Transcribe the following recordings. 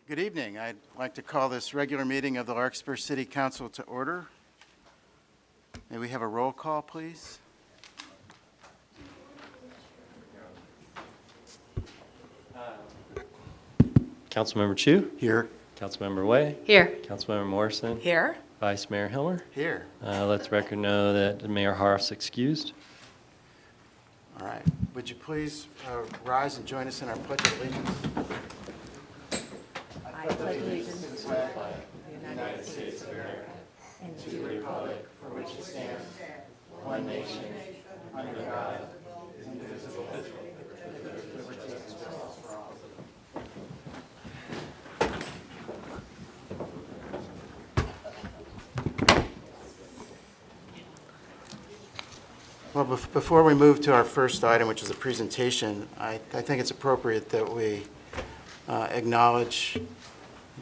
Good evening. I'd like to call this regular meeting of the Larkspur City Council to order. May we have a roll call, please? Councilmember Chu? Here. Councilmember Way? Here. Councilmember Morrison? Here. Vice Mayor Hilmer? Here. Let the record know that Mayor Harf's excused. All right. Would you please rise and join us in our Pledge of Allegiance? I pledge allegiance to the flag of the United States of America and to the republic for which it stands, one nation, under God, indivisible, with liberty and justice for all. Well, before we move to our first item, which is a presentation, I think it's appropriate that we acknowledge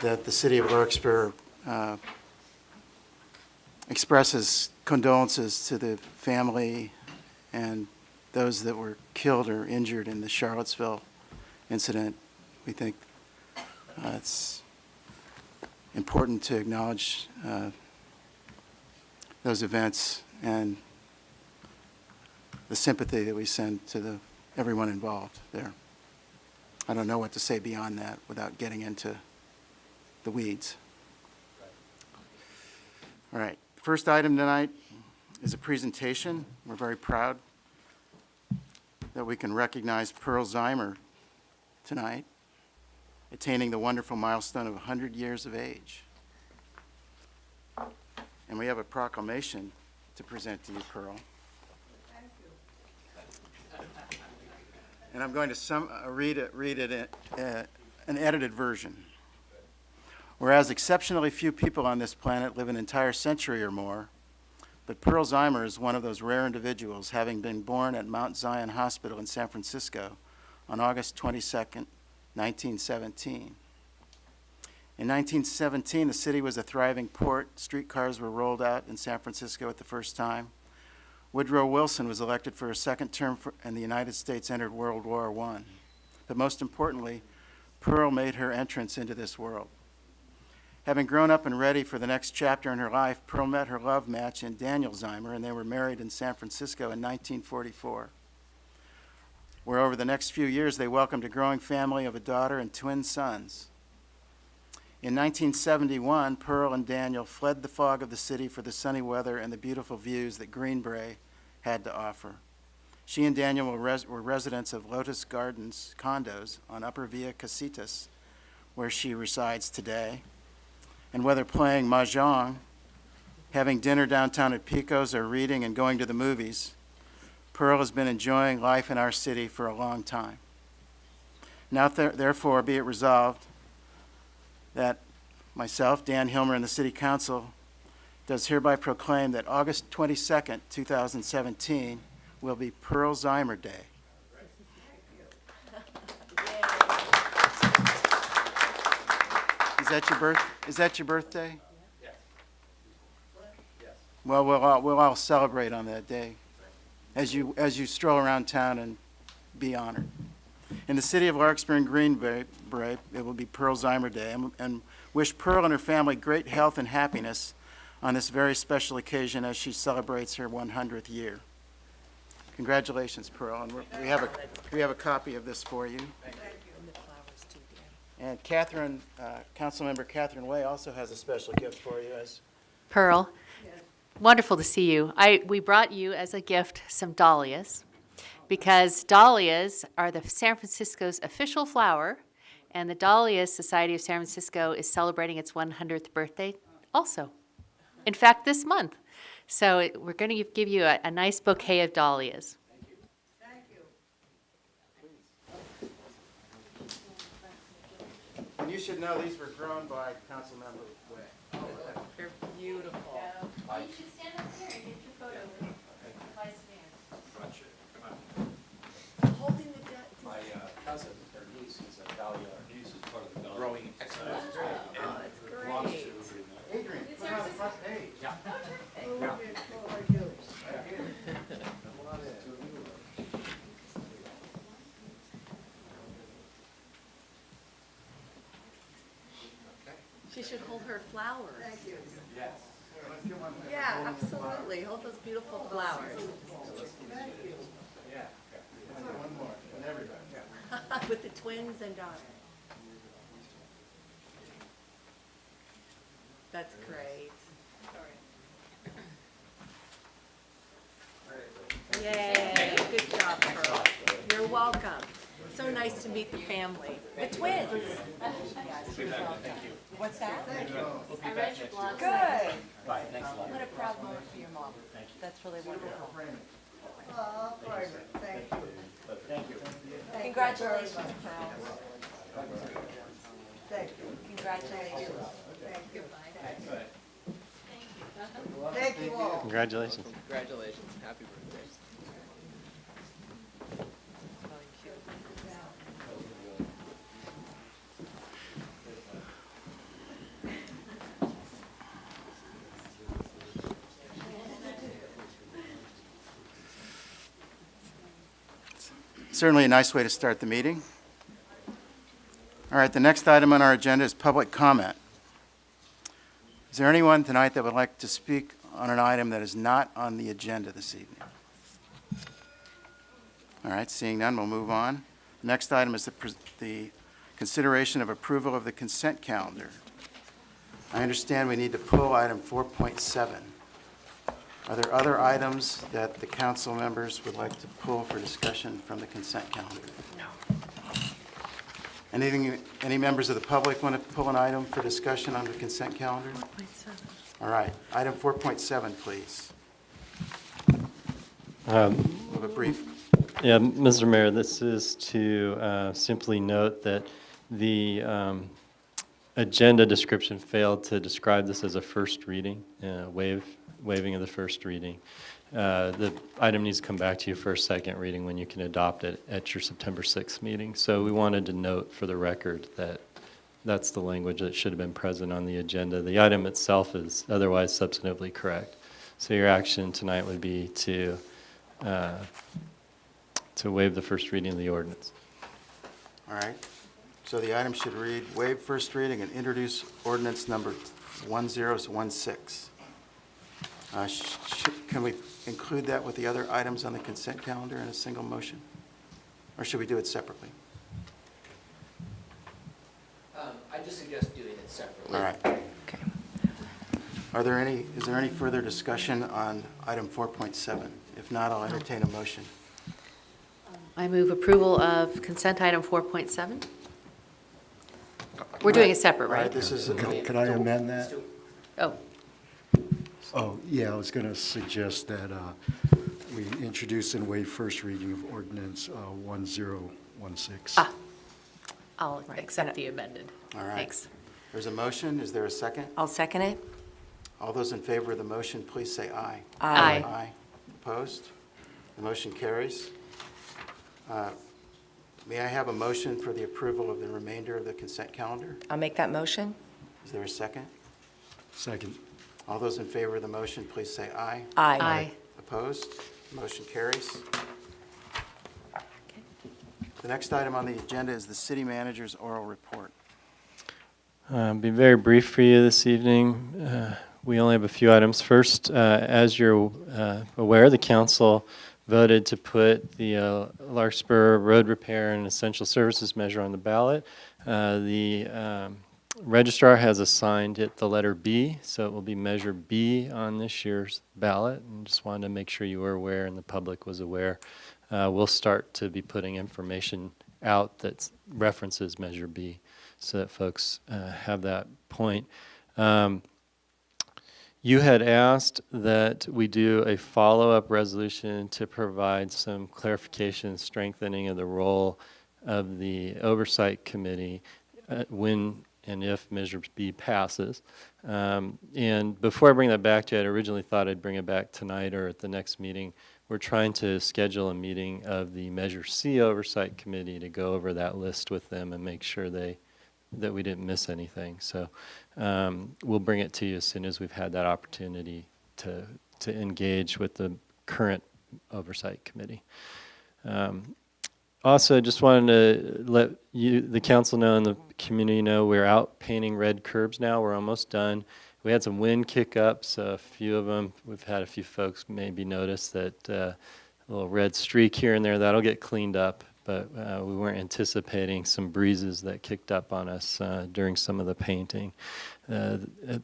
that the City of Larkspur expresses condolences to the family and those that were killed or injured in the Charlottesville incident. We think it's important to acknowledge those events and the sympathy that we send to everyone involved there. I don't know what to say beyond that without getting into the weeds. All right, first item tonight is a presentation. We're very proud that we can recognize Pearl Zeimer tonight, attaining the wonderful milestone of 100 years of age. And we have a proclamation to present to you, Pearl. And I'm going to read it in an edited version. Whereas exceptionally few people on this planet live an entire century or more, but Pearl Zeimer is one of those rare individuals, having been born at Mount Zion Hospital in San Francisco on August 22nd, 1917. In 1917, the city was a thriving port. Streetcars were rolled out in San Francisco at the first time. Woodrow Wilson was elected for a second term, and the United States entered World War I. But most importantly, Pearl made her entrance into this world. Having grown up and ready for the next chapter in her life, Pearl met her love match in Daniel Zeimer, and they were married in San Francisco in 1944, where over the next few years they welcomed a growing family of a daughter and twin sons. In 1971, Pearl and Daniel fled the fog of the city for the sunny weather and the beautiful views that Greenbrae had to offer. She and Daniel were residents of Lotus Gardens condos on Upper Via Casitas, where she resides today. And whether playing mahjong, having dinner downtown at Pico's, or reading and going to the movies, Pearl has been enjoying life in our city for a long time. Now, therefore, be it resolved that myself, Dan Hilmer, and the City Council does hereby proclaim that August 22nd, 2017 will be Pearl Zeimer Day. Is that your birthday? Yes. Well, we'll all celebrate on that day as you stroll around town and be honored. In the city of Larkspur and Greenbrae, it will be Pearl Zeimer Day, and wish Pearl and her family great health and happiness on this very special occasion as she celebrates her 100th year. Congratulations, Pearl, and we have a copy of this for you. And Catherine, Councilmember Catherine Way also has a special gift for you. Pearl, wonderful to see you. We brought you as a gift some dahlias, because dahlias are the San Francisco's official flower, and the Dahlia Society of San Francisco is celebrating its 100th birthday also. In fact, this month. So we're going to give you a nice bouquet of dahlias. Thank you. And you should know these were grown by Councilmember Way. Oh, they're beautiful. Well, you should stand up here and get your photo if I stand. Holding the My cousin, her niece, is a dahlia. Niece is part of the dahlia growing expert. Oh, that's great. Adrian, put it on the front page. Yeah. Yeah. She should hold her flowers. Thank you. Yes. Yeah, absolutely. Hold those beautiful flowers. One more, and everybody. With the twins and daughter. That's great. Yay, good job, Pearl. You're welcome. So nice to meet the family. The twins. What's that? I read your blog. Good. What a proud moment for your mom. That's really wonderful. Thank you. Congratulations, Pearl. Thank you. Congratulations. Thank you. Thank you all. Congratulations. Congratulations. Happy birthday. Certainly a nice way to start the meeting. All right, the next item on our agenda is public comment. Is there anyone tonight that would like to speak on an item that is not on the agenda this evening? All right, seeing none, we'll move on. The next item is the consideration of approval of the consent calendar. I understand we need to pull item 4.7. Are there other items that the council members would like to pull for discussion from the consent calendar? No. Any members of the public want to pull an item for discussion on the consent calendar? 4.7. All right, item 4.7, please. Um, We'll have a brief. Yeah, Mr. Mayor, this is to simply note that the agenda description failed to describe this as a first reading, waiving of the first reading. The item needs to come back to you for a second reading when you can adopt it at your September 6th meeting. So we wanted to note for the record that that's the language that should have been present on the agenda. The item itself is otherwise substantively correct. So your action tonight would be to waive the first reading of the ordinance. All right, so the item should read, waive first reading and introduce ordinance number 1016. Can we include that with the other items on the consent calendar in a single motion? Or should we do it separately? I just suggest doing it separately. All right. Okay. Is there any further discussion on item 4.7? If not, I'll entertain a motion. I move approval of consent item 4.7. We're doing it separate, All right, right? this is, Could I amend that? Oh, Oh, yeah, I was going to suggest that we introduce and waive first reading of ordinance 1016. I'll accept the amended. all right. Thanks. There's a motion. Is there a second? I'll second it. All those in favor of the motion, please say aye. Aye. Aye. Opposed? The motion carries. May I have a motion for the approval of the remainder of the consent calendar? I'll make that motion. Is there a second? Second. All those in favor of the motion, please say aye. Aye. Opposed? The motion carries. The next item on the agenda is the city manager's oral report. Be very brief for you this evening. We only have a few items. First, as you're aware, the council voted to put the Larkspur road repair and essential services measure on the ballot. The registrar has assigned it the letter B, so it will be measure B on this year's ballot. And just wanted to make sure you were aware and the public was aware. We'll start to be putting information out that references measure B, so that folks have that point. You had asked that we do a follow-up resolution to provide some clarification, strengthening of the role of the oversight committee when and if Measure B passes. And before I bring that back to you, I originally thought I'd bring it back tonight or at the next meeting. We're trying to schedule a meeting of the Measure C Oversight Committee to go over that list with them and make sure that we didn't miss anything. So we'll bring it to you as soon as we've had that opportunity to engage with the current Oversight Committee. Also, just wanted to let you, the council know and the community know, we're out painting red curbs now. We're almost done. We had some wind kick-ups, a few of them. We've had a few folks maybe notice that a little red streak here and there. That'll get cleaned up, but we weren't anticipating some breezes that kicked up on us during some of the painting.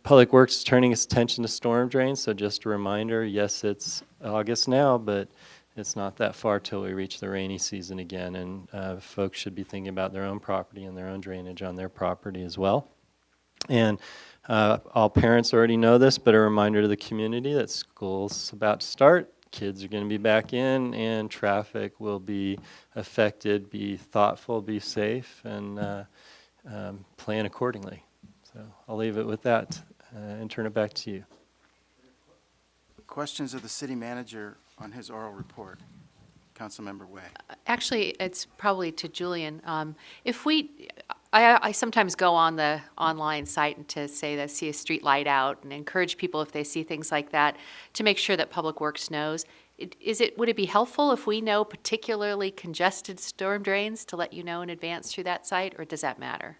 Public Works is turning its attention to storm drains, so just a reminder, yes, it's August now, but it's not that far till we reach the rainy season again, and folks should be thinking about their own property and their own drainage on their property as well. And all parents already know this, but a reminder to the community that school's about to start. Kids are going to be back in, and traffic will be affected. Be thoughtful, be safe, and plan accordingly. So I'll leave it with that and turn it back to you. Questions of the city manager on his oral report? Councilmember Way. Actually, it's probably to Julian. I sometimes go on the online site to say that see a street light out and encourage people if they see things like that to make sure that Public Works knows. Would it be helpful if we know particularly congested storm drains to let you know in advance through that site, or does that matter?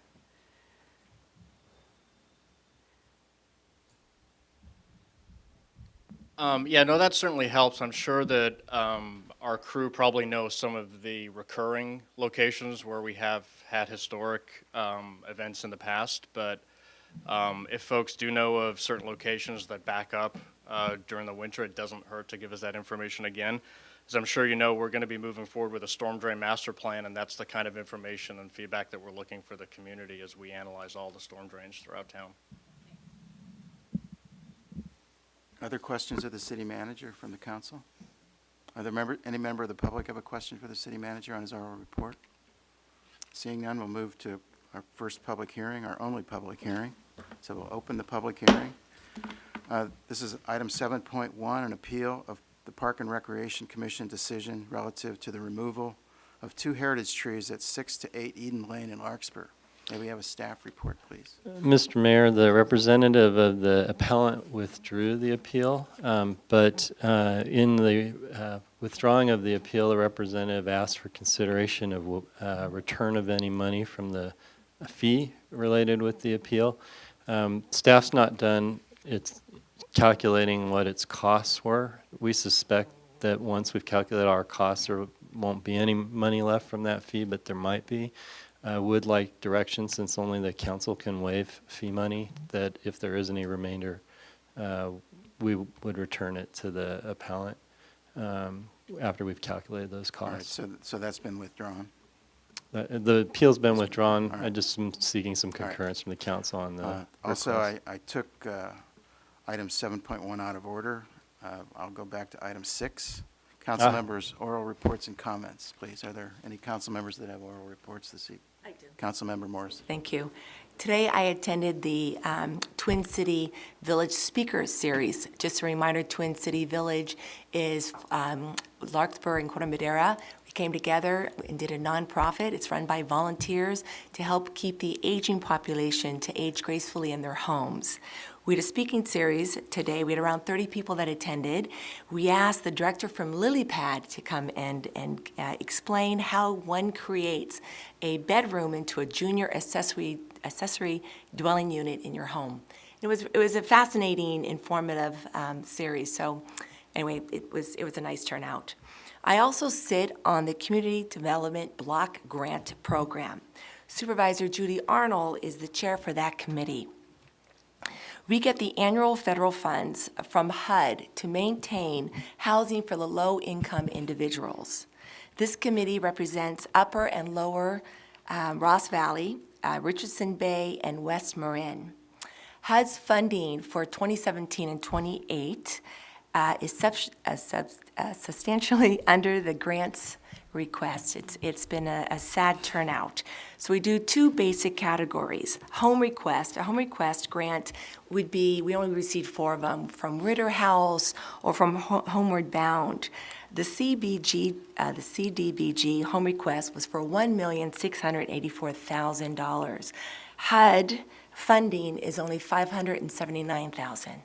Yeah, no, that certainly helps. I'm sure that our crew probably knows some of the recurring locations where we have had historic events in the past, but if folks do know of certain locations that back up during the winter, it doesn't hurt to give us that information again. As I'm sure you know, we're going to be moving forward with a storm drain master plan, and that's the kind of information and feedback that we're looking for the community as we analyze all the storm drains throughout town. Other questions of the city manager from the council? Are there any member of the public have a question for the city manager on his oral report? Seeing none, we'll move to our first public hearing, our only public hearing. So we'll open the public hearing. This is item 7.1, an appeal of the Park and Recreation Commission decision relative to the removal of 2 heritage trees at 6 to 8 Eden Lane in Larkspur. May we have a staff report, please? Mr. Mayor, the representative of the appellant withdrew the appeal, but in the withdrawing of the appeal, the representative asked for consideration of return of any money from the fee related with the appeal. Staff's not done its calculating what its costs were. We suspect that once we've calculated our costs, there won't be any money left from that fee, but there might be. Would like direction, since only the council can waive fee money, that if there is any remainder, we would return it to the appellant after we've calculated those All right, costs. so that's been withdrawn. The appeal's been withdrawn. All right. I just am seeking some All right. concurrence from the council on the Also, request. I took item 7.1 out of order. I'll go back to item 6. Council members, oral reports and comments, please. Are there any council members that have oral reports this evening? I do. Councilmember Morrison. Thank you. Today I attended the Twin City Village Speakers Series. Just a reminder, Twin City Village is Larkspur and Corte Madera. We came together and did a nonprofit. It's run by volunteers to help keep the aging population to age gracefully in their homes. We had a speaking series today. We had around 30 people that attended. We asked the director from LilyPad to come and explain how one creates a bedroom into a junior accessory dwelling unit in your home. It was a fascinating, informative series. So anyway, it was a nice turnout. I also sit on the Community Development Block Grant Program. Supervisor Judy Arnold is the chair for that committee. We get the annual federal funds from HUD to maintain housing for the low-income individuals. This committee represents Upper and Lower Ross Valley, Richardson Bay, and West Marin. HUD's funding for 2017 and 28 is substantially under the grants request. It's been a sad turnout. So we do 2 basic categories. Home request. A home request grant would be, we only received 4 of them, from Ritter House or from Homeward Bound. The CDBG home request was for $1,684,000. HUD funding is only $579,000.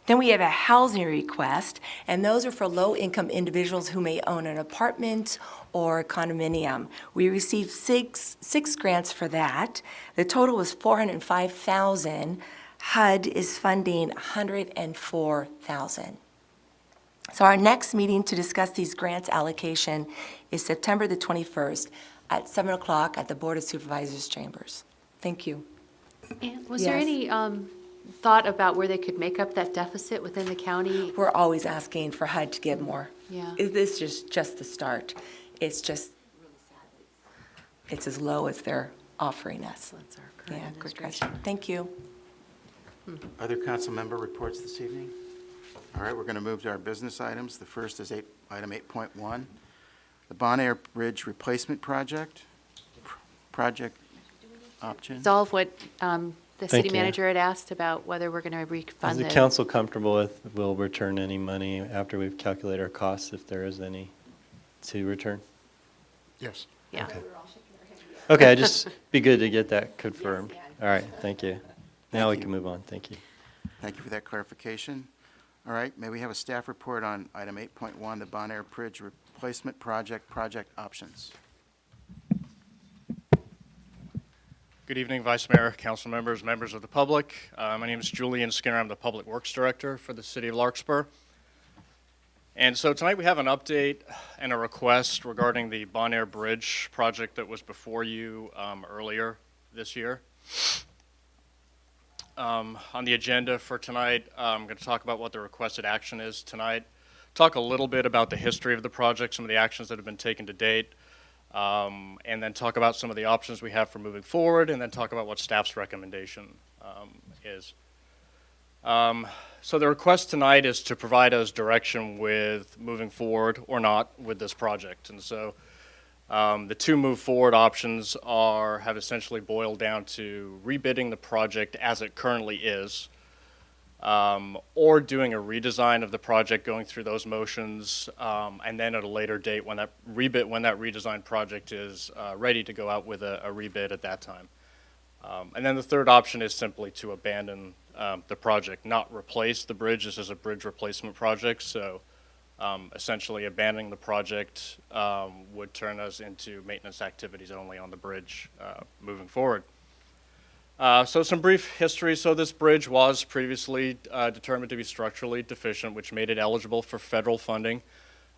Then we have a housing request, and those are for low-income individuals who may own an apartment or a condominium. We received six grants for that. The total was $405,000. HUD is funding $104,000. So our next meeting to discuss these grants allocation is September the 21st at 7 o'clock at the Board of Supervisors chambers. Thank you. And was there Yes. any thought about where they could make up that deficit within the county? We're always asking for HUD to give more. Yeah. This is just the start. It's just, it's as low as they're offering us. That's our current Yeah, good administration. question. Thank you. Other council member reports this evening? All right, we're going to move to our business items. The first is item 8.1, the Bon Air Bridge Replacement Project. Project option. Resolve what the Thank city you. manager had asked about whether we're going to Is refund the the. council comfortable with, we'll return any money after we've calculated our costs, if there is any to return? Yes. Yeah. Okay, just be good to get that confirmed. All right, thank you. Now we you. can move on, thank you. Thank you for that clarification. All right, may we have a staff report on item 8.1, the Bon Air Bridge Replacement Project options? Good evening, Vice Mayor, council members, members of the public. My name is Julian Skinner. I'm the Public Works Director for the City of Larkspur. And so tonight we have an update and a request regarding the Bon Air Bridge project that was before you earlier this year. On the agenda for tonight, I'm going to talk about what the requested action is tonight, talk a little bit about the history of the project, some of the actions that have been taken to date, and then talk about some of the options we have for moving forward, and then talk about what staff's recommendation is. So the request tonight is to provide us direction with moving forward or not with this project. And so the two move forward options have essentially boiled down to rebidding the project as it currently is, or doing a redesign of the project, going through those motions, and then at a later date when that redesigned project is ready to go out with a rebid at that time. And then the third option is simply to abandon the project, not replace the bridge. This is a bridge replacement project, so essentially abandoning the project would turn us into maintenance activities only on the bridge moving forward. So some brief history. So this bridge was previously determined to be structurally deficient, which made it eligible for federal funding.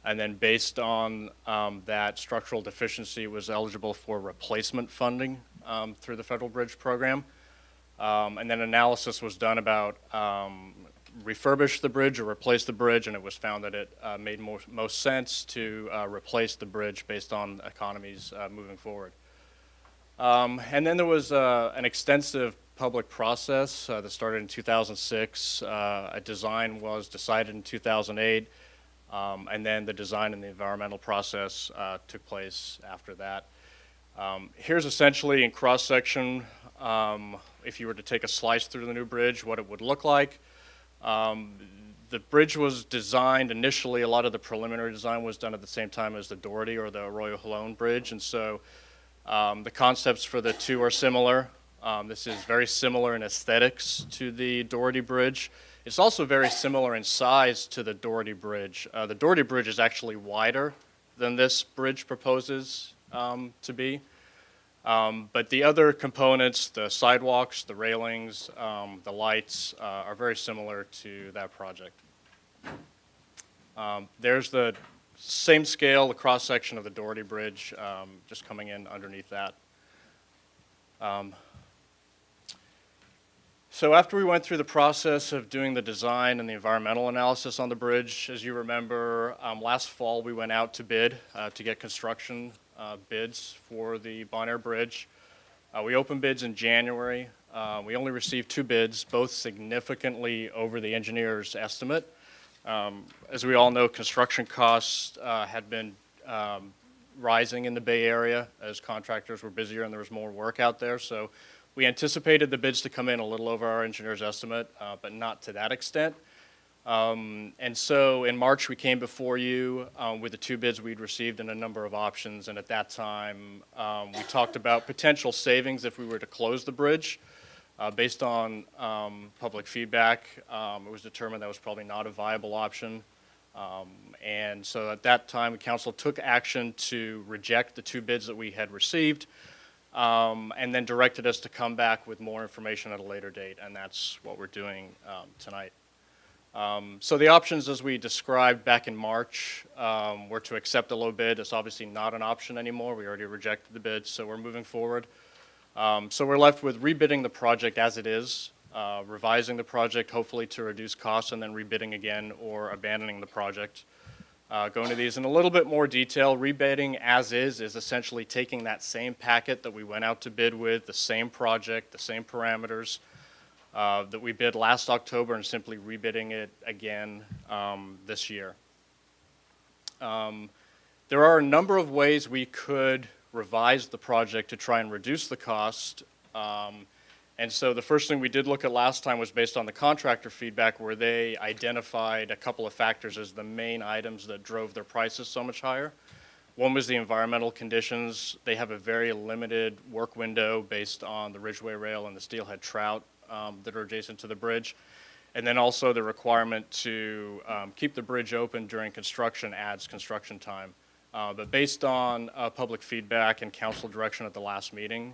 And then based on that structural deficiency, was eligible for replacement funding through the federal bridge program. And then analysis was done about refurbish the bridge or replace the bridge, and it was found that it made most sense to replace the bridge based on economies moving forward. And then there was an extensive public process that started in 2006. A design was decided in 2008, and then the design and the environmental process took place after that. Here's essentially in cross-section, if you were to take a slice through the new bridge, what it would look like. The bridge was designed initially, a lot of the preliminary design was done at the same time as the Doherty or the Arroyo Jalón Bridge, and so the concepts for the two are similar. This is very similar in aesthetics to the Doherty Bridge. It's also very similar in size to the Doherty Bridge. The Doherty Bridge is actually wider than this bridge proposes to be. But the other components, the sidewalks, the railings, the lights, are very similar to that project. There's the same scale, the cross-section of the Doherty Bridge, just coming in underneath that. So after we went through the process of doing the design and the environmental analysis on the bridge, as you remember, last fall we went out to bid to get construction bids for the Bon Air Bridge. We opened bids in January. We only received 2 bids, both significantly over the engineer's estimate. As we all know, construction costs had been rising in the Bay Area as contractors were busier and there was more work out there. So we anticipated the bids to come in a little over our engineer's estimate, but not to that extent. And so in March, we came before you with the 2 bids we'd received and a number of options. And at that time, we talked about potential savings if we were to close the bridge. Based on public feedback, it was determined that was probably not a viable option. And so at that time, the council took action to reject the 2 bids that we had received, and then directed us to come back with more information at a later date, and that's what we're doing tonight. So the options, as we described back in March, were to accept a low bid. It's obviously not an option anymore. We already rejected the bid, so we're moving forward. So we're left with rebidding the project as it is, revising the project hopefully to reduce costs, and then rebidding again or abandoning the project. Go into these in a little bit more detail. Rebidding as is essentially taking that same packet that we went out to bid with, the same project, the same parameters that we bid last October, and simply rebidding it again this year. There are a number of ways we could revise the project to try and reduce the cost. And so the first thing we did look at last time was based on the contractor feedback, where they identified a couple of factors as the main items that drove their prices so much higher. One was the environmental conditions. They have a very limited work window based on the Ridgeway rail and the steelhead trout that are adjacent to the bridge. And then also the requirement to keep the bridge open during construction adds construction time. But based on public feedback and council direction at the last meeting,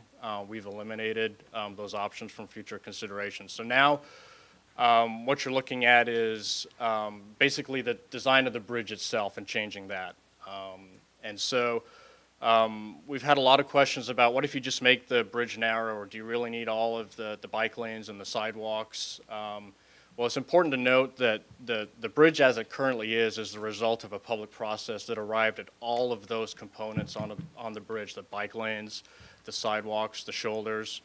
we've eliminated those options from future consideration. So now what you're looking at is basically the design of the bridge itself and changing that. And so we've had a lot of questions about what if you just make the bridge narrow, or do you really need all of the bike lanes and the sidewalks? Well, it's important to note that the bridge as it currently is the result of a public process that arrived at all of those components on the bridge, the bike lanes, the sidewalks, the shoulders,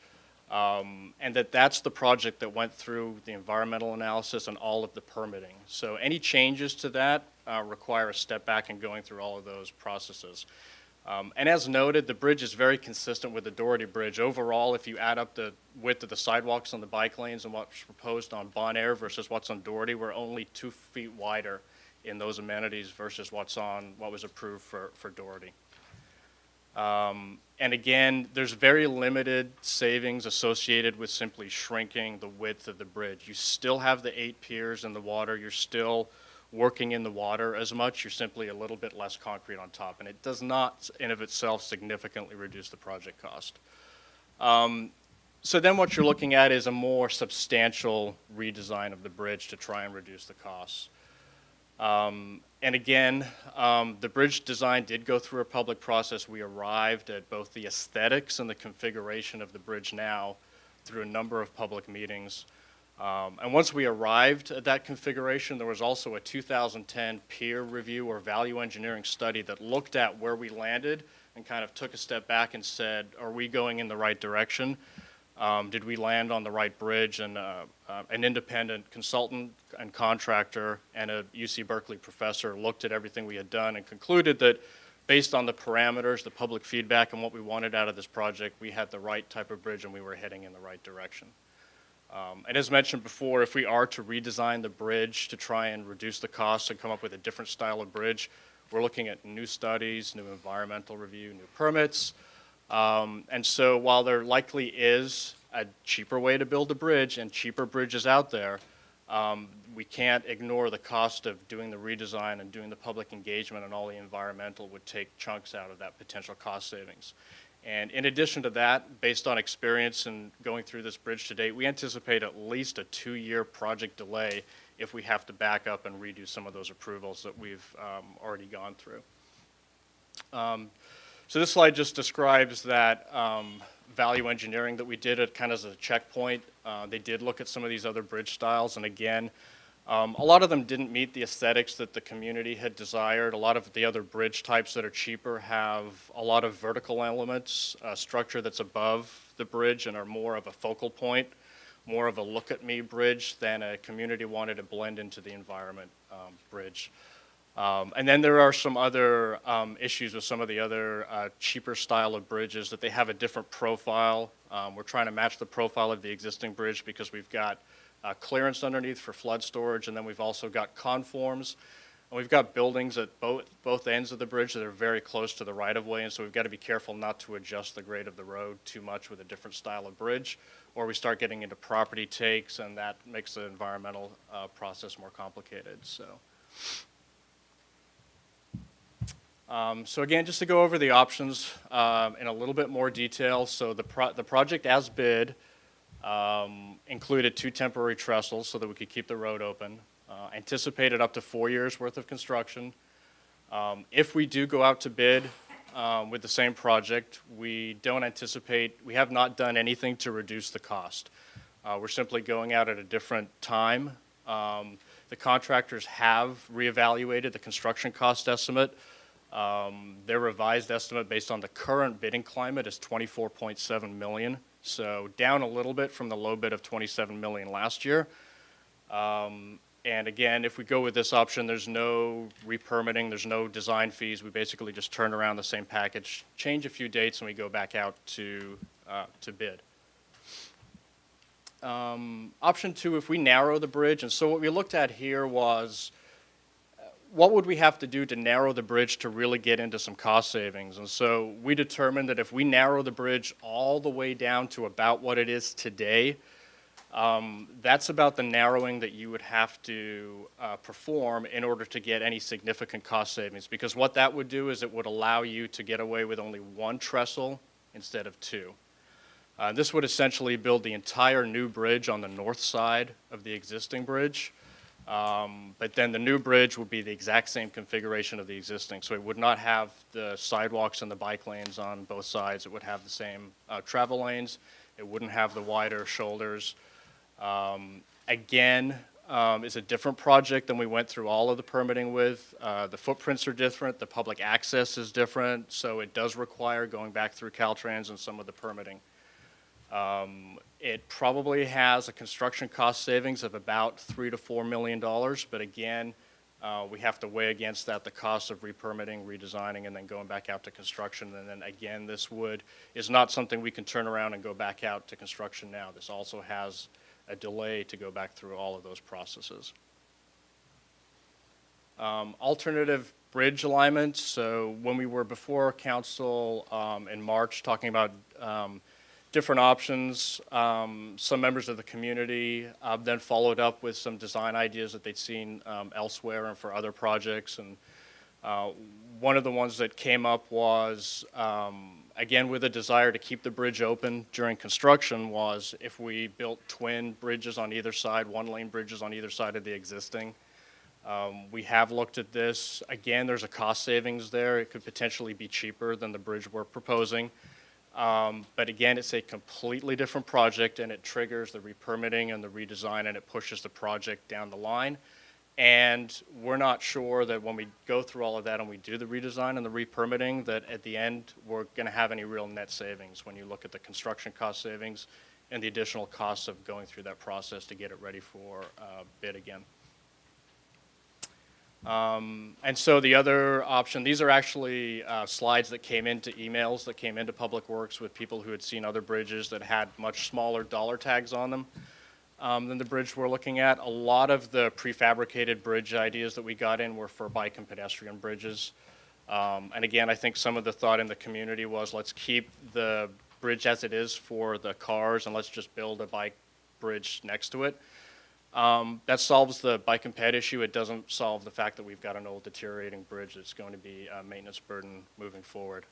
and that's the project that went through the environmental analysis and all of the permitting. So any changes to that require a step back and going through all of those processes. And as noted, the bridge is very consistent with the Doherty Bridge. Overall, if you add up the width of the sidewalks on the bike lanes and what's proposed on Bon Air versus what's on Doherty, we're only 2 feet wider in those amenities versus what was approved for Doherty. And again, there's very limited savings associated with simply shrinking the width of the bridge. You still have the 8 piers in the water. You're still working in the water as much. You're simply a little bit less concrete on top, and it does not in of itself significantly reduce the project cost. So then what you're looking at is a more substantial redesign of the bridge to try and reduce the costs. And again, the bridge design did go through a public process. We arrived at both the aesthetics and the configuration of the bridge now through a number of public meetings. And once we arrived at that configuration, there was also a 2010 peer review or value engineering study that looked at where we landed and kind of took a step back and said, are we going in the right direction? Did we land on the right bridge? And an independent consultant and contractor and a UC Berkeley professor looked at everything we had done and concluded that based on the parameters, the public feedback, and what we wanted out of this project, we had the right type of bridge and we were heading in the right direction. And as mentioned before, if we are to redesign the bridge to try and reduce the costs and come up with a different style of bridge, we're looking at new studies, new environmental review, new permits. And so while there likely is a cheaper way to build a bridge and cheaper bridges out there, we can't ignore the cost of doing the redesign and doing the public engagement, and all the environmental would take chunks out of that potential cost savings. And in addition to that, based on experience in going through this bridge to date, we anticipate at least a 2-year project delay if we have to back up and redo some of those approvals that we've already gone through. So this slide just describes that value engineering that we did at kind of as a checkpoint. They did look at some of these other bridge styles, and again, a lot of them didn't meet the aesthetics that the community had desired. A lot of the other bridge types that are cheaper have a lot of vertical elements, a structure that's above the bridge and are more of a focal point, more of a look-at-me bridge than a community wanted to blend into the environment bridge. And then there are some other issues with some of the other cheaper style of bridges, that they have a different profile. We're trying to match the profile of the existing bridge because we've got clearance underneath for flood storage, and then we've also got conforms And we've got buildings at both ends of the bridge that are very close to the right-of-way, and so we've got to be careful not to adjust the grade of the road too much with a different style of bridge, or we start getting into property takes, and that makes the environmental process more complicated. So again, just to go over the options in a little bit more detail. So the project as bid included 2 temporary trestles so that we could keep the road open. Anticipated up to 4 years worth of construction. If we do go out to bid with the same project, we have not done anything to reduce the cost. We're simply going out at a different time. The contractors have reevaluated the construction cost estimate. Their revised estimate based on the current bidding climate is $24.7 million, so down a little bit from the low bid of $27 million last year. And again, if we go with this option, there's no re-permitting, there's no design fees. We basically just turn around the same package, change a few dates, and we go back out to bid. Option 2, if we narrow the bridge, and so what we looked at here was what would we have to do to narrow the bridge to really get into some cost savings? And so we determined that if we narrow the bridge all the way down to about what it is today, that's about the narrowing that you would have to perform in order to get any significant cost savings. Because what that would do is it would allow you to get away with only 1 trestle instead of 2. This would essentially build the entire new bridge on the north side of the existing bridge. But then the new bridge would be the exact same configuration of the existing. So it would not have the sidewalks and the bike lanes on both sides. It would have the same travel lanes. It wouldn't have the wider shoulders. Again, it's a different project than we went through all of the permitting with. The footprints are different. The public access is different. So it does require going back through Caltrans and some of the permitting. It probably has a construction cost savings of about $3 to $4 million, but again, we have to weigh against that the cost of re-permitting, redesigning, and then going back out to construction. And then again, this is not something we can turn around and go back out to construction now. This also has a delay to go back through all of those processes. Alternative bridge alignments. So when we were before council in March talking about different options. Some members of the community then followed up with some design ideas that they'd seen elsewhere and for other projects. And one of the ones that came up was, again, with a desire to keep the bridge open during construction, was if we built twin bridges on either side, 1-lane bridges on either side of the existing. We have looked at this. Again, there's a cost savings there. It could potentially be cheaper than the bridge we're proposing. But again, it's a completely different project, and it triggers the re-permitting and the redesign, and it pushes the project down the line. And we're not sure that when we go through all of that and we do the redesign and the re-permitting, that at the end we're going to have any real net savings when you look at the construction cost savings and the additional costs of going through that process to get it ready for bid again. And so the other option, these are actually slides that came into emails that came into Public Works with people who had seen other bridges that had much smaller dollar tags on them than the bridge we're looking at. A lot of the prefabricated bridge ideas that we got in were for bike and pedestrian bridges. And again, I think some of the thought in the community was let's keep the bridge as it is for the cars and let's just build a bike bridge next to it. That solves the bike and ped issue. It doesn't solve the fact that we've got an old deteriorating bridge that's going to be a maintenance burden moving forward.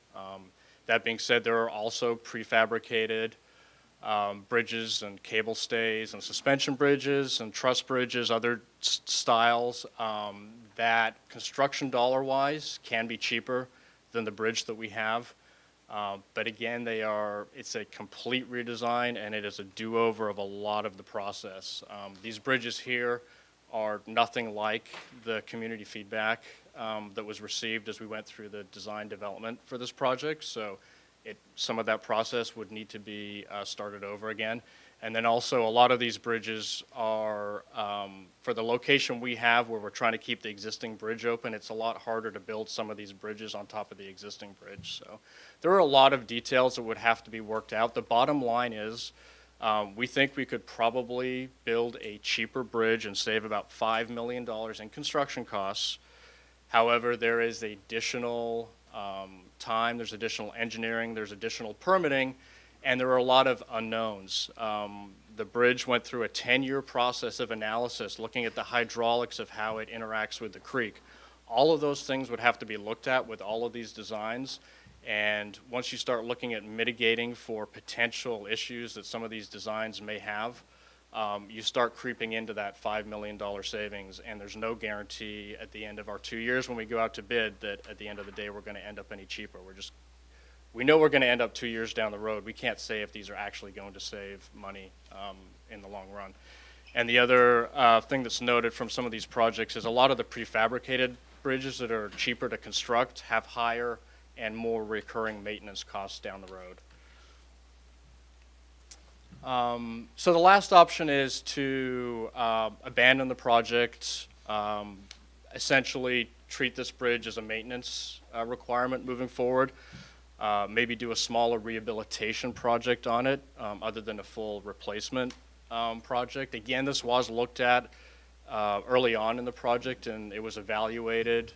That being said, there are also prefabricated bridges and cable stays and suspension bridges and truss bridges, other styles that construction dollar-wise can be cheaper than the bridge that we have. But again, it's a complete redesign, and it is a do-over of a lot of the process. These bridges here are nothing like the community feedback that was received as we went through the design development for this project. So some of that process would need to be started over again. And then also a lot of these bridges are, for the location we have where we're trying to keep the existing bridge open, it's a lot harder to build some of these bridges on top of the existing bridge. So there are a lot of details that would have to be worked out. The bottom line is we think we could probably build a cheaper bridge and save about $5 million in construction costs However, there is additional time, there's additional engineering, there's additional permitting, and there are a lot of unknowns. The bridge went through a 10-year process of analysis, looking at the hydraulics of how it interacts with the creek. All of those things would have to be looked at with all of these designs. And once you start looking at mitigating for potential issues that some of these designs may have, you start creeping into that $5 million savings, and there's no guarantee at the end of our 2 years when we go out to bid that at the end of the day we're going to end up any cheaper. We know we're going to end up 2 years down the road. We can't say if these are actually going to save money in the long run. And the other thing that's noted from some of these projects is a lot of the prefabricated bridges that are cheaper to construct have higher and more recurring maintenance costs down the road. So the last option is to abandon the project, essentially treat this bridge as a maintenance requirement moving forward, maybe do a smaller rehabilitation project on it other than a full replacement project. Again, this was looked at early on in the project, and it was evaluated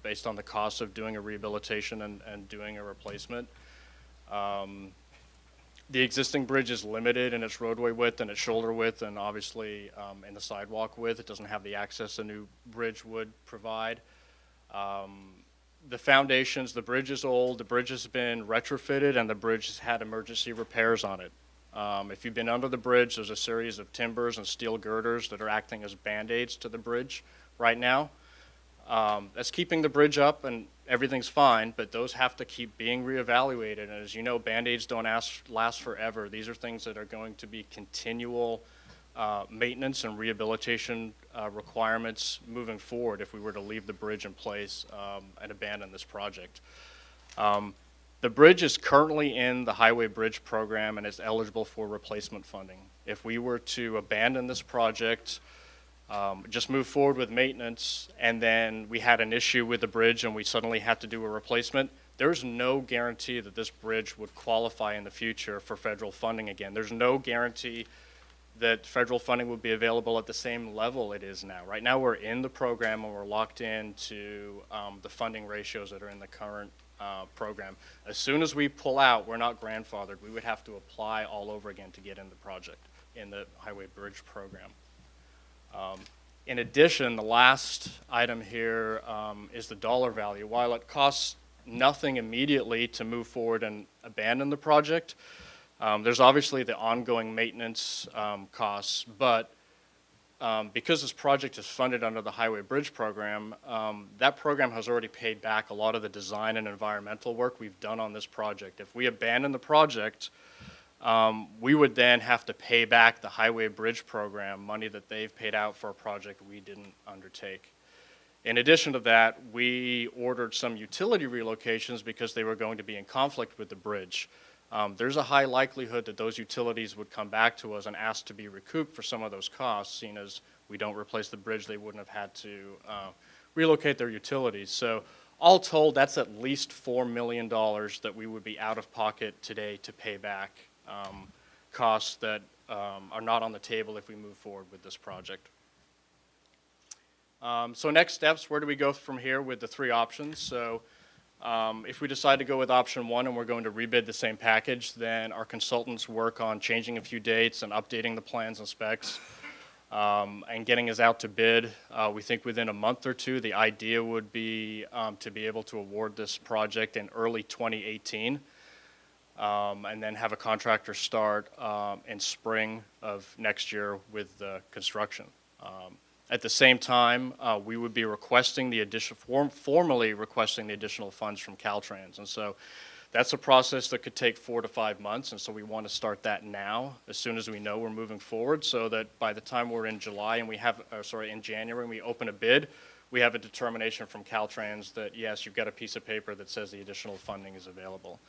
based on the cost of doing a rehabilitation and doing a replacement. The existing bridge is limited in its roadway width and its shoulder width, and obviously in the sidewalk width. It doesn't have the access a new bridge would provide. The foundations, the bridge is old, the bridge has been retrofitted, and the bridge has had emergency repairs on it. If you've been under the bridge, there's a series of timbers and steel girders that are acting as Band-Aids to the bridge right now. That's keeping the bridge up and everything's fine, but those have to keep being reevaluated. And as you know, Band-Aids don't last forever. These are things that are going to be continual maintenance and rehabilitation requirements moving forward if we were to leave the bridge in place and abandon this project. The bridge is currently in the Highway Bridge Program and is eligible for replacement funding. If we were to abandon this project, just move forward with maintenance, and then we had an issue with the bridge and we suddenly had to do a replacement, there's no guarantee that this bridge would qualify in the future for federal funding again. There's no guarantee that federal funding would be available at the same level it is now. Right now we're in the program and we're locked into the funding ratios that are in the current program. As soon as we pull out, we're not grandfathered. We would have to apply all over again to get in the project, in the Highway Bridge Program. In addition, the last item here is the dollar value. While it costs nothing immediately to move forward and abandon the project, there's obviously the ongoing maintenance costs, but because this project is funded under the Highway Bridge Program, that program has already paid back a lot of the design and environmental work we've done on this project. If we abandon the project, we would then have to pay back the Highway Bridge Program money that they've paid out for a project we didn't undertake. In addition to that, we ordered some utility relocations because they were going to be in conflict with the bridge. There's a high likelihood that those utilities would come back to us and ask to be recouped for some of those costs, seeing as we don't replace the bridge, they wouldn't have had to relocate their utilities. So all told, that's at least $4 million that we would be out of pocket today to pay back costs that are not on the table if we move forward with this project. So next steps, where do we go from here with the three options? So if we decide to go with option one and we're going to rebid the same package, then our consultants work on changing a few dates and updating the plans and specs and getting us out to bid. We think within a month or two, the idea would be to be able to award this project in early 2018. And then have a contractor start in spring of next year with the construction. At the same time, we would be requesting the formally requesting the additional funds from Caltrans. And so that's a process that could take 4 to 5 months. And so we want to start that now, as soon as we know we're moving forward, so that by the time we're in July and in January and we open a bid, we have a determination from Caltrans that yes, you've got a piece of paper that says the additional funding is available.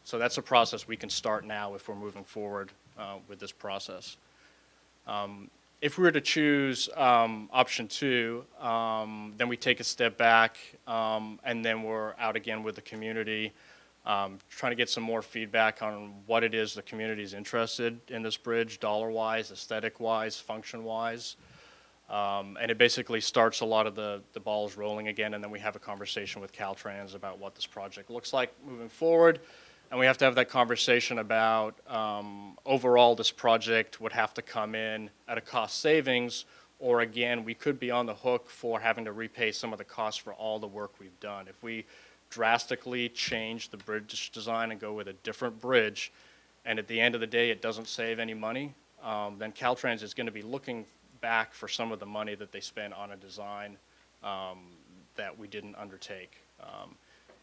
So that's a process we can start now if we're moving forward with this process. If we were to choose option two, then we take a step back and then we're out again with the community, trying to get some more feedback on what it is the community is interested in this bridge, dollar-wise, aesthetic-wise, function-wise. And it basically starts a lot of the balls rolling again, and then we have a conversation with Caltrans about what this project looks like moving forward. And we have to have that conversation about overall this project would have to come in at a cost savings, or again, we could be on the hook for having to repay some of the costs for all the work we've done. If we drastically change the bridge design and go with a different bridge, and at the end of the day it doesn't save any money, then Caltrans is going to be looking back for some of the money that they spent on a design that we didn't undertake.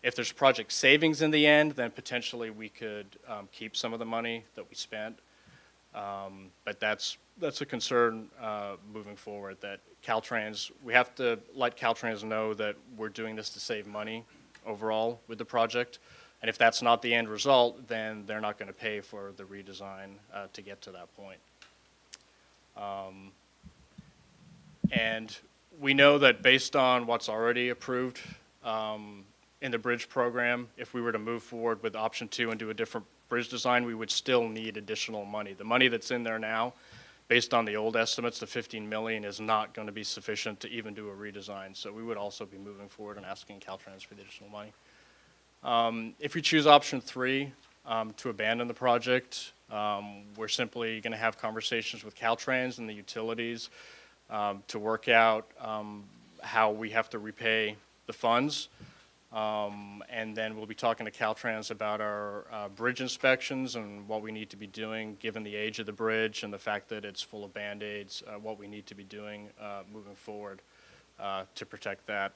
If there's project savings in the end, then potentially we could keep some of the money that we spent. But that's a concern moving forward, that Caltrans, we have to let Caltrans know that we're doing this to save money overall with the project. And if that's not the end result, then they're not going to pay for the redesign to get to that point. And we know that based on what's already approved in the bridge program, if we were to move forward with option 2 and do a different bridge design, we would still need additional money. The money that's in there now, based on the old estimates, the 15 million is not going to be sufficient to even do a redesign. So we would also be moving forward and asking Caltrans for the additional money. If we choose option 3 to abandon the project, we're simply going to have conversations with Caltrans and the utilities to work out how we have to repay the funds. And then we'll be talking to Caltrans about our bridge inspections and what we need to be doing given the age of the bridge and the fact that it's full of Band-Aids, what we need to be doing moving forward to protect that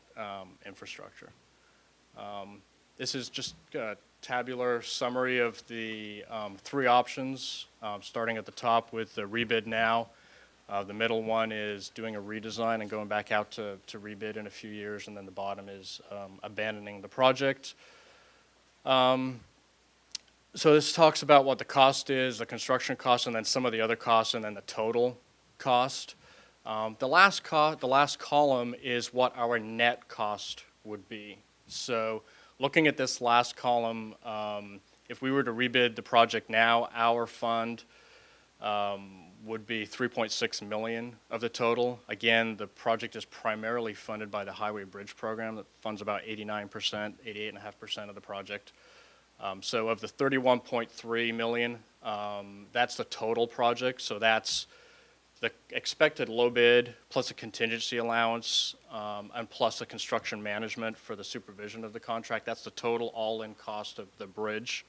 infrastructure. This is just a tabular summary of the 3 options, starting at the top with the rebid now. The middle one is doing a redesign and going back out to rebid in a few years, and then the bottom is abandoning the project. So this talks about what the cost is, the construction cost, and then some of the other costs, and then the total cost. The last column is what our net cost would be. So looking at this last column, if we were to rebid the project now, our fund would be 3.6 million of the total. Again, the project is primarily funded by the Highway Bridge Program that funds about 89%, 88.5% of the project. So of the 31.3 million, that's the total project. So that's the expected low bid plus a contingency allowance and plus a construction management for the supervision of the contract. That's the total all-in cost of the bridge.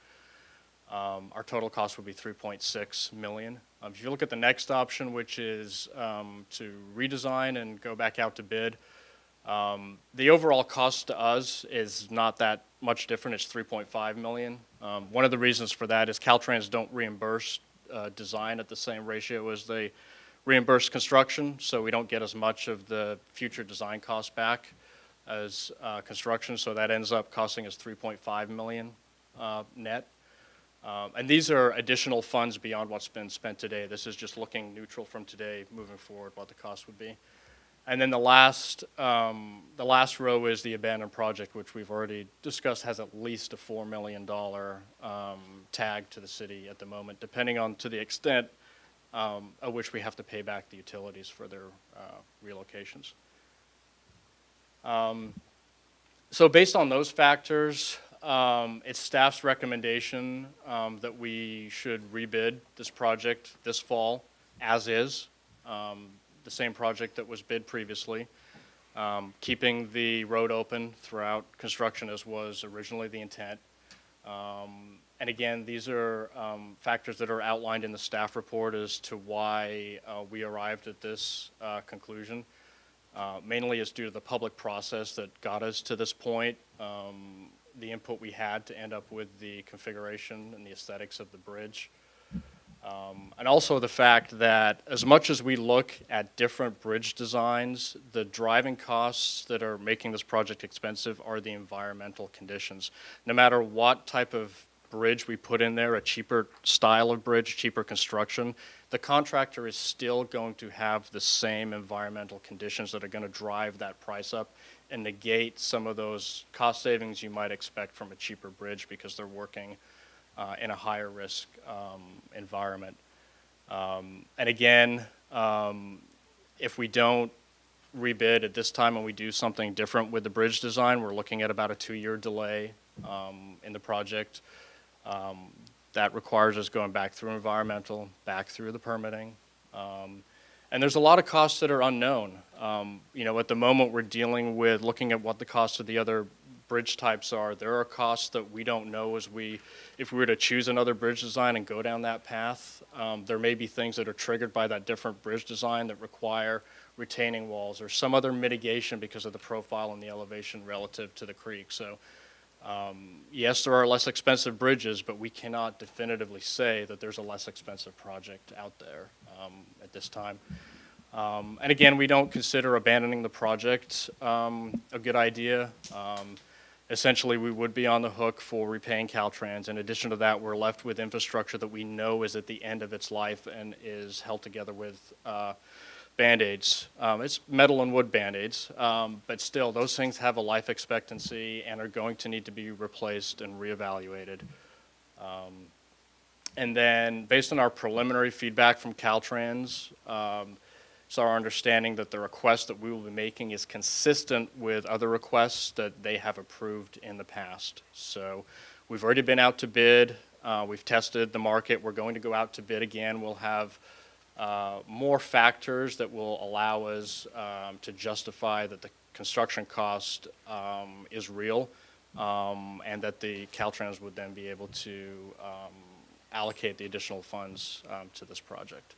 Our total cost would be 3.6 million. If you look at the next option, which is to redesign and go back out to bid, the overall cost to us is not that much different. It's 3.5 million. One of the reasons for that is Caltrans don't reimburse design at the same ratio as they reimburse construction, so we don't get as much of the future design cost back as construction, so that ends up costing us 3.5 million net. And these are additional funds beyond what's been spent today. This is just looking neutral from today, moving forward, what the cost would be. And then the last row is the abandoned project, which we've already discussed has at least a $4 million tag to the city at the moment, depending on to the extent at which we have to pay back the utilities for their relocations. So based on those factors, it's staff's recommendation that we should rebid this project this fall as is, the same project that was bid previously, keeping the road open throughout construction as was originally the intent. And again, these are factors that are outlined in the staff report as to why we arrived at this conclusion. Mainly is due to the public process that got us to this point, the input we had to end up with the configuration and the aesthetics of the bridge. And also the fact that as much as we look at different bridge designs, the driving costs that are making this project expensive are the environmental conditions. No matter what type of bridge we put in there, a cheaper style of bridge, cheaper construction, the contractor is still going to have the same environmental conditions that are going to drive that price up and negate some of those cost savings you might expect from a cheaper bridge because they're working in a higher risk environment. And again, If we don't rebid at this time and we do something different with the bridge design, we're looking at about a 2-year delay in the project. That requires us going back through environmental, back through the permitting. And there's a lot of costs that are unknown. At the moment, we're dealing with looking at what the costs of the other bridge types are. There are costs that we don't know if we were to choose another bridge design and go down that path. There may be things that are triggered by that different bridge design that require retaining walls or some other mitigation because of the profile and the elevation relative to the creek. So yes, there are less expensive bridges, but we cannot definitively say that there's a less expensive project out there at this time. And again, we don't consider abandoning the project a good idea. Essentially, we would be on the hook for repaying Caltrans. In addition to that, we're left with infrastructure that we know is at the end of its life and is held together with Band-Aids. It's metal and wood Band-Aids, but still, those things have a life expectancy and are going to need to be replaced and reevaluated. And then, based on our preliminary feedback from Caltrans, it's our understanding that the request that we will be making is consistent with other requests that they have approved in the past. So we've already been out to bid. We've tested the market. We're going to go out to bid again. We'll have more factors that will allow us to justify that the construction cost is real and that the Caltrans would then be able to allocate the additional funds to this project.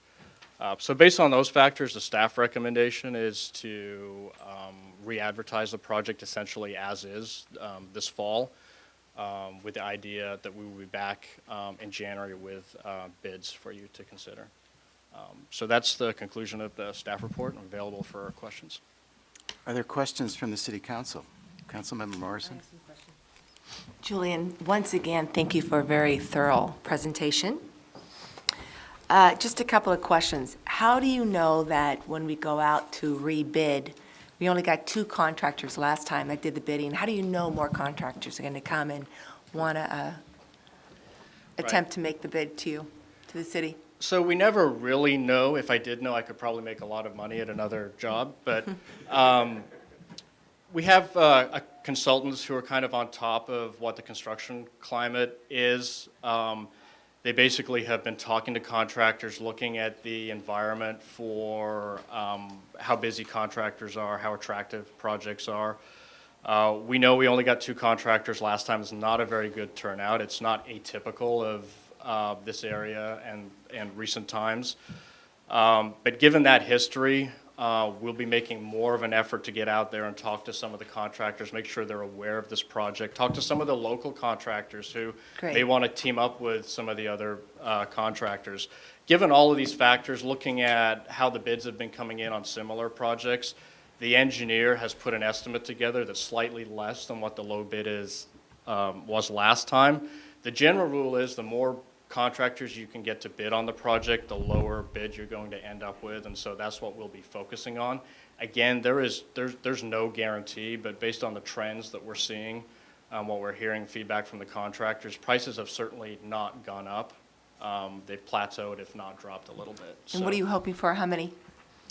So based on those factors, the staff recommendation is to re-advertise the project essentially as is this fall with the idea that we will be back in January with bids for you to consider. So that's the conclusion of the staff report. I'm available for questions. Are there questions from the City Council? Councilmember Morrison? Julian, once again, thank you for a very thorough presentation. Just a couple of questions. How do you know that when we go out to rebid, we only got 2 contractors last time that did the bidding? How do you know more contractors are going to come and want to attempt to make the bid to you, to the city? So we never really know. If I did know, I could probably make a lot of money at another job. But we have consultants who are kind of on top of what the construction climate is. They basically have been talking to contractors, looking at the environment for how busy contractors are, how attractive projects are. We know we only got 2 contractors last time. It's not a very good turnout. It's not atypical of this area and recent times. But given that history, we'll be making more of an effort to get out there and talk to some of the contractors, make sure they're aware of this project, talk to some of the local contractors who may want to team up with some of the other contractors. Given all of these factors, looking at how the bids have been coming in on similar projects, the engineer has put an estimate together that's slightly less than what the low bid was last time. The general rule is the more contractors you can get to bid on the project, the lower bid you're going to end up with, and so that's what we'll be focusing on. Again, there's no guarantee, but based on the trends that we're seeing, what we're hearing feedback from the contractors, prices have certainly not gone up. They've plateaued, if not dropped a little bit. And what are you hoping for? How many?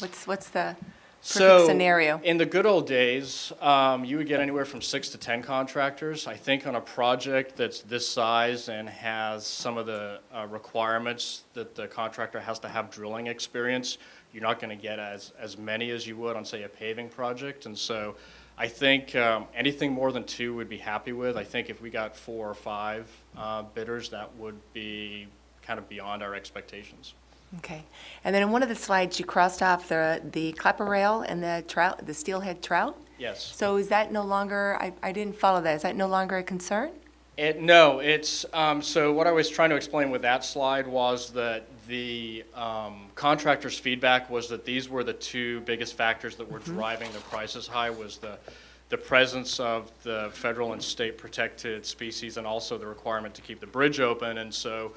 What's the perfect So, scenario? in the good old days, you would get anywhere from 6 to 10 contractors. I think on a project that's this size and has some of the requirements that the contractor has to have drilling experience, you're not going to get as many as you would on, say, a paving project. And so I think anything more than 2 we'd be happy with. I think if we got 4 or 5 bidders, that would be kind of beyond our expectations. Okay. And then in one of the slides, you crossed off the clapper rail and the trout, the steelhead trout? Yes. So is that no longer, I didn't follow that, is that no longer a concern? No, it's, so what I was trying to explain with that slide was that the contractor's feedback was that these were the 2 biggest factors that were driving the prices high, was the presence of the federal and state protected species and also the requirement to keep the bridge open. And so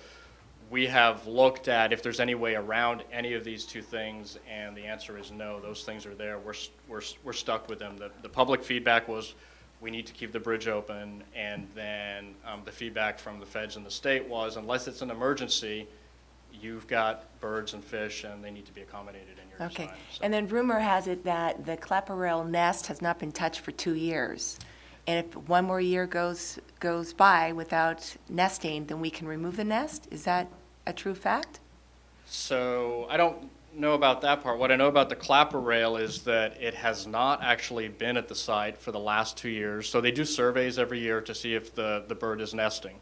we have looked at if there's any way around any of these 2 things, and the answer is no, those things are there. We're stuck with them. The public feedback was we need to keep the bridge open, and then the feedback from the feds and the state was unless it's an emergency, you've got birds and fish, and they need to be accommodated in your Okay. design. So- And then rumor has it that the clapperrail nest has not been touched for 2 years. And if one more year goes by without nesting, then we can remove the nest? Is that a true fact? So I don't know about that part. What I know about the clapper rail is that it has not actually been at the site for the last 2 years. So they do surveys every year to see if the bird is nesting.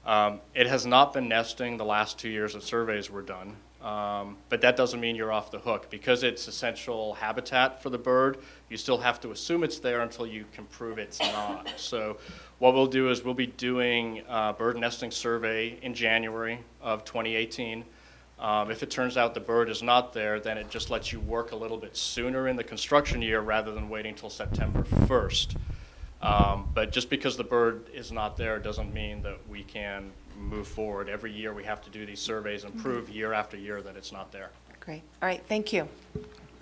It has not been nesting the last 2 years that surveys were done. But that doesn't mean you're off the hook. Because it's essential habitat for the bird, you still have to assume it's there until you can prove it's not. So what we'll do is we'll be doing a bird nesting survey in January of 2018. If it turns out the bird is not there, then it just lets you work a little bit sooner in the construction year rather than waiting until September 1st. But just because the bird is not there doesn't mean that we can move forward. Every year we have to do these surveys and prove year after year that it's not there. Great. All right, thank you.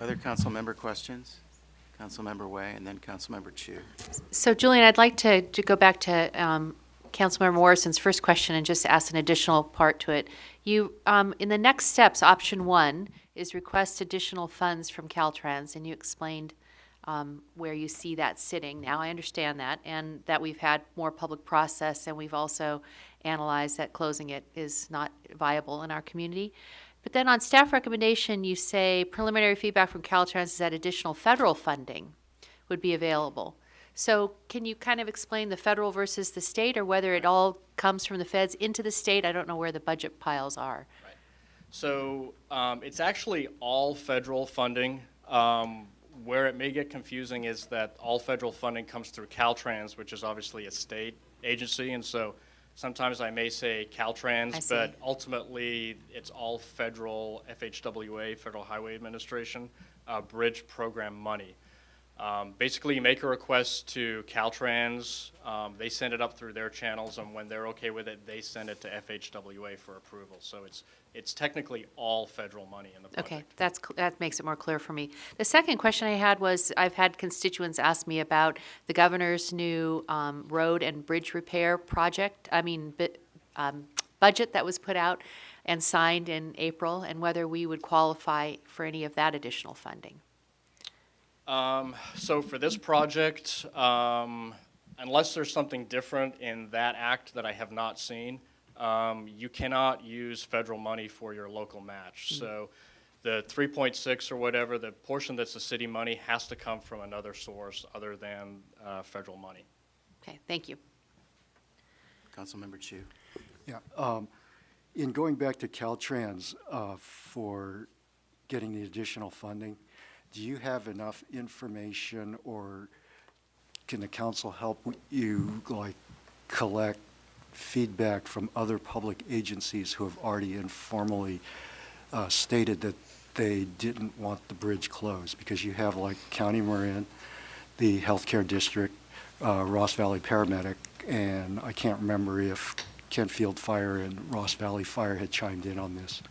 Other council member questions? Councilmember Way and then Councilmember Chu. So Julian, I'd like to go back to Councilmember Morrison's first question and just ask an additional part to it. You, in the next steps, option 1 is request additional funds from Caltrans, and you explained where you see that sitting. Now, I understand that, and that we've had more public process, and we've also analyzed that closing it is not viable in our community. But then on staff recommendation, you say preliminary feedback from Caltrans is that additional federal funding would be available. So can you kind of explain the federal versus the state, or whether it all comes from the feds into the state? I don't know where the budget piles are. Right. So it's actually all federal funding. Where it may get confusing is that all federal funding comes through Caltrans, which is obviously a state agency, and so sometimes I may say Caltrans, but ultimately it's all federal FHWA, Federal Highway Administration, bridge program money. Basically, you make a request to Caltrans, they send it up through their channels, and when they're okay with it, they send it to FHWA for approval. So it's technically all federal money in the project. Okay, that makes it more clear for me. The second question I had was, I've had constituents ask me about the governor's new road and bridge repair project, budget that was put out and signed in April, and whether we would qualify for any of that additional funding. So for this project, unless there's something different in that act that I have not seen, you cannot use federal money for your local match. So the 3.6 or whatever, the portion that's the city money has to come from another source other than federal money. Okay, thank you. Councilmember Chu. Yeah, in going back to Caltrans for getting the additional funding, do you have enough information, or can the council help you collect feedback from other public agencies who have already informally stated that they didn't want the bridge closed? Because you have County Marin, the healthcare district, Ross Valley Paramedic, and I can't remember if Kentfield Fire and Ross Valley Fire had chimed in on this.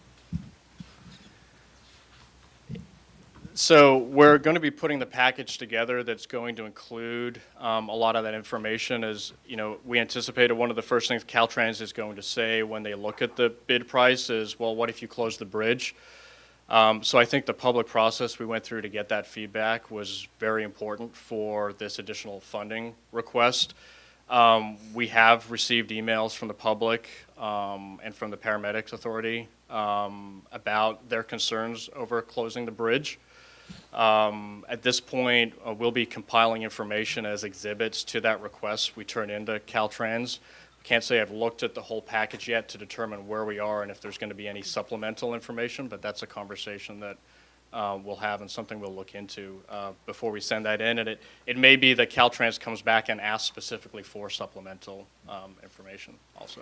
So we're going to be putting the package together that's going to include a lot of that information. As you know, we anticipated one of the first things Caltrans is going to say when they look at the bid price is, well, what if you close the bridge? So I think the public process we went through to get that feedback was very important for this additional funding request. We have received emails from the public and from the Paramedics Authority about their concerns over closing the bridge. At this point, we'll be compiling information as exhibits to that request we turn into Caltrans. Can't say I've looked at the whole package yet to determine where we are and if there's going to be any supplemental information, but that's a conversation that we'll have and something we'll look into before we send that in. And it may be that Caltrans comes back and asks specifically for supplemental information also.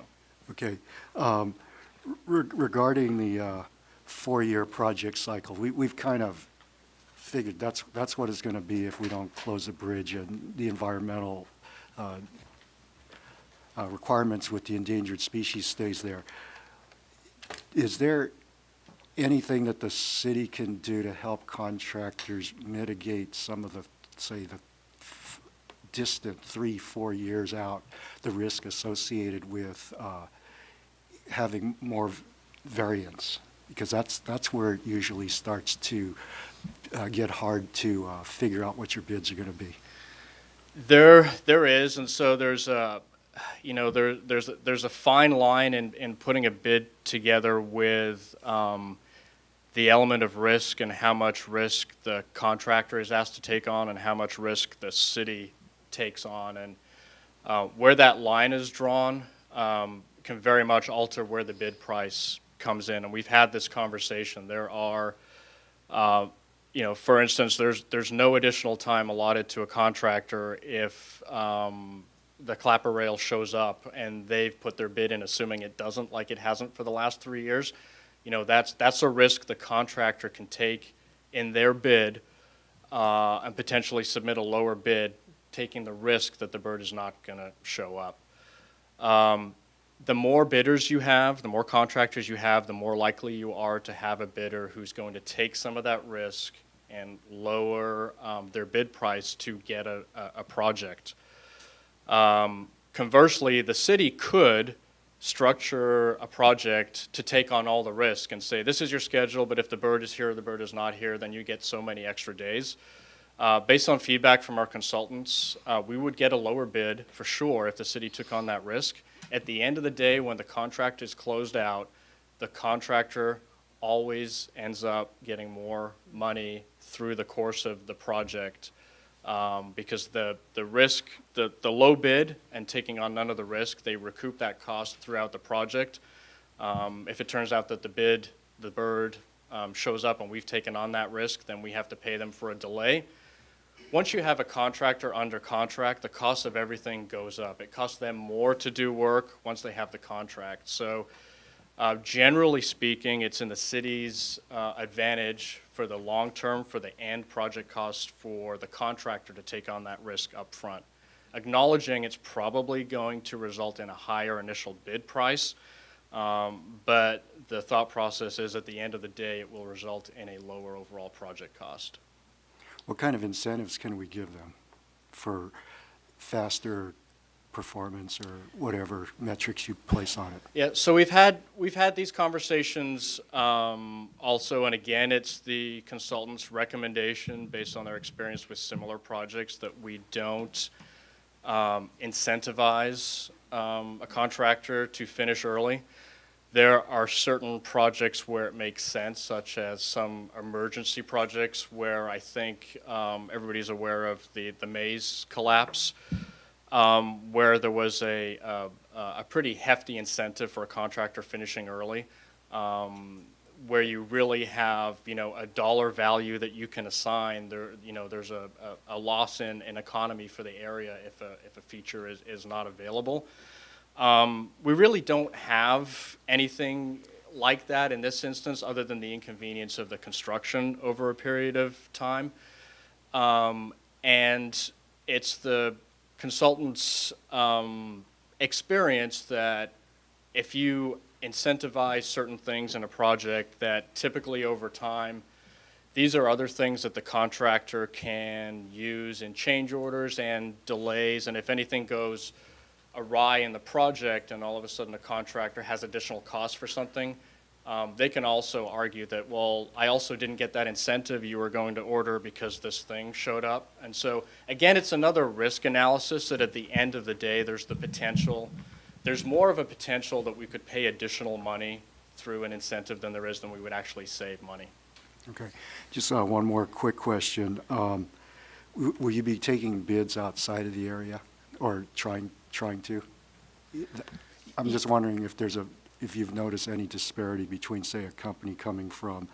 Okay. Regarding the 4-year project cycle, we've kind of figured that's what it's going to be if we don't close the bridge, and the environmental requirements with the endangered species stays there. Is there anything that the city can do to help contractors mitigate some of the, say, the distant 3-4 years out, the risk associated with having more variance? Because that's where it usually starts to get hard to figure out what your bids are going to be. There is, and so there's a, there's a fine line in putting a bid together with the element of risk and how much risk the contractor is asked to take on and how much risk the city takes on. And where that line is drawn can very much alter where the bid price comes in. And we've had this conversation. There are, for instance, there's no additional time allotted to a contractor if the clapper rail shows up and they've put their bid in assuming it doesn't, like it hasn't for the last 3 years. That's a risk the contractor can take in their bid and potentially submit a lower bid, taking the risk that the bird is not going to show up. The more bidders you have, the more contractors you have, the more likely you are to have a bidder who's going to take some of that risk and lower their bid price to get a project. Conversely, the city could structure a project to take on all the risk and say, this is your schedule, but if the bird is here or the bird is not here, then you get so many extra days. Based on feedback from our consultants, we would get a lower bid for sure if the city took on that risk. At the end of the day, when the contract is closed out, the contractor always ends up getting more money through the course of the project because the risk, the low bid and taking on none of the risk, they recoup that cost throughout the project. If it turns out that the bird shows up and we've taken on that risk, then we have to pay them for a delay. Once you have a contractor under contract, the cost of everything goes up. It costs them more to do work once they have the contract. So generally speaking, it's in the city's advantage for the long term, for the end project cost for the contractor to take on that risk up front. Acknowledging it's probably going to result in a higher initial bid price, but the thought process is at the end of the day, it will result in a lower overall project cost. What kind of incentives can we give them for faster performance or whatever metrics you place on it? Yeah, so we've had these conversations also, and again, it's the consultant's recommendation based on their experience with similar projects that we don't incentivize a contractor to finish early. There are certain projects where it makes sense, such as some emergency projects where I think everybody's aware of the maze collapse, where there was a pretty hefty incentive for a contractor finishing early, where you really have a dollar value that you can assign. There's a loss in economy for the area if a feature is not available. We really don't have anything like that in this instance other than the inconvenience of the construction over a period of time. And it's the consultant's experience that if you incentivize certain things in a project that typically over time, these are other things that the contractor can use in change orders and delays, and if anything goes awry in the project and all of a sudden the contractor has additional costs for something, they can also argue that, well, I also didn't get that incentive you were going to order because this thing showed up. And so, again, it's another risk analysis that at the end of the day, there's more of a potential that we could pay additional money through an incentive than there is than we would actually save money. Okay. Just one more quick question. Will you be taking bids outside of the area or trying to? I'm just wondering if you've noticed any disparity between, say, a company coming from,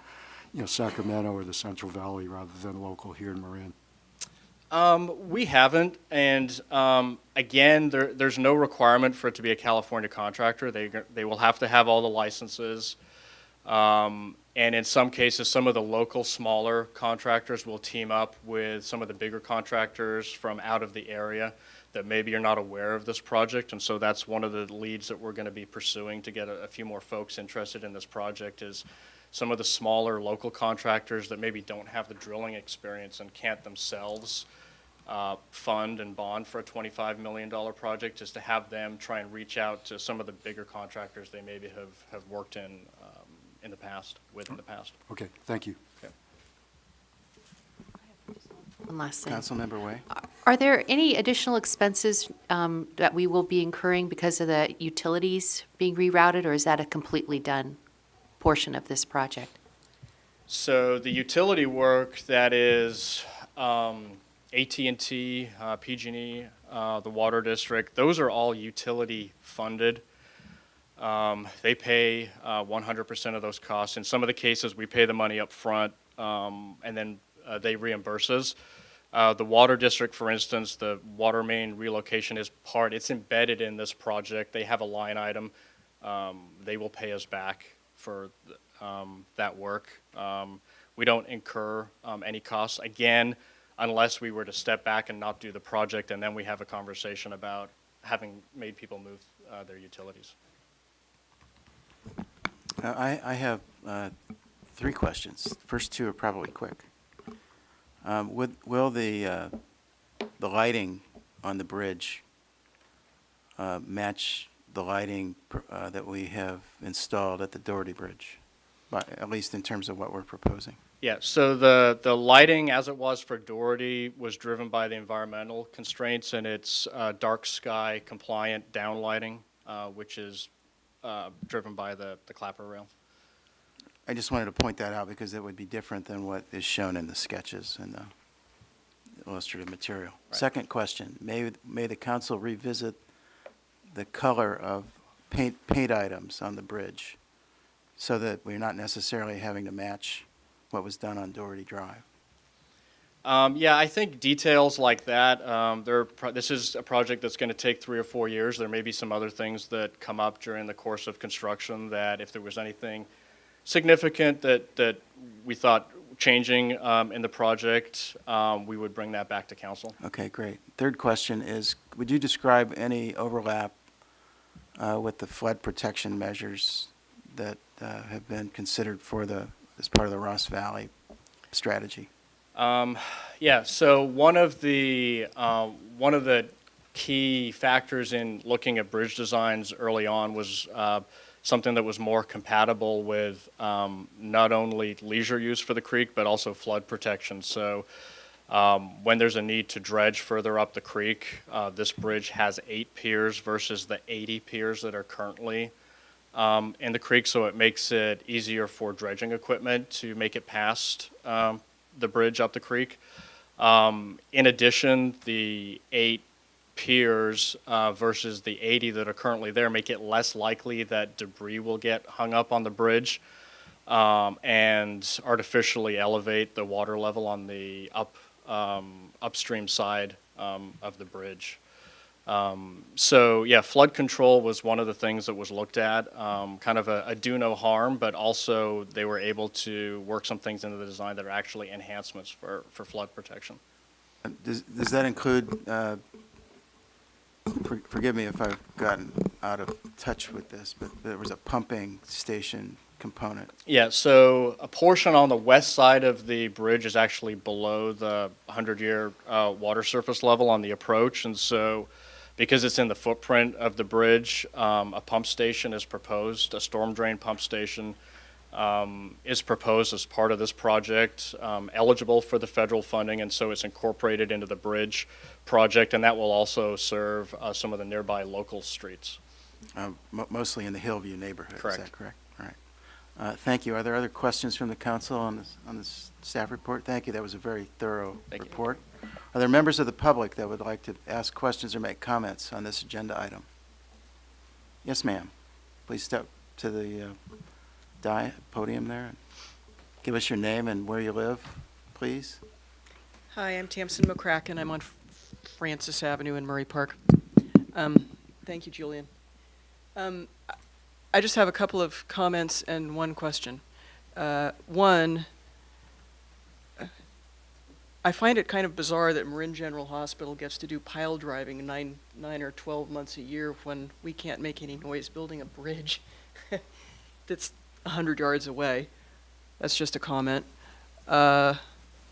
Sacramento or the Central Valley rather than local here in Marin. We haven't, and again, there's no requirement for it to be a California contractor. They will have to have all the licenses, and in some cases, some of the local smaller contractors will team up with some of the bigger contractors from out of the area that maybe you're not aware of this project, and so that's one of the leads that we're going to be pursuing to get a few more folks interested in this project is some of the smaller local contractors that maybe don't have the drilling experience and can't themselves fund and bond for a $25 million project, is to have them try and reach out to some of the bigger contractors they maybe have worked in in the past, with in the past. Okay, thank you. One last thing. Councilmember Way? Are there any additional expenses that we will be incurring because of the utilities being rerouted, or is that a completely done portion of this project? So the utility work that is AT&T, PG&E, the Water District, those are all utility funded. They pay 100% of those costs. In some of the cases, we pay the money up front, and then they reimburse us. The Water District, for instance, the water main relocation is it's embedded in this project. They have a line item. They will pay us back for that work. We don't incur any costs, again, unless we were to step back and not do the project, and then we have a conversation about having made people move their utilities. I have 3 questions. First 2 are probably quick. Will the lighting on the bridge match the lighting that we have installed at the Doherty Bridge, at least in terms of what we're proposing? Yeah, so the lighting, as it was for Doherty, was driven by the environmental constraints, and it's dark sky compliant down lighting, which is driven by the clapper rail. I just wanted to point that out because it would be different than what is shown in the sketches and the illustrative material. Right. Second question, may the council revisit the color of paint items on the bridge so that we're not necessarily having to match what was done on Doherty Drive? Yeah, I think details like that, this is a project that's going to take 3 or 4 years. There may be some other things that come up during the course of construction that if there was anything significant that we thought changing in the project, we would bring that back to council. Okay, great. Third question is, would you describe any overlap with the flood protection measures that have been considered as part of the Ross Valley strategy? Yeah, so one of the key factors in looking at bridge designs early on was something that was more compatible with not only leisure use for the creek, but also flood protection. So when there's a need to dredge further up the creek, this bridge has 8 piers versus the 80 piers that are currently in the creek, so it makes it easier for dredging equipment to make it past the bridge up the creek. In addition, the 8 piers versus the 80 that are currently there make it less likely that debris will get hung up on the bridge and artificially elevate the water level on the upstream side of the bridge. So yeah, flood control was one of the things that was looked at, kind of a do no harm, but also they were able to work some things into the design that are actually enhancements for flood protection. Does that include, forgive me if I've gotten out of touch with this, but there was a pumping station component? Yeah, so a portion on the west side of the bridge is actually below the 100-year water surface level on the approach, and so because it's in the footprint of the bridge, a pump station is proposed, a storm drain pump station is proposed as part of this project, eligible for the federal funding, and so it's incorporated into the bridge project, and that will also serve some of the nearby local streets. Mostly in the Hillview neighborhood, Correct. Is that correct? All right. Thank you. Are there other questions from the council on this staff report? Thank you. That was a very thorough report. Are there members of the public that would like to ask questions or make comments on this agenda item? Yes, ma'am. Please step to the podium there. Give us your name and where you live, please. Hi, I'm Tamsin McCracken. I'm on Francis Avenue in Murray Park. Thank you, Julian. I just have a couple of comments and one question. One, I find it kind of bizarre that Marin General Hospital gets to do pile driving nine or 12 months a year when we can't make any noise building a bridge that's 100 yards away. That's just a comment.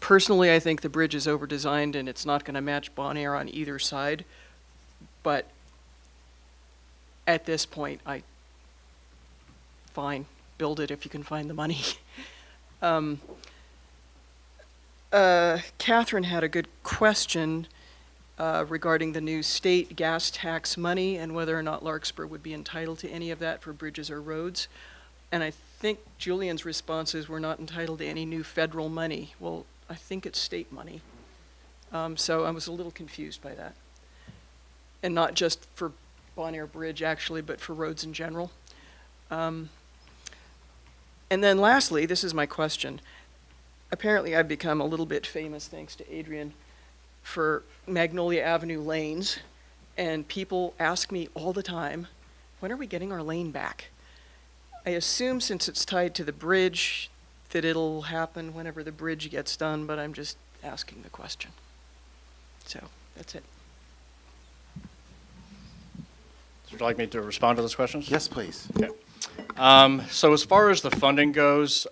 Personally, I think the bridge is over-designed and it's not going to match Bon Air on either side. But at this point, fine. build it if you can find the money. Catherine had a good question regarding the new state gas tax money and whether or not Larkspur would be entitled to any of that for bridges or roads. And I think Julian's response is we're not entitled to any new federal money. Well, I think it's state money. So I was a little confused by that. And not just for Bon Air Bridge, actually, but for roads in general. And then lastly, this is my question. Apparently I've become a little bit famous, thanks to Adrian, for Magnolia Avenue lanes. And people ask me all the time, when are we getting our lane back? I assume since it's tied to the bridge that it'll happen whenever the bridge gets done, but I'm just asking the question. So that's it. Would you like me to respond to those questions? Yes, please. Okay. So as far as the funding goes,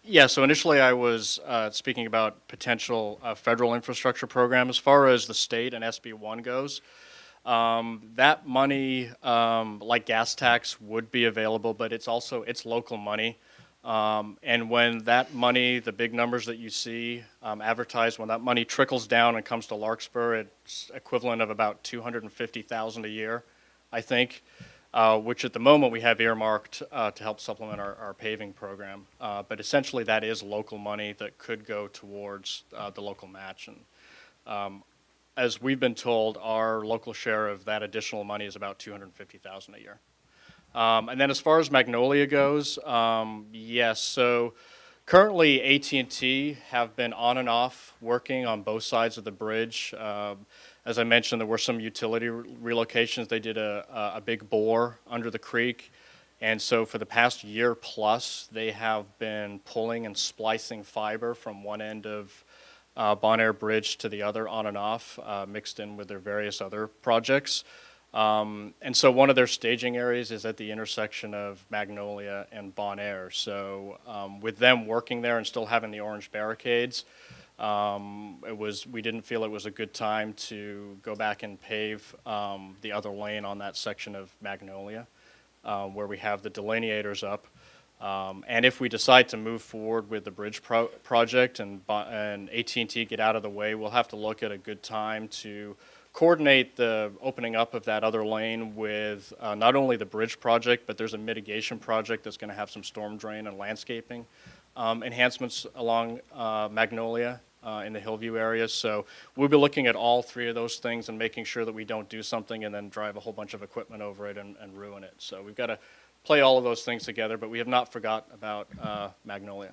yeah, so initially I was speaking about potential federal infrastructure program. As far as the state and SB1 goes, that money, like gas tax, would be available, but it's local money. And when that money, the big numbers that you see advertised, when that money trickles down and comes to Larkspur, it's equivalent of about $250,000 a year, I think, which at the moment we have earmarked to help supplement our paving program. But essentially that is local money that could go towards the local match. And as we've been told, our local share of that additional money is about $250,000 a year. And then as far as Magnolia goes, yes, so currently AT&T have been on and off working on both sides of the bridge. As I mentioned, there were some utility relocations. They did a big bore under the creek. And so for the past year plus, they have been pulling and splicing fiber from one end of Bon Air Bridge to the other on and off, mixed in with their various other projects. And so one of their staging areas is at the intersection of Magnolia and Bon Air. So with them working there and still having the orange barricades, we didn't feel it was a good time to go back and pave the other lane on that section of Magnolia, where we have the delineators up. And if we decide to move forward with the bridge project and AT&T get out of the way, we'll have to look at a good time to coordinate the opening up of that other lane with not only the bridge project, but there's a mitigation project that's going to have some storm drain and landscaping enhancements along Magnolia in the Hillview area. So we'll be looking at all three of those things and making sure that we don't do something and then drive a whole bunch of equipment over it and ruin it. So we've got to play all of those things together, but we have not forgot about Magnolia.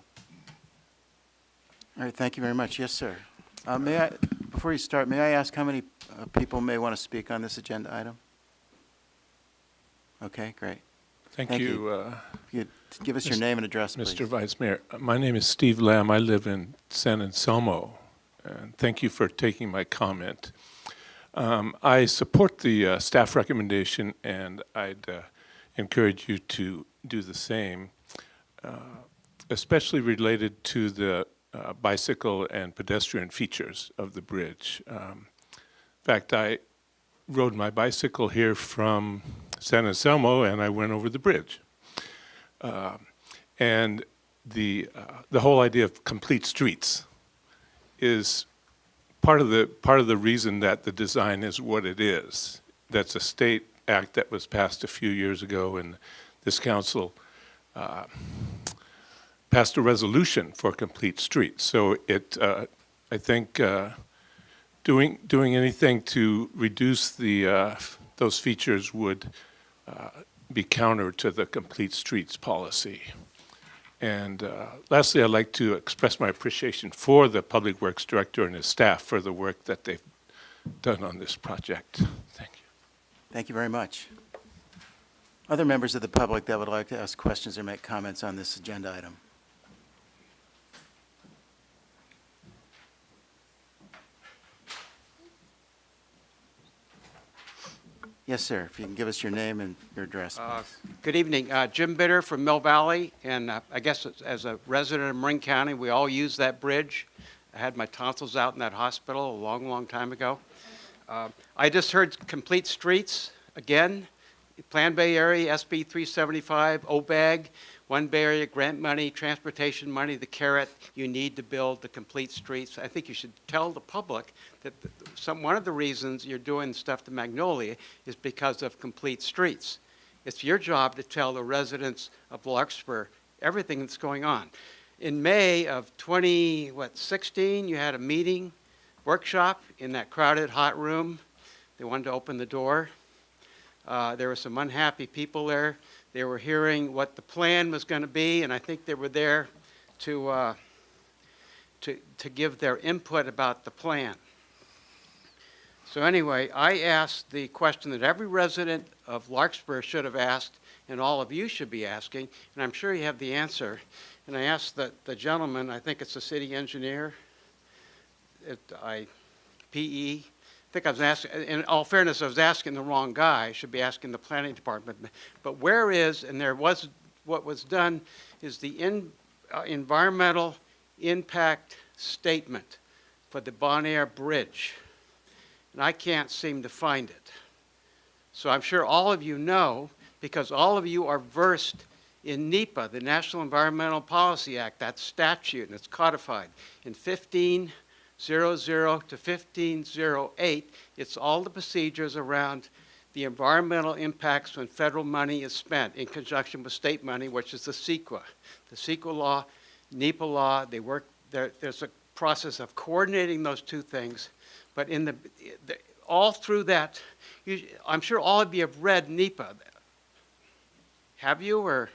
All right, thank you very much. Yes, sir. Before you start, may I ask how many people may want to speak on this agenda item? Okay, great. Thank you. If you'd give us your name and address, please. Mr. Vice Mayor. My name is Steve Lamb. I live in San Anselmo. And thank you for taking my comment. I support the staff recommendation, and I'd encourage you to do the same, especially related to the bicycle and pedestrian features of the bridge. In fact, I rode my bicycle here from San Anselmo, and I went over the bridge. And the whole idea of complete streets is part of the reason that the design is what it is. That's a state act that was passed a few years ago, and this council passed a resolution for complete streets. So I think doing anything to reduce those features would be counter to the complete streets policy. And lastly, I'd like to express my appreciation for the Public Works Director and his staff for the work that they've done on this project. Thank you. Thank you very much. Other members of the public that would like to ask questions or make comments on this agenda item? Yes, sir. If you can give us your name and your address, please. Good evening. Jim Bitter from Mill Valley, and I guess as a resident of Marin County, we all use that bridge. I had my tonsils out in that hospital a long, long time ago. I just heard complete streets again. Plan Bay Area, SB 375, OBAG, One Bay Area grant money, transportation money, the carrot you need to build the complete streets. I think you should tell the public that one of the reasons you're doing stuff to Magnolia is because of complete streets. It's your job to tell the residents of Larkspur everything that's going on. In May of 2016, you had a meeting, workshop in that crowded, hot room. They wanted to open the door. There were some unhappy people there. They were hearing what the plan was going to be, and I think they were there to give their input about the plan. So anyway, I asked the question that every resident of Larkspur should have asked, and all of you should be asking, and I'm sure you have the answer. And I asked the gentleman, I think it's the city engineer, PE. I think I was asking, in all fairness, I was asking the wrong guy. I should be asking the planning department. But where is, and there was, what was done is the environmental impact statement for the Bon Air Bridge. And I can't seem to find it. So I'm sure all of you know, because all of you are versed in NEPA, the National Environmental Policy Act, that statute, and it's codified in 1500 to 1508. It's all the procedures around the environmental impacts when federal money is spent in conjunction with state money, which is the CEQA. The CEQA law, NEPA law, they work, there's a process of coordinating those two things. But in all through that, I'm sure all of you have read NEPA. Have you, or?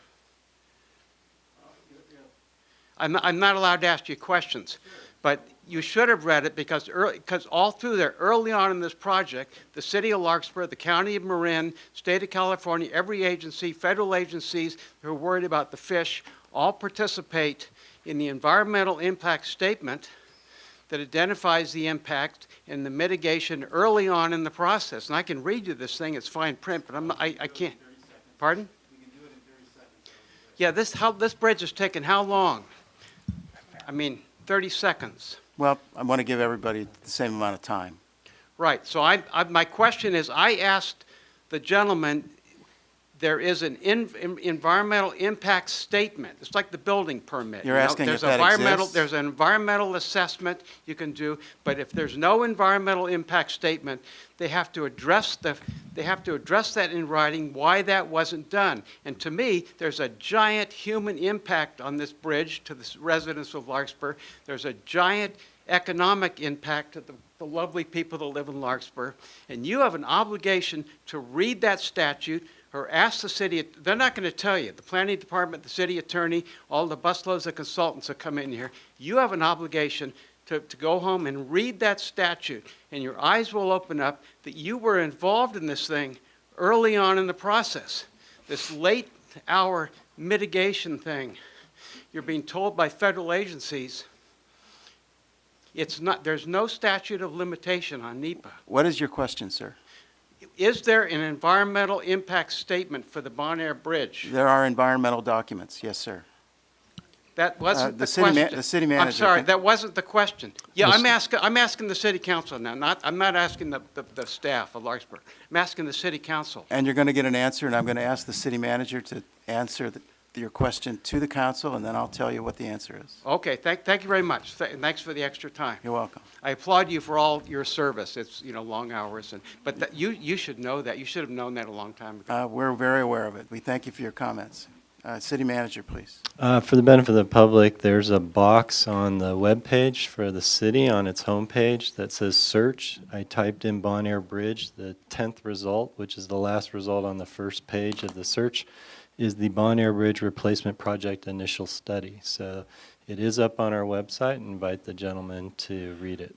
I'm not allowed to ask you questions, but you should have read it because all through there, early on in this project, the city of Larkspur, the county of Marin, state of California, every agency, federal agencies who are worried about the fish, all participate in the environmental impact statement that identifies the impact and the mitigation early on in the process. And I can read you this thing, it's fine print, but I can't. Pardon? We can do it in 30 seconds. Yeah, this bridge has taken how long? I mean, 30 seconds. Well, I want to give everybody the same amount of time. Right, so my question is, I asked the gentleman, there is an environmental impact statement. It's like the building permit. You're asking if that exists? There's an environmental assessment you can do, but if there's no environmental impact statement, they have to address that in writing why that wasn't done. And to me, there's a giant human impact on this bridge to the residents of Larkspur. There's a giant economic impact to the lovely people that live in Larkspur. And you have an obligation to read that statute or ask the city. They're not going to tell you. The planning department, the city attorney, all the busloads of consultants that come in here. You have an obligation to go home and read that statute, and your eyes will open up that you were involved in this thing early on in the process. This late hour mitigation thing, you're being told by federal agencies, there's no statute of limitation on NEPA. What is your question, sir? Is there an environmental impact statement for the Bon Air Bridge? There are environmental documents, yes, sir. That wasn't the city question. the city manager. I'm sorry, can- that wasn't the question. Yeah, Mr. I'm asking the city council now. I'm not asking the staff of Larkspur. I'm asking the city council. And you're going to get an answer, and I'm going to ask the city manager to answer your question to the council, and then I'll tell you what the answer is. Okay, thank you very much. Thanks for the extra time. You're welcome. I applaud you for all your service. It's, long hours, but you should know that. You should have known that a long time ago. We're very aware of it. We thank you for your comments. City manager, please. For the benefit of the public, there's a box on the webpage for the city on its homepage that says search. I typed in Bon Air Bridge. The 10th result, which is the last result on the first page of the search, is the Bon Air Bridge Replacement Project Initial Study. So it is up on our website, and invite the gentleman to read it.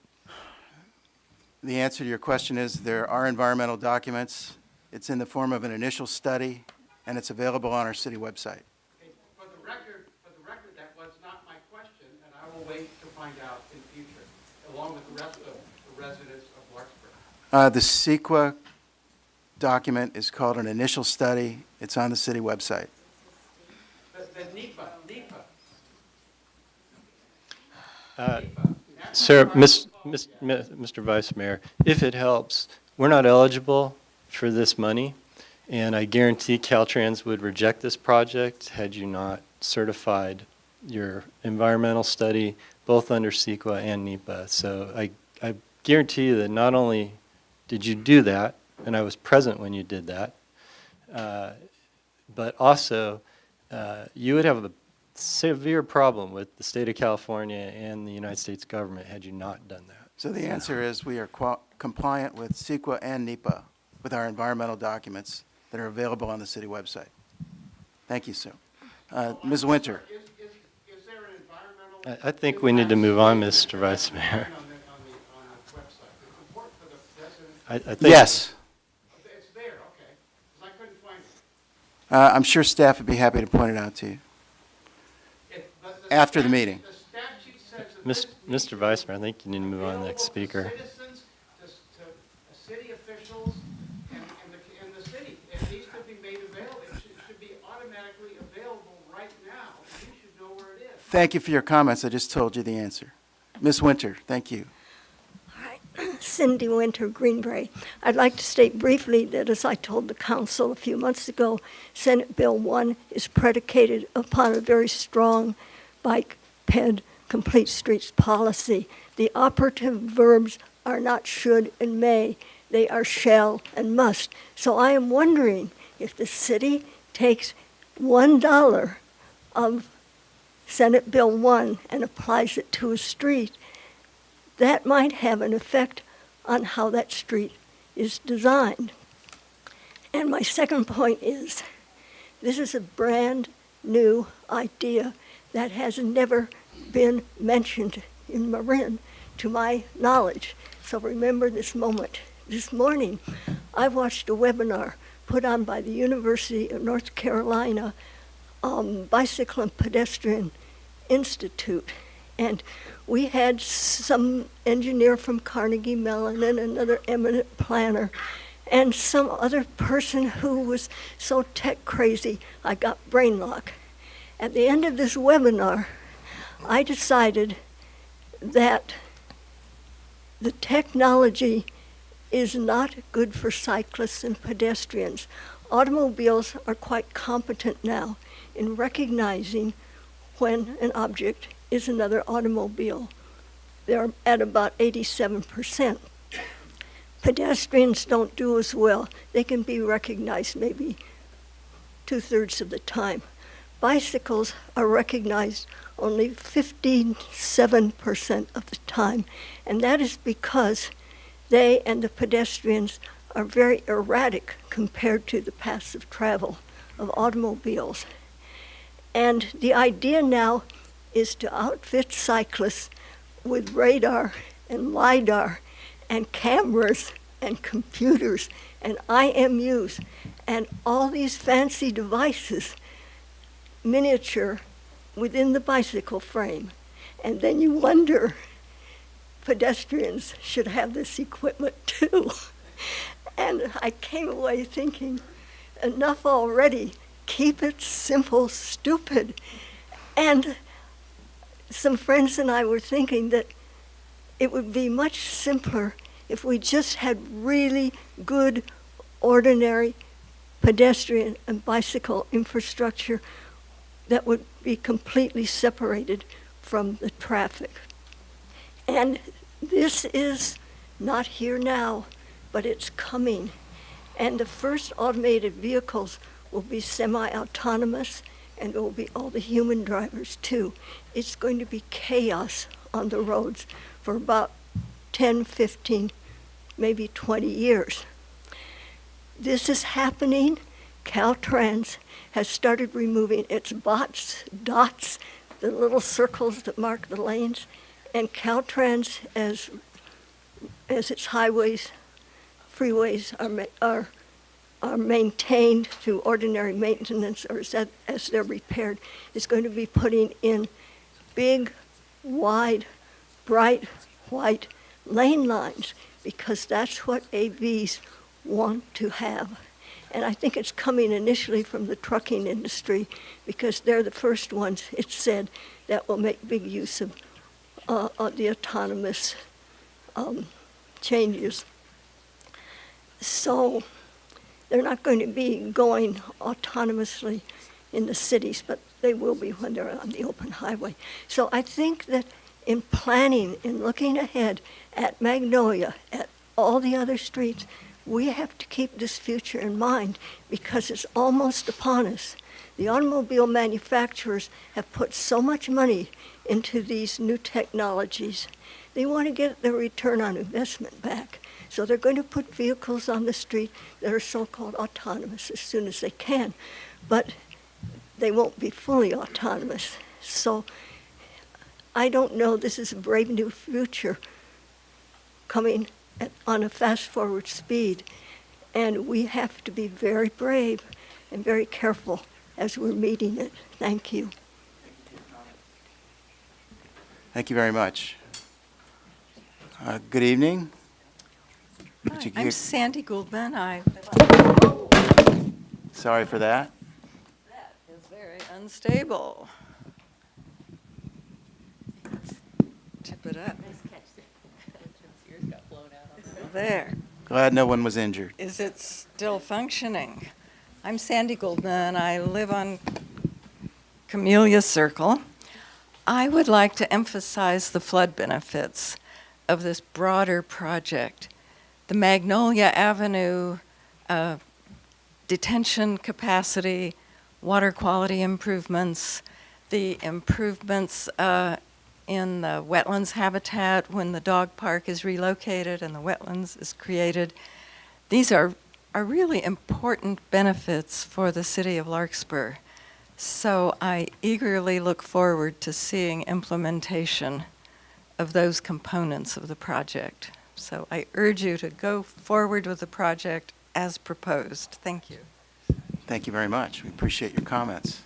The answer to your question is there are environmental documents. It's in the form of an initial study, and it's available on our city website. For the record, that was not my question, and I will wait to find out in the future, along with the rest of the residents of Larkspur. The CEQA document is called an initial study. It's on the city website. The NEPA. Sir, Mr. Vice Mayor, if it helps, we're not eligible for this money, And I guarantee Caltrans would reject this project had you not certified your environmental study, both under CEQA and NEPA. So I guarantee you that not only did you do that, and I was present when you did that, but also you would have a severe problem with the state of California and the United States government had you not done that. So the answer is we are compliant with CEQA and NEPA with our environmental documents that are available on the city website. Thank you, sir. Ms. Winter. Is there an environmental? I think we need to move on, Mr. Vice Mayor. On the website. It's important for the residents. I think Yes. It's there, okay. 'Cause I couldn't find it. I'm sure staff would be happy to point it out to you But after the meeting. The statute says that Mr. Vice Mayor, I think you need to move on to the next speaker. Citizens, to city officials, and the city. It needs to be made available. It should be automatically available right now. You should know where it is. Thank you for your comments. I just told you the answer. Ms. Winter, thank you. Cindy Winter, Greenbrae. I'd like to state briefly that, as I told the council a few months ago, Senate Bill 1 is predicated upon a very strong bike, ped, complete streets policy. The operative verbs are not should and may. They are shall and must. So I am wondering if the city takes $1 of Senate Bill 1 and applies it to a street, that might have an effect on how that street is designed. And my second point is, this is a brand new idea that has never been mentioned in Marin, to my knowledge. So remember this moment. This morning, I watched a webinar put on by the University of North Carolina Bicycle and Pedestrian Institute. And we had some engineer from Carnegie Mellon and another eminent planner and some other person who was so tech crazy I got brain lock. At the end of this webinar, I decided that the technology is not good for cyclists and pedestrians. Automobiles are quite competent now in recognizing when an object is another automobile. They're at about 87%. Pedestrians don't do as well. They can be recognized maybe 2/3 of the time. Bicycles are recognized only 57% of the time, and that is because they and the pedestrians are very erratic compared to the passive travel of automobiles. And the idea now is to outfit cyclists with radar and LiDAR and cameras and computers and IMUs and all these fancy devices, miniature, within the bicycle frame. And then you wonder, pedestrians should have this equipment too. And I came away thinking, enough already, keep it simple, stupid. And some friends and I were thinking that it would be much simpler if we just had really good, ordinary pedestrian and bicycle infrastructure that would be completely separated from the traffic. And this is not here now, but it's coming. And the first automated vehicles will be semi-autonomous, and it will be all the human drivers too. It's going to be chaos on the roads for about 10, 15, maybe 20 years. This is happening. Caltrans has started removing its dots, the little circles that mark the lanes, and Caltrans, as its highways, freeways are maintained through ordinary maintenance, or as they're repaired, is going to be putting in big, wide, bright white lane lines, because that's what AVs want to have. And I think it's coming initially from the trucking industry, because they're the first ones, it's said, that will make big use of the autonomous changes. So they're not going to be going autonomously in the cities, but they will be when they're on the open highway. So I think that in planning, in looking ahead at Magnolia, at all the other streets, we have to keep this future in mind because it's almost upon us. The automobile manufacturers have put so much money into these new technologies. They want to get their return on investment back. So they're going to put vehicles on the street that are so-called autonomous as soon as they can. But they won't be fully autonomous. So I don't know, this is a brave new future coming on a fast-forward speed. And we have to be very brave and very careful as we're meeting it. Thank you. Thank you very much. Good evening. Could you I'm give- Sandy Gouldman. Sorry for that. That is very unstable. Tip it up. Nice catch. Yours got blown out. There. Glad no one was injured. Is it still functioning? I'm Sandy Gouldman. I live on Camellia Circle. I would like to emphasize the flood benefits of this broader project. The Magnolia Avenue detention capacity, water quality improvements, the improvements in the wetlands habitat when the dog park is relocated and the wetlands is created. These are really important benefits for the city of Larkspur. So I eagerly look forward to seeing implementation of those components of the project. So I urge you to go forward with the project as proposed. Thank you. Thank you very much. We appreciate your comments.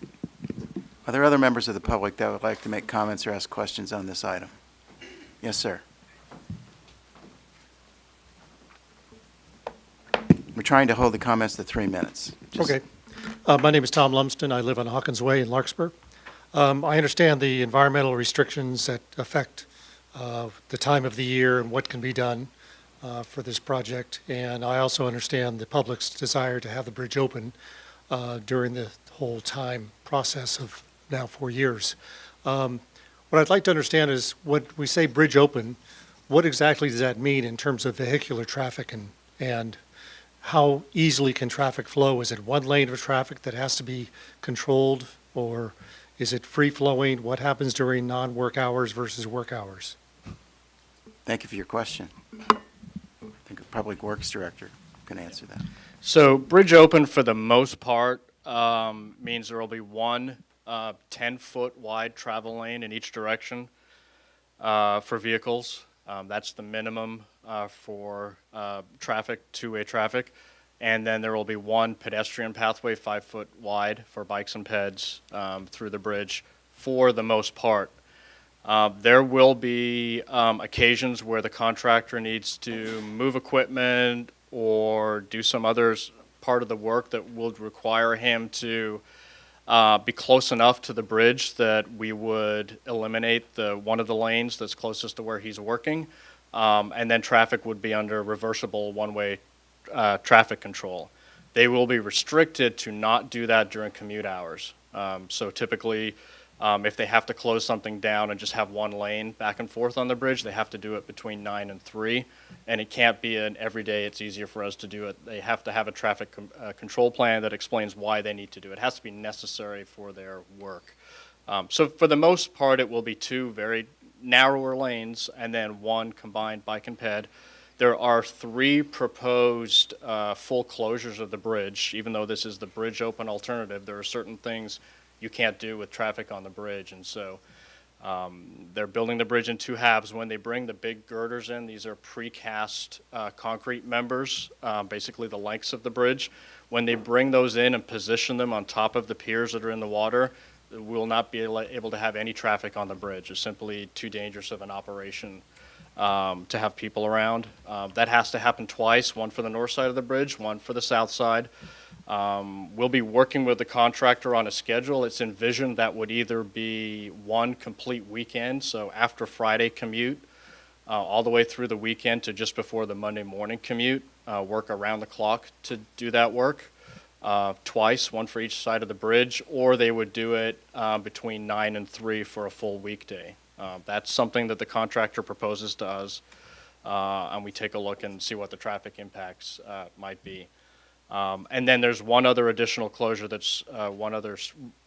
Are there other members of the public that would like to make comments or ask questions on this item? Yes, sir. We're trying to hold the comments to 3 minutes. Okay. My name is Tom Lumsden. I live on Hawkins Way in Larkspur. I understand the environmental restrictions that affect the time of the year and what can be done for this project. And I also understand the public's desire to have the bridge open during the whole time process of now 4 years. What I'd like to understand is when we say bridge open, what exactly does that mean in terms of vehicular traffic and how easily can traffic flow? Is it one lane of traffic that has to be controlled, or is it free-flowing? What happens during non-work hours versus work hours? Thank you for your question. I think the Public Works Director can answer that. So bridge open for the most part means there will be one 10-foot wide travel lane in each direction for vehicles. That's the minimum for traffic, two-way traffic. And then there will be one pedestrian pathway 5 foot wide for bikes and peds through the bridge for the most part. There will be occasions where the contractor needs to move equipment or do some other part of the work that would require him to be close enough to the bridge that we would eliminate one of the lanes that's closest to where he's working. And then traffic would be under reversible one-way traffic control. They will be restricted to not do that during commute hours. So typically, if they have to close something down and just have one lane back and forth on the bridge, they have to do it between 9 and 3. And it can't be an every day, it's easier for us to do it. They have to have a traffic control plan that explains why they need to do it. It has to be necessary for their work. So for the most part, it will be two very narrower lanes and then one combined bike and ped. There are 3 proposed full closures of the bridge. Even though this is the bridge open alternative, there are certain things you can't do with traffic on the bridge. And so they're building the bridge in 2 halves. When they bring the big girders in, these are precast concrete members, basically the lengths of the bridge. When they bring those in and position them on top of the piers that are in the water, we will not be able to have any traffic on the bridge. It's simply too dangerous of an operation to have people around. That has to happen twice, one for the north side of the bridge, one for the south side. We'll be working with the contractor on a schedule. It's envisioned that would either be one complete weekend, so after Friday commute, all the way through the weekend to just before the Monday morning commute, work around the clock to do that work, twice, one for each side of the bridge, or they would do it between 9 and 3 for a full weekday. That's something that the contractor proposes to us, and we take a look and see what the traffic impacts might be. And then there's one other additional closure that's,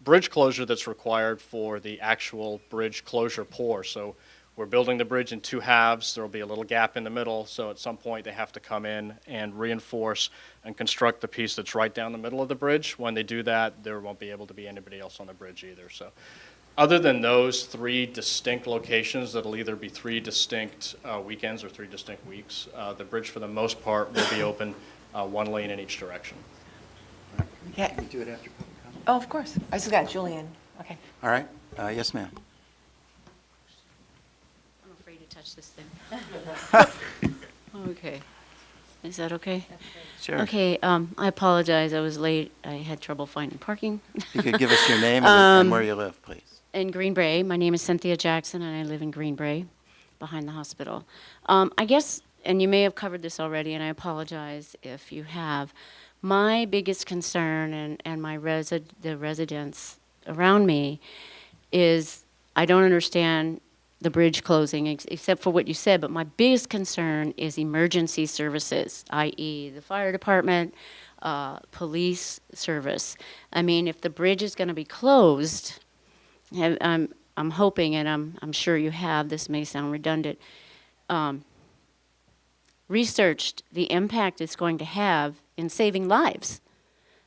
bridge closure that's required for the actual bridge closure pour. So we're building the bridge in 2 halves. There'll be a little gap in the middle, so at some point they have to come in and reinforce and construct the piece that's right down the middle of the bridge. When they do that, there won't be able to be anybody else on the bridge either. So other than those 3 distinct locations, that'll either be 3 distinct weekends or 3 distinct weeks, the bridge for the most part will be open 1 lane in each direction. Yeah. Can we do it after public comment? Oh, of course. I still got Julian. Okay. All right, yes, ma'am. I'm afraid to touch this thing. Okay. Is that okay? Sure. Okay, I apologize, I was late. I had trouble finding parking. If you could give us your name and where you live, please. In Green Bay, my name is Cynthia Jackson, and I live in Green Bay, behind the hospital. I guess, and you may have covered this already, and I apologize if you have. My biggest concern and the residents around me is I don't understand the bridge closing, except for what you said, but my biggest concern is emergency services, i.e. the fire department, police service. I mean, if the bridge is going to be closed, I'm hoping, and I'm sure you have, this may sound redundant, researched the impact it's going to have in saving lives.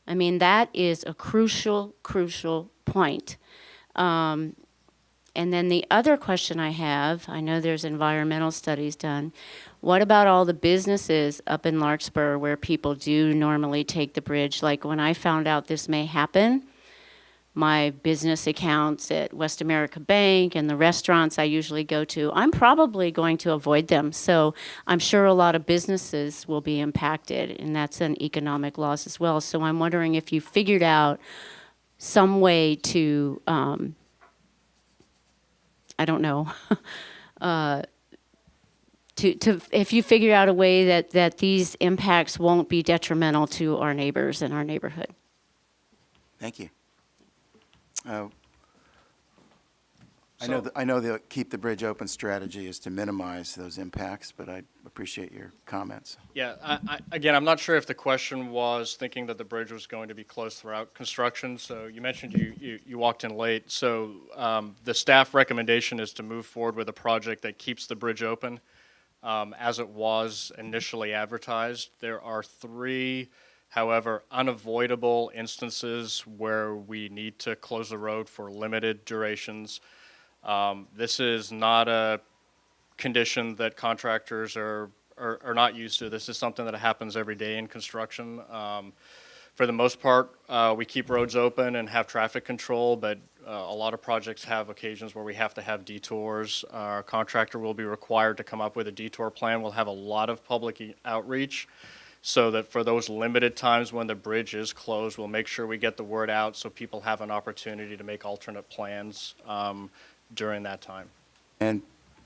I mean, that is a crucial, crucial point. And then the other question I have, I know there's environmental studies done. What about all the businesses up in Larkspur where people do normally take the bridge? Like when I found out this may happen, my business accounts at West America Bank and the restaurants I usually go to, I'm probably going to avoid them. So I'm sure a lot of businesses will be impacted, and that's an economic loss as well. So I'm wondering if you figured out some way to, I don't know, if you figure out a way that these impacts won't be detrimental to our neighbors and our neighborhood. Thank you. I know the keep the bridge open strategy is to minimize those impacts, but I appreciate your comments. Yeah, again, I'm not sure if the question was thinking that the bridge was going to be closed throughout construction. So you mentioned you walked in late. So the staff recommendation is to move forward with a project that keeps the bridge open as it was initially advertised. There are 3, however, unavoidable instances where we need to close the road for limited durations. This is not a condition that contractors are not used to. This is something that happens every day in construction. For the most part, we keep roads open and have traffic control, but a lot of projects have occasions where we have to have detours. Our contractor will be required to come up with a detour plan. We'll have a lot of public outreach so that for those limited times when the bridge is closed, we'll make sure we get the word out so people have an opportunity to make alternate plans during that time. And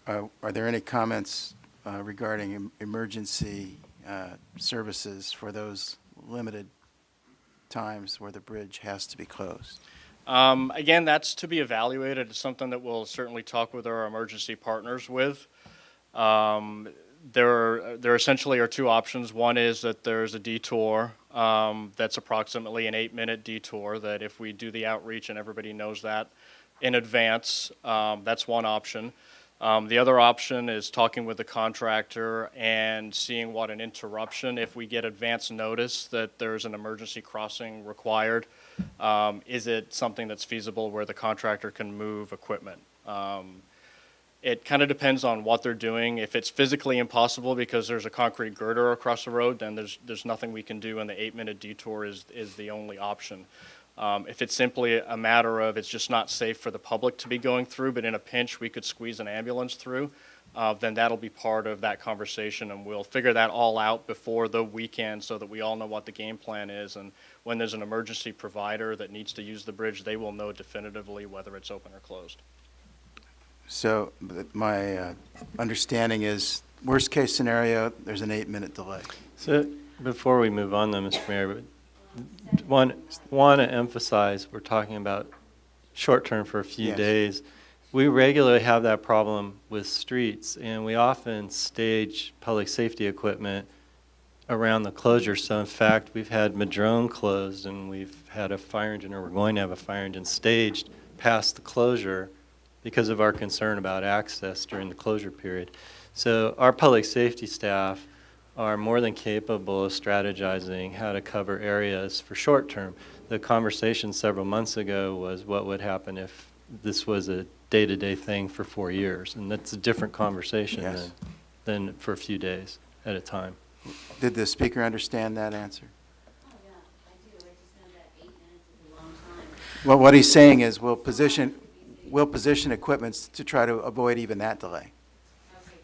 are there any comments regarding emergency services for those limited times where the bridge has to be closed? Again, that's to be evaluated. It's something that we'll certainly talk with our emergency partners with. There essentially are 2 options. One is that there's a detour that's approximately an 8-minute detour that if we do the outreach and everybody knows that in advance, that's one option. The other option is talking with the contractor and seeing what an interruption, if we get advance notice that there's an emergency crossing required, is it something that's feasible where the contractor can move equipment? It kind of depends on what they're doing. If it's physically impossible because there's a concrete girder across the road, then there's nothing we can do, and the 8-minute detour is the only option. If it's simply a matter of it's just not safe for the public to be going through, but in a pinch we could squeeze an ambulance through, then that'll be part of that conversation, and we'll figure that all out before the weekend so that we all know what the game plan is. And when there's an emergency provider that needs to use the bridge, they will know definitively whether it's open or closed. So my understanding is, worst-case scenario, there's an 8-minute delay. So before we move on though, Mr. Mayor, want to emphasize we're talking about short-term for a few Yes. days. We regularly have that problem with streets, and we often stage public safety equipment around the closure. So in fact, we've had Madrone closed, and we've had a fire engine, or we're going to have a fire engine staged past the closure because of our concern about access during the closure period. So our public safety staff are more than capable of strategizing how to cover areas for short term. The conversation several months ago was what would happen if this was a day-to-day thing for 4 years, and that's a different conversation Yes. than for a few days at a time. Did the speaker understand that answer? Oh, yeah, I do. I just know that 8 minutes is a long time. Well, what he's saying is we'll position equipments to try to avoid even that delay. Okay,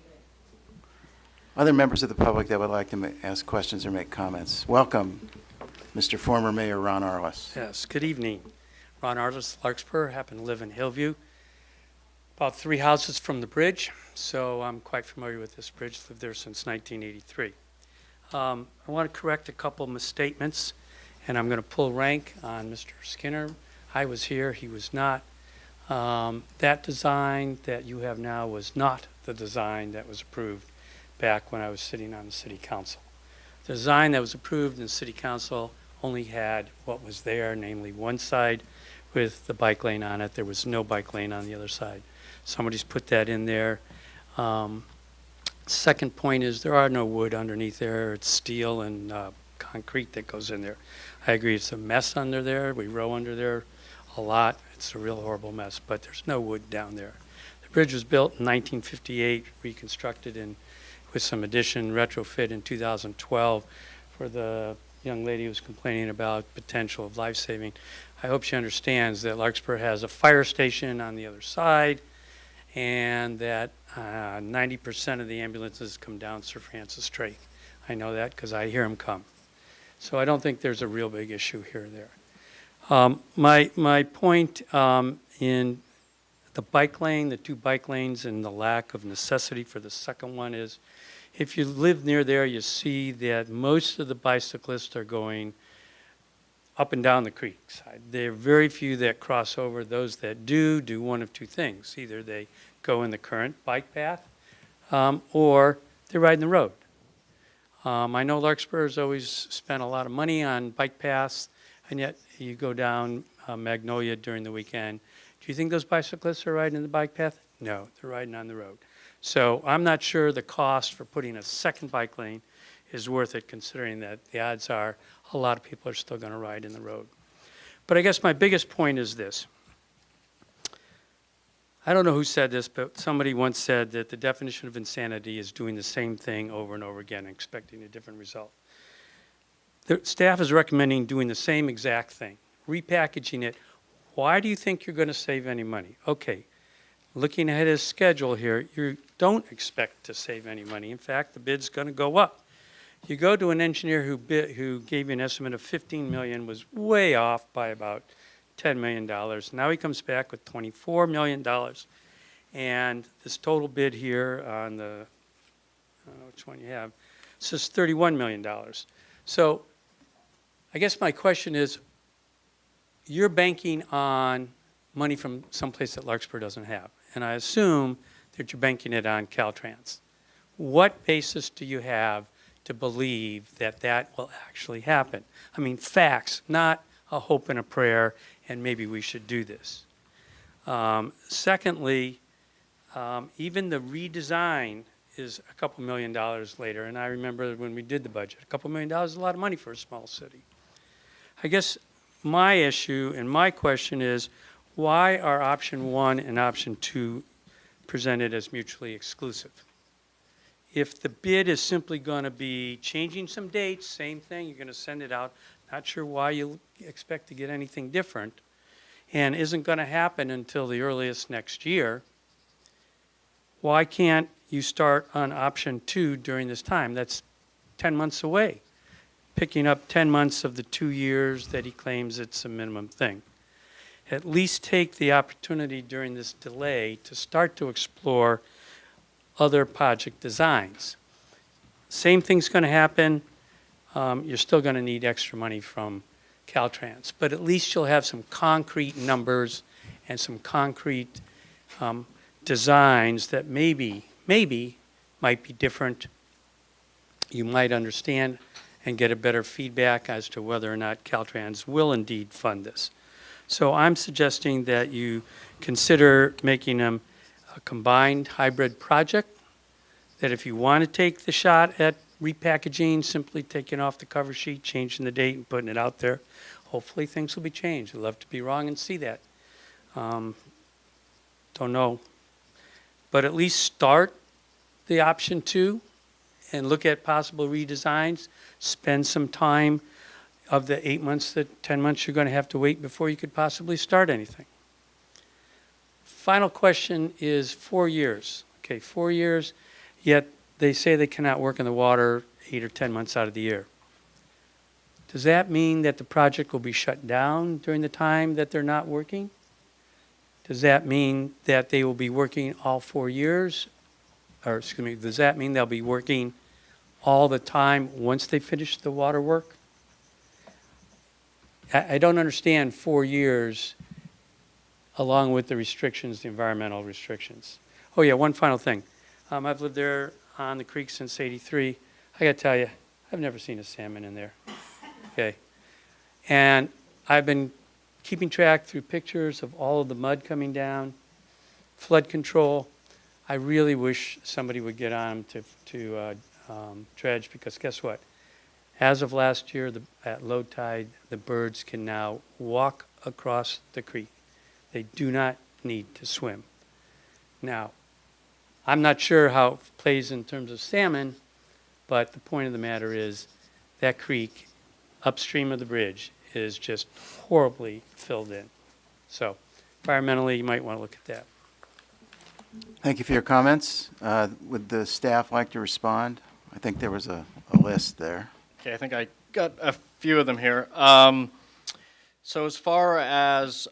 good. Other members of the public that would like to ask questions or make comments, welcome, Mr. Former Mayor Ron Arliss. Yes, good evening. Ron Arliss, Larkspur, happen to live in Hillview, about 3 houses from the bridge, so I'm quite familiar with this bridge, lived there since 1983. I want to correct a couple of misstatements, and I'm going to pull rank on Mr. Skinner. I was here, he was not. That design that you have now was not the design that was approved back when I was sitting on the city council. The design that was approved in the city council only had what was there, namely one side with the bike lane on it. There was no bike lane on the other side. Somebody's put that in there. Second point is there are no wood underneath there. It's steel and concrete that goes in there. I agree it's a mess under there. We row under there a lot. It's a real horrible mess, but there's no wood down there. The bridge was built in 1958, reconstructed with some addition, retrofit in 2012 for the young lady who was complaining about potential of life-saving. I hope she understands that Larkspur has a fire station on the other side, and that 90% of the ambulances come down Sir Francis Drake. I know that because I hear them come. So I don't think there's a real big issue here or there. My point in the bike lane, the 2 bike lanes, and the lack of necessity for the second one is, if you live near there, you see that most of the bicyclists are going up and down the creek side. There are very few that cross over. Those that do one of 2 things. Either they go in the current bike path, or they ride in the road. I know Larkspur has always spent a lot of money on bike paths, and yet you go down Magnolia during the weekend. Do you think those bicyclists are riding in the bike path? No, they're riding on the road. So I'm not sure the cost for putting a second bike lane is worth it, considering that the odds are a lot of people are still going to ride in the road. But I guess my biggest point is this. I don't know who said this, but somebody once said that the definition of insanity is doing the same thing over and over again and expecting a different result. The staff is recommending doing the same exact thing, repackaging it. Why do you think you're going to save any money? Okay, looking ahead at his schedule here, you don't expect to save any money. In fact, the bid's going to go up. You go to an engineer who gave you an estimate of $15 million, was way off by about $10 million. Now he comes back with $24 million. And this total bid here on the, I don't know which one you have, says $31 million. So I guess my question is, you're banking on money from someplace that Larkspur doesn't have. And I assume that you're banking it on Caltrans. What basis do you have to believe that that will actually happen? I mean, facts, not a hope and a prayer, and maybe we should do this. Secondly, even the redesign is a couple $1 million later, and I remember when we did the budget, a couple $1 million is a lot of money for a small city. I guess my issue and my question is, why are option 1 and option 2 presented as mutually exclusive? If the bid is simply going to be changing some dates, same thing, you're going to send it out, not sure why you expect to get anything different, and isn't going to happen until the earliest next year, why can't you start on option 2 during this time? That's 10 months away, picking up 10 months of the 2 years that he claims it's a minimum thing. at least take the opportunity during this delay to start to explore other project designs. Same thing's going to happen. You're still going to need extra money from Caltrans, but at least you'll have some concrete numbers and some concrete designs that maybe might be different. You might understand and get a better feedback as to whether or not Caltrans will indeed fund this. So I'm suggesting that you consider making them a combined hybrid project, that if you want to take the shot at repackaging, simply taking off the cover sheet, changing the date, and putting it out there, hopefully things will be changed. I'd love to be wrong and see that. Don't know. But at least start the option 2 and look at possible redesigns. Spend some time of the 8 months, 10 months you're going to have to wait before you could possibly start anything. Final question is 4 years. Okay, 4 years, yet they say they cannot work in the water 8 or 10 months out of the year. Does that mean that the project will be shut down during the time that they're not working? Does that mean that they will be working all 4 years? Or, excuse me, does that mean they'll be working all the time once they finish the water work? I don't understand 4 years along with the restrictions, the environmental restrictions. Oh yeah, one final thing. I've lived there on the creek since '83. I got to tell you, I've never seen a salmon in there. Okay, and I've been keeping track through pictures of all of the mud coming down, flood control. I really wish somebody would get on to dredge, because guess what? As of last year, at low tide, the birds can now walk across the creek. They do not need to swim. Now, I'm not sure how it plays in terms of salmon, but the point of the matter is that creek upstream of the bridge is just horribly filled in. So environmentally, you might want to look at that. Thank you for your comments. Would the staff like to respond? I think there was a list there. Okay, I think I got a few of them here. So as far as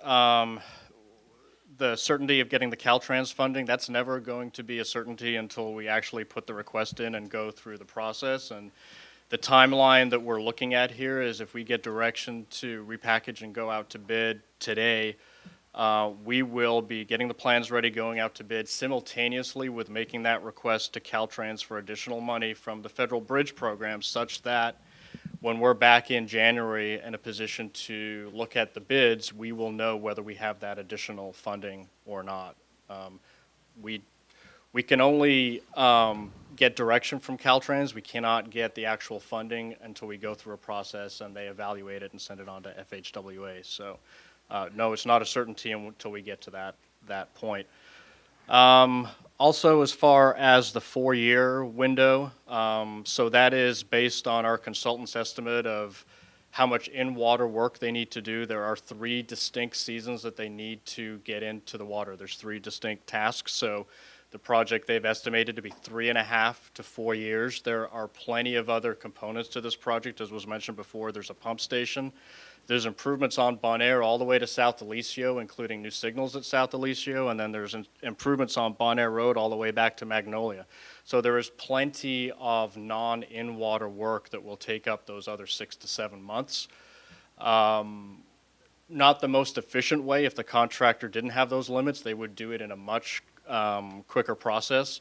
the certainty of getting the Caltrans funding, that's never going to be a certainty until we actually put the request in and go through the process. And the timeline that we're looking at here is if we get direction to repackage and go out to bid today, we will be getting the plans ready, going out to bid simultaneously with making that request to Caltrans for additional money from the federal bridge program, such that when we're back in January in a position to look at the bids, we will know whether we have that additional funding or not. We can only get direction from Caltrans. We cannot get the actual funding until we go through a process and they evaluate it and send it on to FHWA. So no, it's not a certainty until we get to that point. Also, as far as the 4-year window, so that is based on our consultant's estimate of how much in-water work they need to do. There are 3 distinct seasons that they need to get into the water. There's 3 distinct tasks. So the project they've estimated to be 3.5 to 4 years. There are plenty of other components to this project. As was mentioned before, there's a pump station. There's improvements on Bon Air all the way to South Alicio, including new signals at South Alicio, and then there's improvements on Bon Air Road all the way back to Magnolia. So there is plenty of non-in-water work that will take up those other 6 to 7 months. Not the most efficient way. If the contractor didn't have those limits, they would do it in a much quicker process.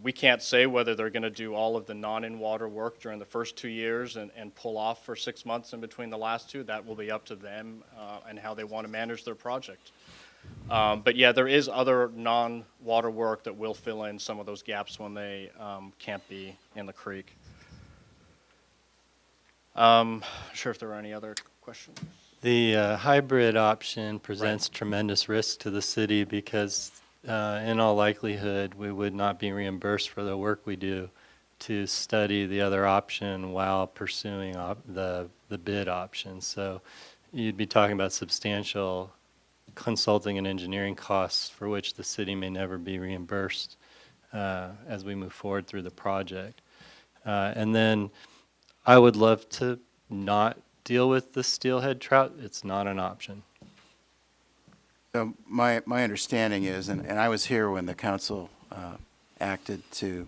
We can't say whether they're going to do all of the non-in-water work during the first 2 years and pull off for 6 months in between the last 2. That will be up to them and how they want to manage their project. But yeah, there is other non-water work that will fill in some of those gaps when they can't be in the creek. Not sure if there are any other questions. The hybrid option presents tremendous risk to the city because in all likelihood, we would not be reimbursed for the work we do to study the other option while pursuing the bid option. So you'd be talking about substantial consulting and engineering costs for which the city may never be reimbursed as we move forward through the project. And then I would love to not deal with the steelhead trout. It's not an option. So my understanding is, and I was here when the council acted to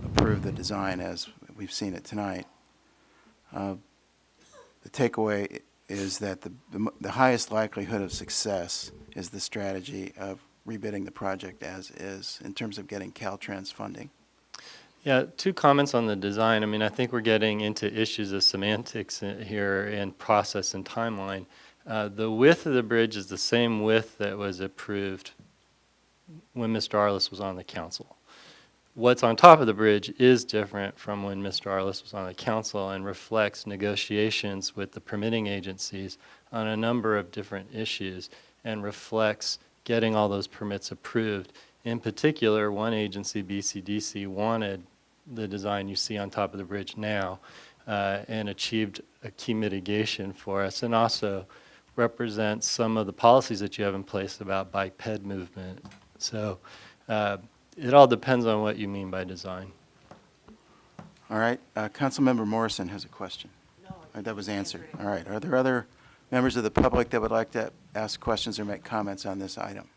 approve the design as we've seen it tonight. The takeaway is that the highest likelihood of success is the strategy of rebidding the project as is in terms of getting Caltrans funding. Yeah, two comments on the design. I mean, I think we're getting into issues of semantics here and process and timeline. The width of the bridge is the same width that was approved when Mr. Arliss was on the council. What's on top of the bridge is different from when Mr. Arliss was on the council and reflects negotiations with the permitting agencies on a number of different issues and reflects getting all those permits approved. In particular, one agency, BCDC, wanted the design you see on top of the bridge now and achieved a key mitigation for us, and also represents some of the policies that you have in place about biped movement. So it all depends on what you mean by design. All right, Councilmember Morrison has a question. No, that was answered. All right, are there other members of the public that would like to ask questions or make comments on this item?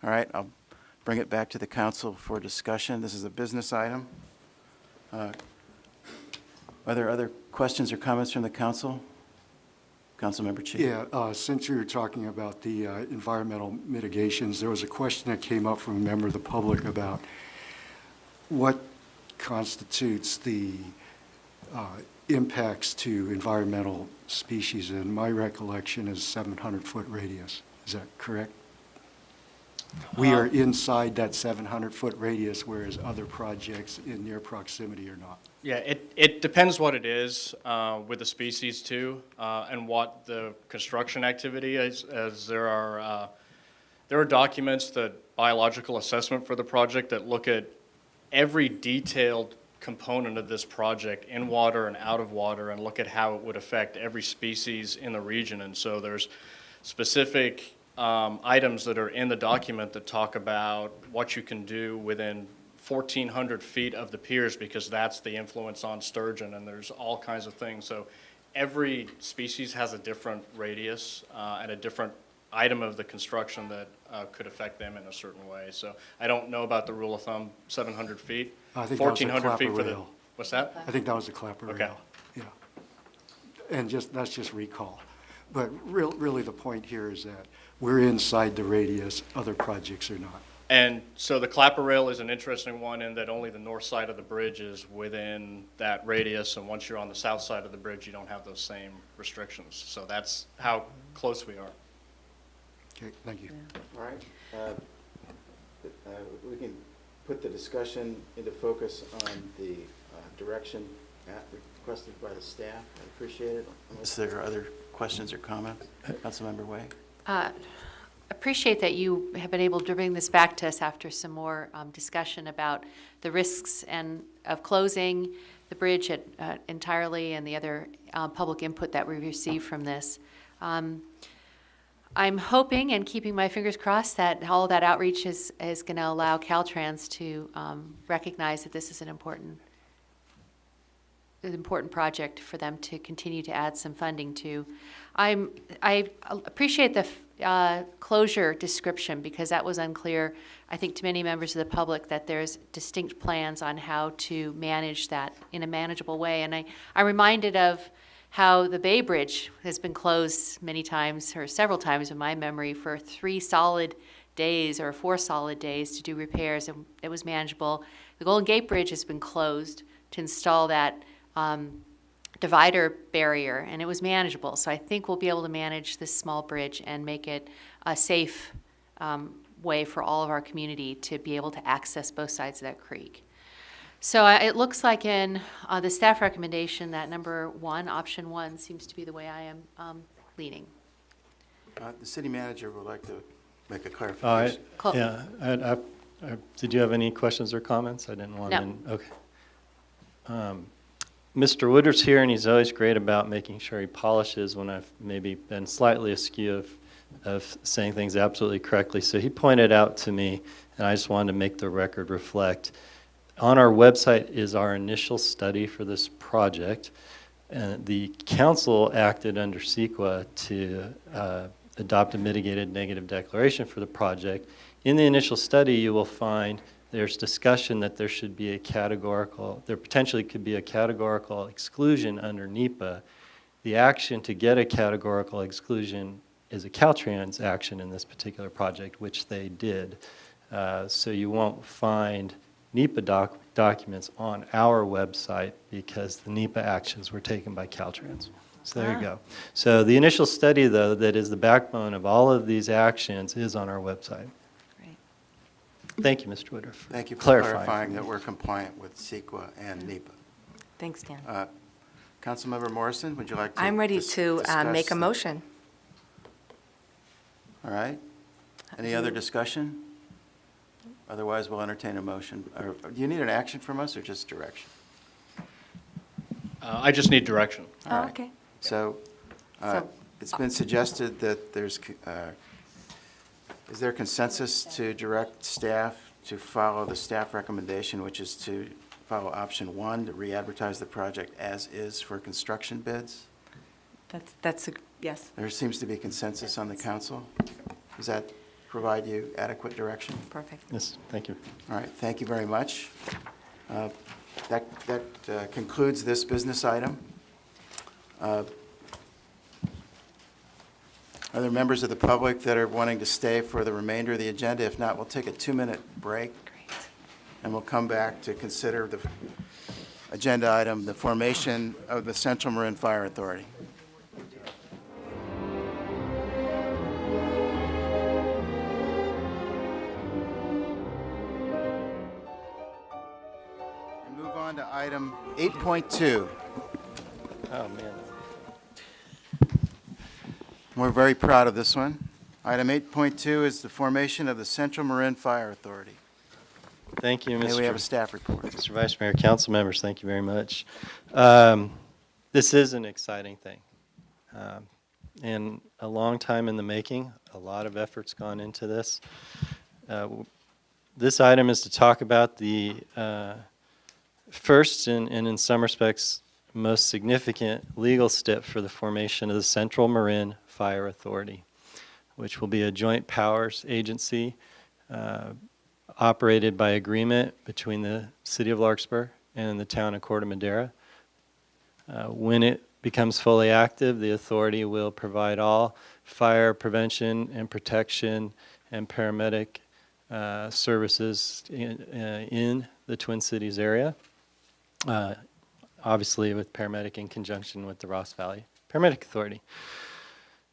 All right, I'll bring it back to the council for discussion. This is a business item. Are there other questions or comments from the council? Councilmember Chi. Yeah, since you were talking about the environmental mitigations, there was a question that came up from a member of the public about what constitutes the impacts to environmental species, and my recollection is 700-foot radius. Is that correct? We are inside that 700-foot radius, whereas other projects in near proximity are not. Yeah, it depends what it is with the species too, and what the construction activity is, as there are documents, that biological assessment for the project that look at every detailed component of this project in water and out of water and look at how it would affect every species in the region. And so there's specific items that are in the document that talk about what you can do within 1,400 feet of the piers, because that's the influence on sturgeon, and there's all kinds of things. So every species has a different radius and a different item of the construction that could affect them in a certain way. So I don't know about the rule of thumb, 700 feet, I think that was a 1,400 feet clapper for the, rail. what's that? I think that was a clapper Okay. rail. Yeah. And that's just recall. But really the point here is that we're inside the radius, other projects are not. And so the clapper rail is an interesting one in that only the north side of the bridge is within that radius, and once you're on the south side of the bridge, you don't have those same restrictions. So that's how close we are. Okay, thank you. All right. We can put the discussion into focus on the direction requested by the staff. I appreciate it. Unless there are other questions or comments. Councilmember Way. Appreciate that you have been able to bring this back to us after some more discussion about the risks and of closing the bridge entirely and the other public input that we received from this. I'm hoping and keeping my fingers crossed that all of that outreach is going to allow Caltrans to recognize that this is an important project for them to continue to add some funding to. I appreciate the closure description, because that was unclear, I think, to many members of the public, that there's distinct plans on how to manage that in a manageable way. And I'm reminded of how the Bay Bridge has been closed many times, or several times in my memory, for 3 solid days or 4 solid days to do repairs, and it was manageable. The Golden Gate Bridge has been closed to install that divider barrier, and it was manageable. So I think we'll be able to manage this small bridge and make it a safe way for all of our community to be able to access both sides of that creek. So it looks like in the staff recommendation that number 1, option 1, seems to be the way I am leaning. The city manager would like to make a clarification. Yeah. Did you have any questions or comments? I didn't want No. to. Okay. Mr. Woodard's here, and he's always great about making sure he polishes when I've maybe been slightly askew of saying things absolutely correctly. So he pointed out to me, and I just wanted to make the record reflect, on our website is our initial study for this project. The council acted under CEQA to adopt a mitigated negative declaration for the project. In the initial study, you will find there's discussion that there should be a categorical, there potentially could be a categorical exclusion under NEPA. The action to get a categorical exclusion is a Caltrans action in this particular project, which they did. So you won't find NEPA documents on our website because the NEPA actions were taken by Caltrans. So there you go. So the initial study, though, that is the backbone of all of these actions is on our website. Great. Thank you, Mr. Woodruff. Thank you for clarifying. clarifying that we're compliant with CEQA and NEPA. Thanks, Dan. Councilmember Morrison, would you like to I'm ready to discuss make a the- motion. All right. Any other discussion? Otherwise, we'll entertain a motion. Or, do you need an action from us or just direction? I just need direction. All Oh, right. okay. So, So- it's been suggested that there's, is there consensus to direct staff to follow the staff recommendation, which is to follow option 1, to re-advertise the project as is for construction bids? That's a, yes. There seems to be consensus on the council. Does that provide you adequate direction? Perfect. Yes, thank you. All right, thank you very much. That concludes this business item. Are there members of the public that are wanting to stay for the remainder of the agenda? If not, we'll take a 2-minute break. Great. And we'll come back to consider the agenda item, the formation of the Central Marin Fire Authority. And move on to item 8.2. Oh, man. We're very proud of this one. Item 8.2 is the formation of the Central Marin Fire Authority. Thank you, May we have a Mr. staff report? Mr. Vice Mayor, council members, thank you very much. This is an exciting thing. And a long time in the making, a lot of effort's gone into this. This item is to talk about the first and in some respects most significant legal step for the formation of the Central Marin Fire Authority, which will be a joint powers agency operated by agreement between the City of Larkspur and the town of Corte Madera. When it becomes fully active, the authority will provide all fire prevention and protection and paramedic services in the Twin Cities area, obviously with paramedic in conjunction with the Ross Valley Paramedic Authority.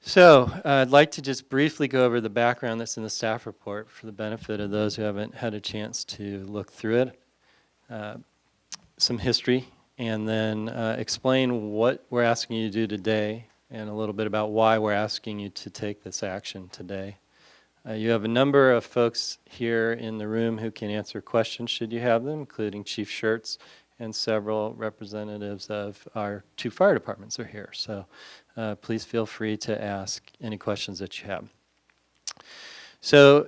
So I'd like to just briefly go over the background that's in the staff report for the benefit of those who haven't had a chance to look through it. Some history, and then explain what we're asking you to do today and a little bit about why we're asking you to take this action today. You have a number of folks here in the room who can answer questions should you have them, including Chief Schertz and several representatives of our 2 fire departments are here. So please feel free to ask any questions that you have. So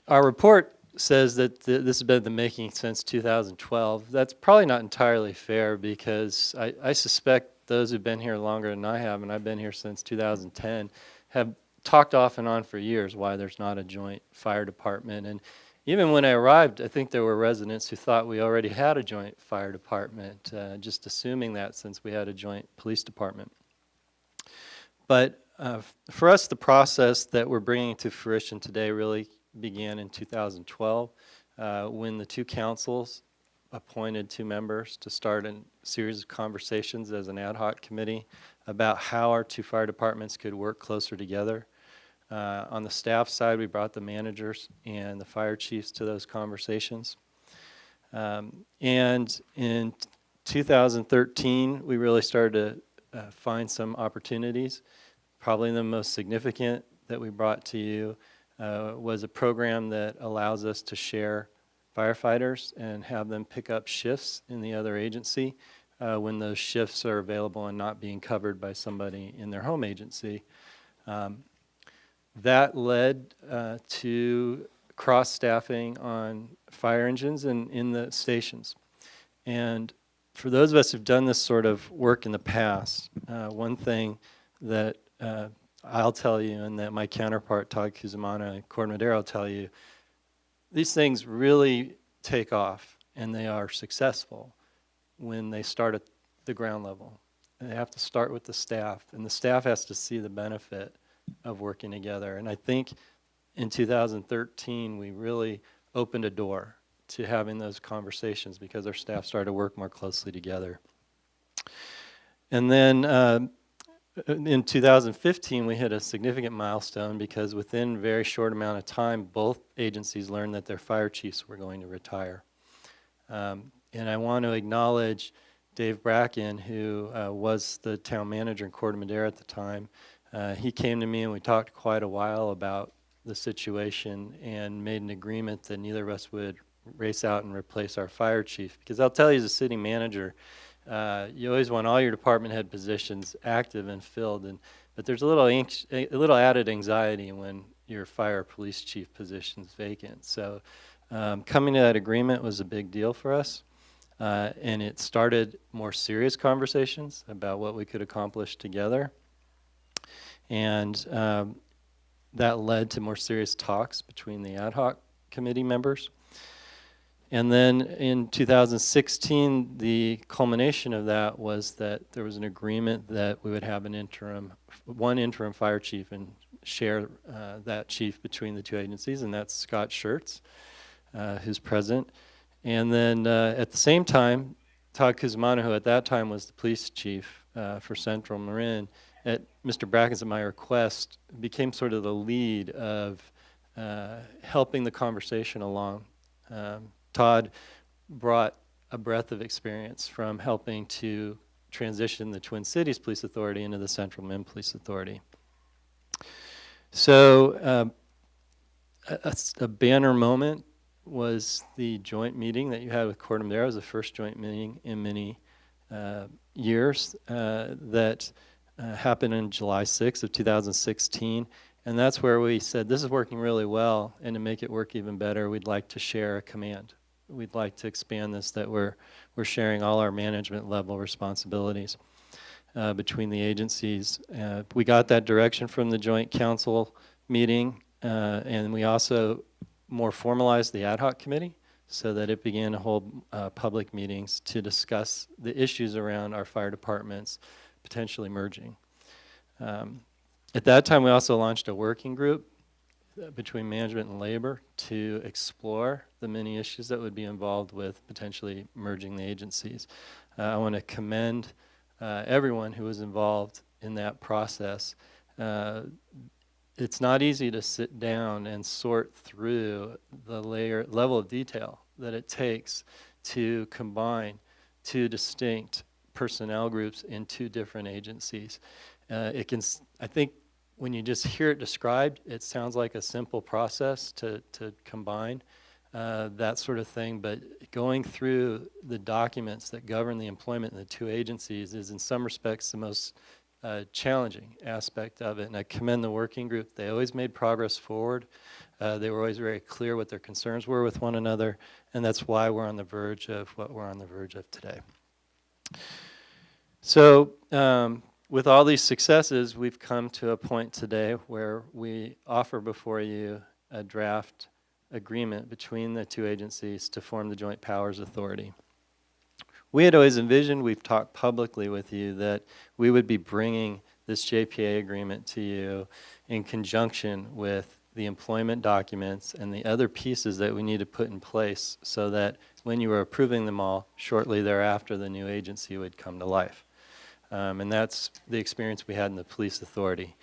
our report says that this has been in the making since 2012. That's probably not entirely fair because I suspect those who've been here longer than I have, and I've been here since 2010, have talked off and on for years why there's not a joint fire department. And even when I arrived, I think there were residents who thought we already had a joint fire department, just assuming that since we had a joint police department. But for us, the process that we're bringing to fruition today really began in 2012 when the 2 councils appointed 2 members to start a series of conversations as an ad hoc committee about how our 2 fire departments could work closer together. On the staff side, we brought the managers and the fire chiefs to those conversations. And in 2013, we really started to find some opportunities. Probably the most significant that we brought to you was a program that allows us to share firefighters and have them pick up shifts in the other agency when those shifts are available and not being covered by somebody in their home agency. That led to cross-staffing on fire engines and in the stations. And for those of us who've done this sort of work in the past, one thing that I'll tell you, and that my counterpart, Todd Cusimano and Corte Madera will tell you, these things really take off, and they are successful when they start at the ground level. And they have to start with the staff, and the staff has to see the benefit of working together. And I think in 2013, we really opened a door to having those conversations because our staff started to work more closely together. And then in 2015, we hit a significant milestone because within a very short amount of time, both agencies learned that their fire chiefs were going to retire. And I want to acknowledge Dave Bracken, who was the town manager in Corte Madera at the time. He came to me and we talked quite a while about the situation and made an agreement that neither of us would race out and replace our fire chief. Because I'll tell you, as a city manager, you always want all your department head positions active and filled, but there's a little added anxiety when your fire or police chief position's vacant. So coming to that agreement was a big deal for us, and it started more serious conversations about what we could accomplish together, and that led to more serious talks between the ad hoc committee members. And then in 2016, the culmination of that was that there was an agreement that we would have one interim fire chief and share that chief between the two agencies, and that's Scott Schertz, who's present. And then at the same time, Todd Cusimano, who at that time was the police chief for Central Marin, at Mr. Bracken's, at my request, became sort of the lead of helping the conversation along. Todd brought a breadth of experience from helping to transition the Twin Cities Police Authority into the Central Marin Police Authority. So a banner moment was the joint meeting that you had with Corte Madera. It was the first joint meeting in many years that happened on July 6th of 2016. And that's where we said, this is working really well, and to make it work even better, we'd like to share a command. We'd like to expand this, that we're sharing all our management level responsibilities between the agencies. We got that direction from the Joint Council meeting, and we also more formalized the ad hoc committee so that it began to hold public meetings to discuss the issues around our fire departments potentially merging. At that time, we also launched a working group between management and labor to explore the many issues that would be involved with potentially merging the agencies. I want to commend everyone who was involved in that process. It's not easy to sit down and sort through the level of detail that it takes to combine two distinct personnel groups in two different agencies. I think when you just hear it described, it sounds like a simple process to combine that sort of thing, but going through the documents that govern the employment in the two agencies is in some respects the most challenging aspect of it, and I commend the working group. They always made progress forward. They were always very clear what their concerns were with one another, and that's why we're on the verge of what we're on the verge of today. So with all these successes, we've come to a point today where we offer before you a draft agreement between the two agencies to form the Joint Powers Authority. We had always envisioned, we've talked publicly with you, that we would be bringing this JPA agreement to you in conjunction with the employment documents and the other pieces that we need to put in place so that when you were approving them all, shortly thereafter the new agency would come to life. And that's the experience we had in the police authority.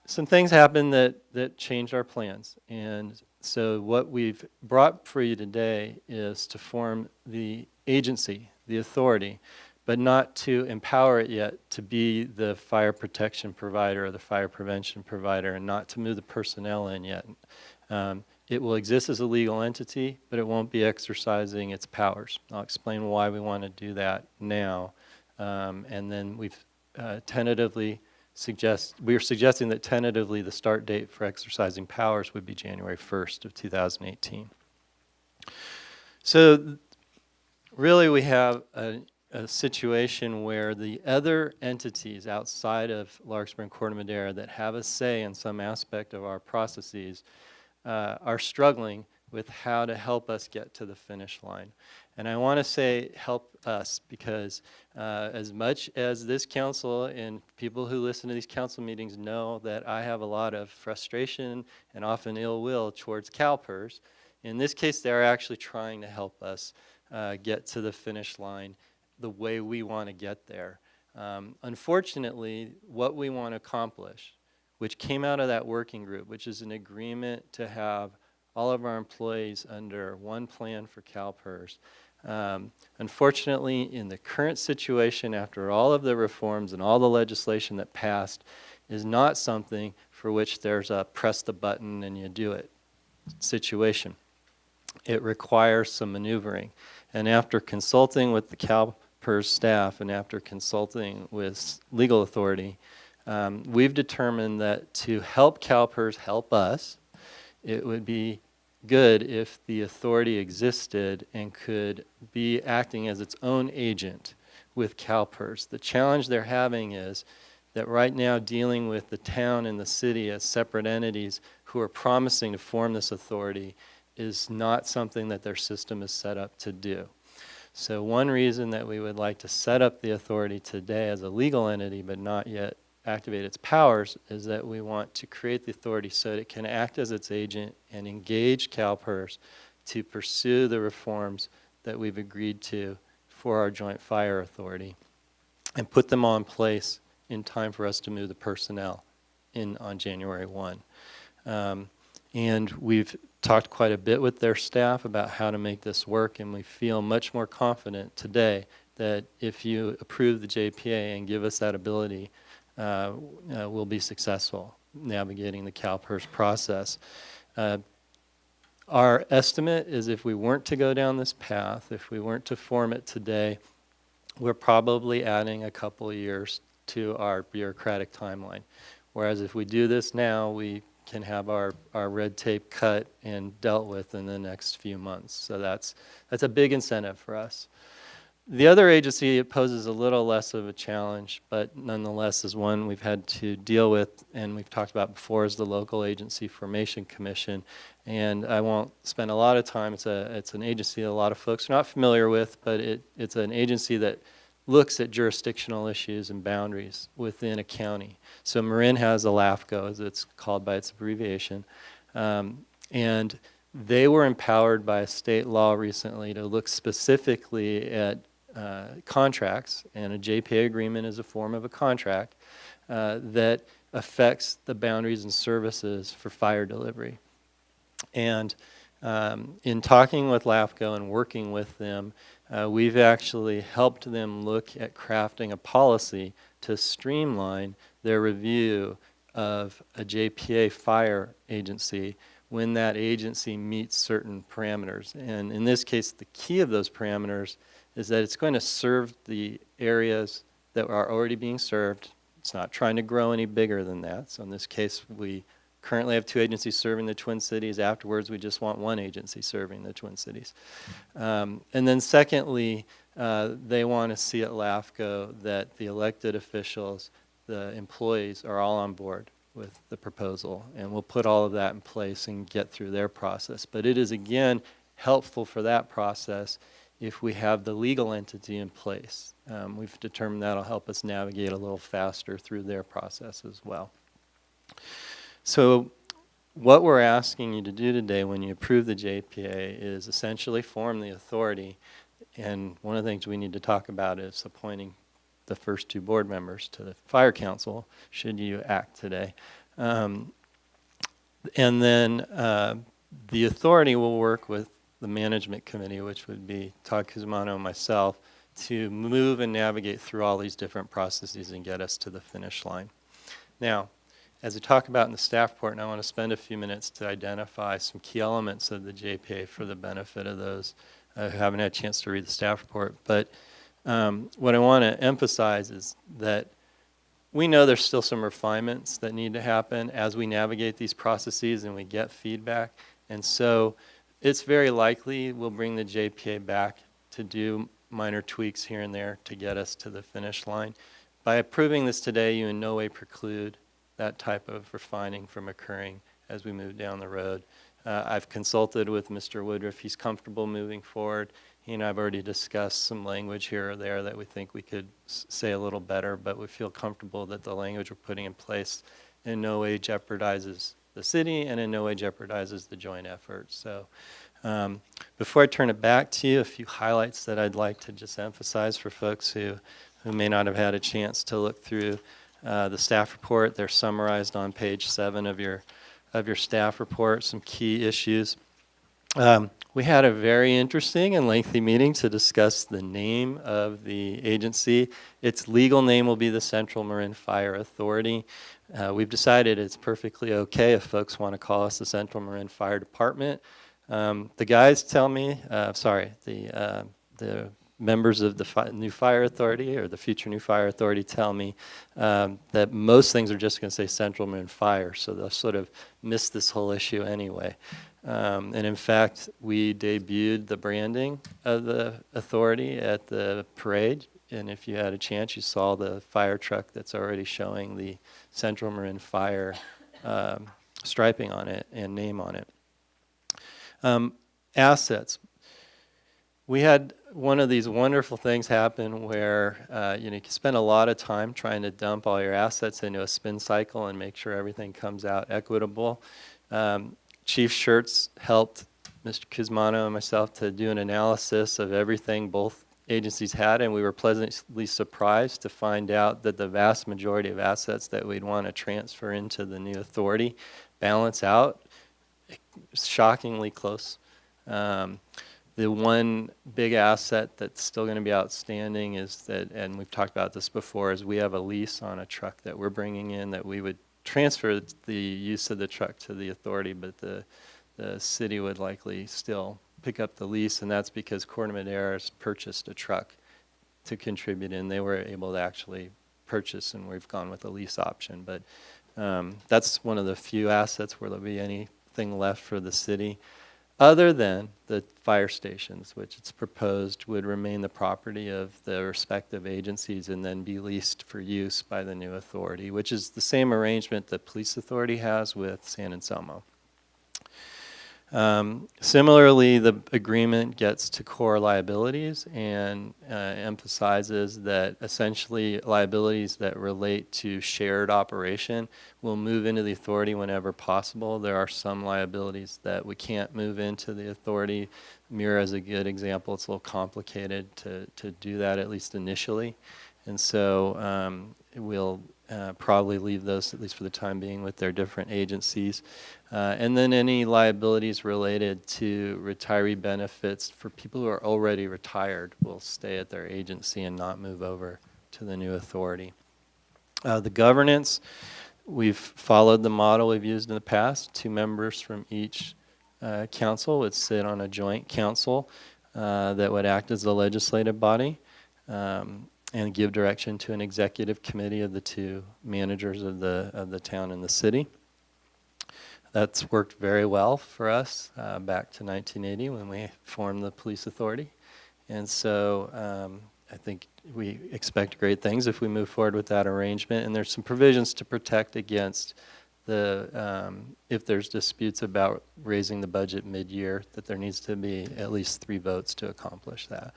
Some things happened that changed our plans. And so what we've brought for you today is to form the agency, the authority, but not to empower it yet to be the fire protection provider or the fire prevention provider, and not to move the personnel in yet. It will exist as a legal entity, but it won't be exercising its powers. I'll explain why we want to do that now. And then we're suggesting that tentatively the start date for exercising powers would be January 1st of 2018. So really we have a a situation where the other entities outside of Larkspur and Corte Madera that have a say in some aspect of our processes are struggling with how to help us get to the finish line. And I want to say help us because as much as this council and people who listen to these council meetings know that I have a lot of frustration and often ill will towards CalPERS, in this case they're actually trying to help us get to the finish line the way we want to get there. Unfortunately, what we want to accomplish, which came out of that working group, which is an agreement to have all of our employees under one plan for CalPERS. Unfortunately, in the current situation, after all of the reforms and all the legislation that passed, is not something for which there's a press the button and you do it situation. It requires some maneuvering. And after consulting with the CalPERS staff and after consulting with legal authority, we've determined that to help CalPERS help us, it would be good if the authority existed and could be acting as its own agent with CalPERS. The challenge they're having is that right now dealing with the town and the city as separate entities who are promising to form this authority is not something that their system is set up to do. So one reason that we would like to set up the authority today as a legal entity but not yet activate its powers is that we want to create the authority so that it can act as its agent and engage CalPERS to pursue the reforms that we've agreed to for our joint fire authority and put them all in place in time for us to move the personnel in on January 1. And we've talked quite a bit with their staff about how to make this work, and we feel much more confident today that if you approve the JPA and give us that ability, we'll be successful navigating the CalPERS process. Our estimate is if we weren't to go down this path, if we weren't to form it today, we're probably adding a couple of years to our bureaucratic timeline. Whereas if we do this now, we can have our red tape cut and dealt with in the next few months. So that's a big incentive for us. The other agency, it poses a little less of a challenge, but nonetheless is one we've had to deal with and we've talked about before, is the Local Agency Formation Commission. And I won't spend a lot of time. It's an agency that a lot of folks are not familiar with, but it's an agency that looks at jurisdictional issues and boundaries within a county. So Marin has a LAFCO, as it's called by its abbreviation, and they were empowered by a state law recently to look specifically at contracts, and a JPA agreement is a form of a contract that affects the boundaries and services for fire delivery. And in talking with LAFCO and working with them, we've actually helped them look at crafting a policy to streamline their review of a JPA fire agency when that agency meets certain parameters. And in this case, the key of those parameters is that it's going to serve the areas that are already being served. It's not trying to grow any bigger than that. So in this case, we currently have 2 agencies serving the Twin Cities. Afterwards, we just want 1 agency serving the Twin Cities. And then secondly, they want to see at LAFCO that the elected officials, the employees, are all on board with the proposal. And we'll put all of that in place and get through their process. But it is, again, helpful for that process if we have the legal entity in place. We've determined that'll help us navigate a little faster through their process as well. So what we're asking you to do today when you approve the JPA is essentially form the authority. And one of the things we need to talk about is appointing the first 2 board members to the Fire Council, should you act today. And then the authority will work with the management committee, which would be Todd Cusumano and myself, to move and navigate through all these different processes and get us to the finish line. Now, as we talk about in the staff report, and I want to spend a few minutes to identify some key elements of the JPA for the benefit of those who haven't had a chance to read the staff report. But what I want to emphasize is that we know there's still some refinements that need to happen as we navigate these processes and we get feedback. And so it's very likely we'll bring the JPA back to do minor tweaks here and there to get us to the finish line. By approving this today, you in no way preclude that type of refining from occurring as we move down the road. I've consulted with Mr. Woodruff. He's comfortable moving forward. He and I have already discussed some language here or there that we think we could say a little better, but we feel comfortable that the language we're putting in place in no way jeopardizes the city and in no way jeopardizes the joint effort. So before I turn it back to you, a few highlights that I'd like to just emphasize for folks who may not have had a chance to look through the staff report. They're summarized on page 7 of your staff report, some key issues. We had a very interesting and lengthy meeting to discuss the name of the agency. Its legal name will be the Central Marin Fire Authority. We've decided it's perfectly okay if folks want to call us the Central Marin Fire Department. The guys tell me, the members of the new fire authority or the future new fire authority tell me that most things are just going to say Central Marin Fire, so they'll sort of miss this whole issue anyway. And in fact, we debuted the branding of the authority at the parade, and if you had a chance, you saw the fire truck that's already showing the Central Marin Fire striping on it and name on it. Assets. We had one of these wonderful things happen where you can spend a lot of time trying to dump all your assets into a spin cycle and make sure everything comes out equitable. Chief Schertz helped Mr. Kuzmano and myself to do an analysis of everything both agencies had, and we were pleasantly surprised to find out that the vast majority of assets that we'd want to transfer into the new authority balance out shockingly close. The one big asset that's still going to be outstanding is that, and we've talked about this before, is we have a lease on a truck that we're bringing in that we would transfer the use of the truck to the authority, but the city would likely still pick up the lease, and that's because Corte Madeira's purchased a truck to contribute in. They were able to actually purchase, and we've gone with a lease option. But that's one of the few assets where there'll be anything left for the city, other than the fire stations, which it's proposed would remain the property of the respective agencies and then be leased for use by the new authority, which is the same arrangement the police authority has with San Anselmo. Similarly, the agreement gets to core liabilities and emphasizes that essentially liabilities that relate to shared operation will move into the authority whenever possible. There are some liabilities that we can't move into the authority. Mira is a good example. It's a little complicated to do that, at least initially. And so we'll probably leave those, at least for the time being, with their different agencies. And then any liabilities related to retiree benefits for people who are already retired will stay at their agency and not move over to the new authority. The governance, we've followed the model we've used in the past. 2 members from each council would sit on a joint council that would act as the legislative body and give direction to an executive committee of the 2 managers of the town and the city. That's worked very well for us back to 1980 when we formed the police authority. And so I think we expect great things if we move forward with that arrangement. And there's some provisions to protect against if there's disputes about raising the budget mid-year, that there needs to be at least 3 votes to accomplish that.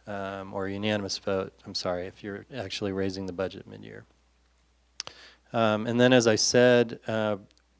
Or a unanimous vote, I'm sorry, if you're actually raising the budget mid-year. And then, as I said,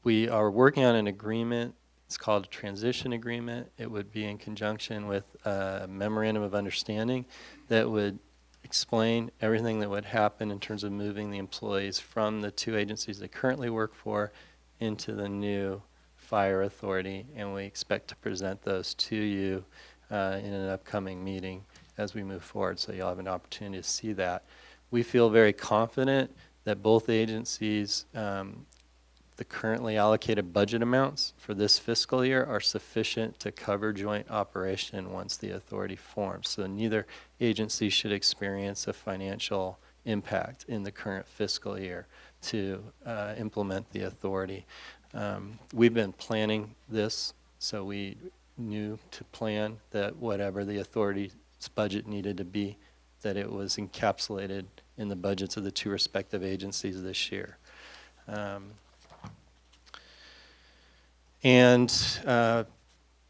we are working on an agreement. It's called a transition agreement. It would be in conjunction with a memorandum of understanding that would explain everything that would happen in terms of moving the employees from the 2 agencies they currently work for into the new fire authority. And we expect to present those to you in an upcoming meeting as we move forward, so you'll have an opportunity to see that. We feel very confident that both agencies, the currently allocated budget amounts for this fiscal year are sufficient to cover joint operation once the authority forms. So neither agency should experience a financial impact in the current fiscal year to implement the authority. We've been planning this, so we knew to plan that whatever the authority's its budget needed to be, that it was encapsulated in the budgets of the two respective agencies this year.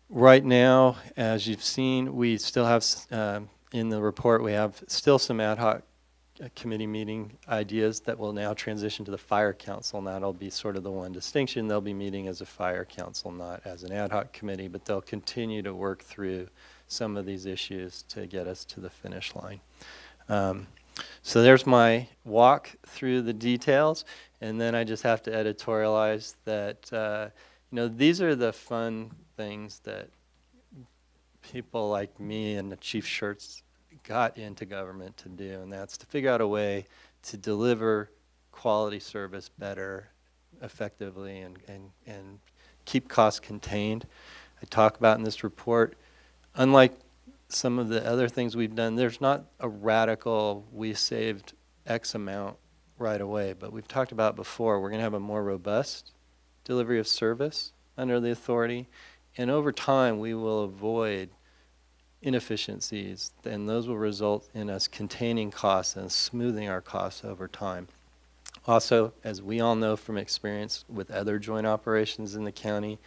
Right now, as you've seen, we still have, in the report, we have still some ad hoc committee meeting ideas that will now transition to the Fire Council, and that'll be sort of the one distinction. They'll be meeting as a Fire Council, not as an ad hoc committee, but they'll continue to work through some of these issues to get us to the finish line. So there's my walk through the details, and then I just have to editorialize that these are the fun things that people like me and the Chief Shirts got into government to do, and that's to figure out a way to deliver quality service better, effectively, and keep costs contained. I talk about in this report, unlike some of the other things we've done, there's not a radical, we saved X amount right away, but we've talked about before, we're going to have a more robust delivery of service under the authority, and over time we will avoid inefficiencies, and those will result in us containing costs and smoothing our costs over time. Also, as we all know from experience with other joint operations in the county,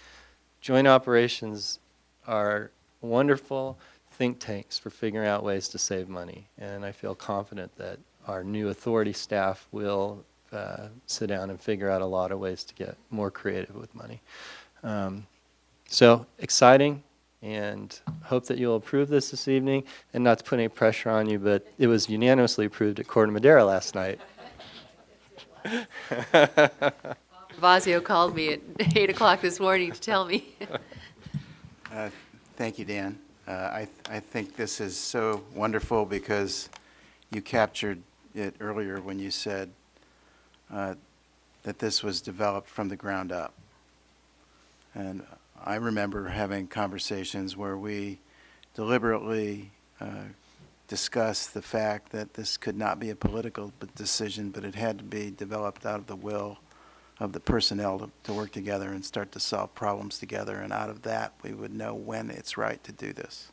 joint operations are wonderful think tanks for figuring out ways to save money, and I feel confident that our new authority staff will sit down and figure out a lot of ways to get more creative with money. So exciting, and hope that you'll approve this evening, and not to put any pressure on you, but it was unanimously approved at Court of Madera last night. Vazio called me at 8 o'clock this morning to tell me. Thank you, Dan. I think this is so wonderful because you captured it earlier when you said that this was developed from the ground up. And I remember having conversations where we deliberately discussed the fact that this could not be a political decision, but it had to be developed out of the will of the personnel to work together and start to solve problems together, and out of that we would know when it's right to do this.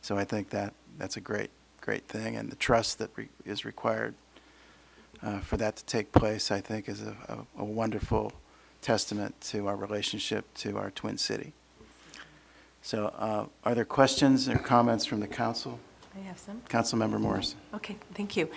So I think that's a great thing, and the trust that is required for that to take place, I think, is a wonderful testament to our relationship to our Twin City. So are there questions or comments from the council? I have some. Councilmember Morrison. Okay, thank you.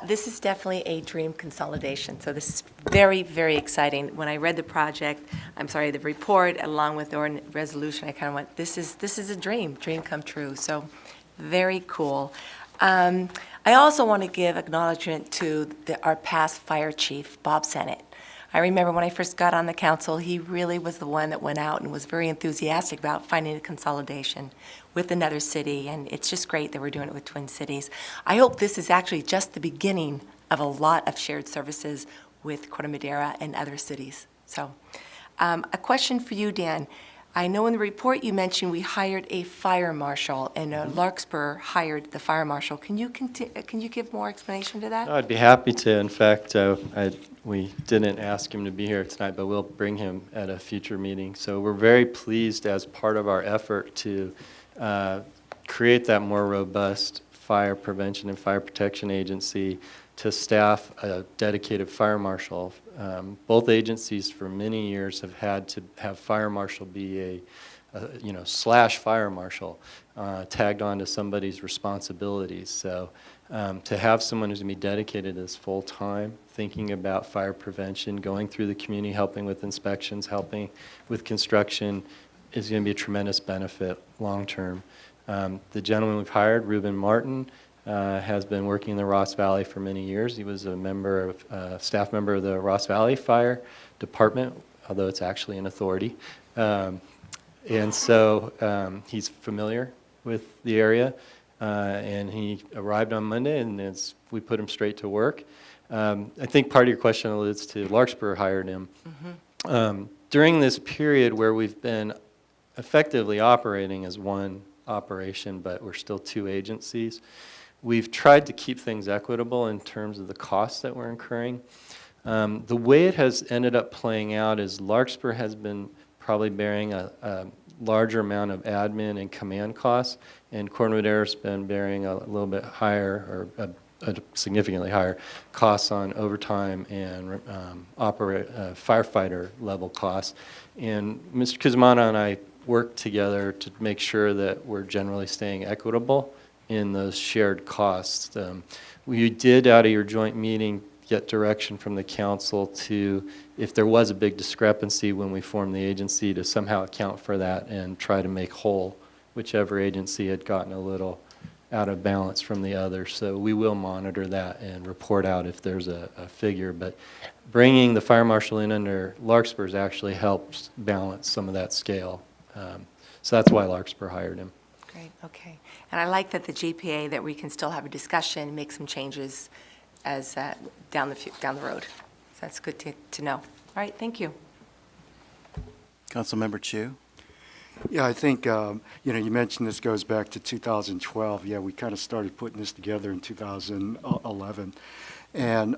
This is definitely a dream consolidation, so this is very, very exciting. When I read the report, along with the resolution, I kind of went, this is a dream come true, so very cool. I also want to give acknowledgement to our past fire chief, Bob Sennett. I remember when I first got on the council, he really was the one that went out and was very enthusiastic about finding a consolidation with another city, and it's just great that we're doing it with Twin Cities. I hope this is actually just the beginning of a lot of shared services with Corte Madera and other cities. So, a question for you, Dan. I know in the report you mentioned we hired a fire marshal, and Larkspur hired the fire marshal. Can you give more explanation to that? I'd be happy to. In fact, we didn't ask him to be here tonight, but we'll bring him at a future meeting. So we're very pleased, as part of our effort to create that more robust fire prevention and fire protection agency, to staff a dedicated fire marshal. Both agencies for many years have had to have fire marshal be a slash fire marshal tagged on to somebody's responsibilities. So to have someone who's going to be dedicated to this full time, thinking about fire prevention, going through the community, helping with inspections, helping with construction, is going to be a tremendous benefit long term. The gentleman we've hired, Reuben Martin, has been working in the Ross Valley for many years. He was a staff member of the Ross Valley Fire Department, although it's actually an authority. And so he's familiar with the area, and he arrived on Monday, and we put him straight to work. I think part of your question alludes to Larkspur hired him. Mm-hmm. During this period where we've been effectively operating as one operation, but we're still two agencies, we've tried to keep things equitable in terms of the costs that we're incurring. The way it has ended up playing out is Larkspur has been probably bearing larger amount of admin and command costs, and Corte Madera's been bearing a little bit higher, or a significantly higher costs on overtime and firefighter level costs. And Mr. Kuzmana and I work together to make sure that we're generally staying equitable in those shared costs. We did, out of your joint meeting, get direction from the council to, if there was a big discrepancy when we formed the agency, to somehow account for that and try to make whole whichever agency had gotten a little out of balance from the other. So we will monitor that and report out if there's a figure. But bringing the fire marshal in under Larkspur actually helps balance some of that scale. So that's why Larkspur hired him. Great, okay. And I like that the GPA, that we can still have a discussion, make some changes as down the road. So that's good to know. All right, thank you. Councilmember Chu? Yeah, I think, you mentioned this goes back to 2012. Yeah, we kind of started putting this together in 2011. And,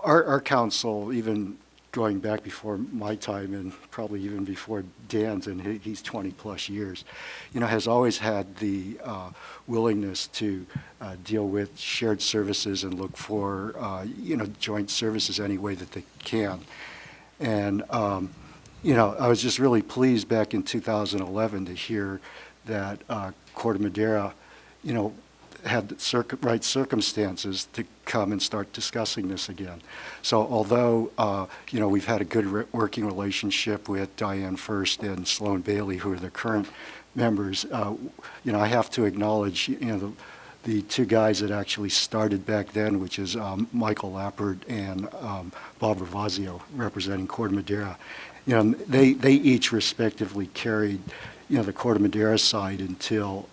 our council, even going back before my time and probably even before Dan's, and he's 20-plus years, has always had the willingness to deal with shared services and look for, joint services any way that they can. And, I was just really pleased back in 2011 to hear that Corte Madera, had the right circumstances to come and start discussing this again. So although, we've had a good working relationship with Diane First and Sloan Bailey, who are the current members, I have to acknowledge, the two guys that actually started back then, which is Michael Lappert and Bob Ravazio, representing Corte Madera. They each respectively carried, the Corte Madera side until,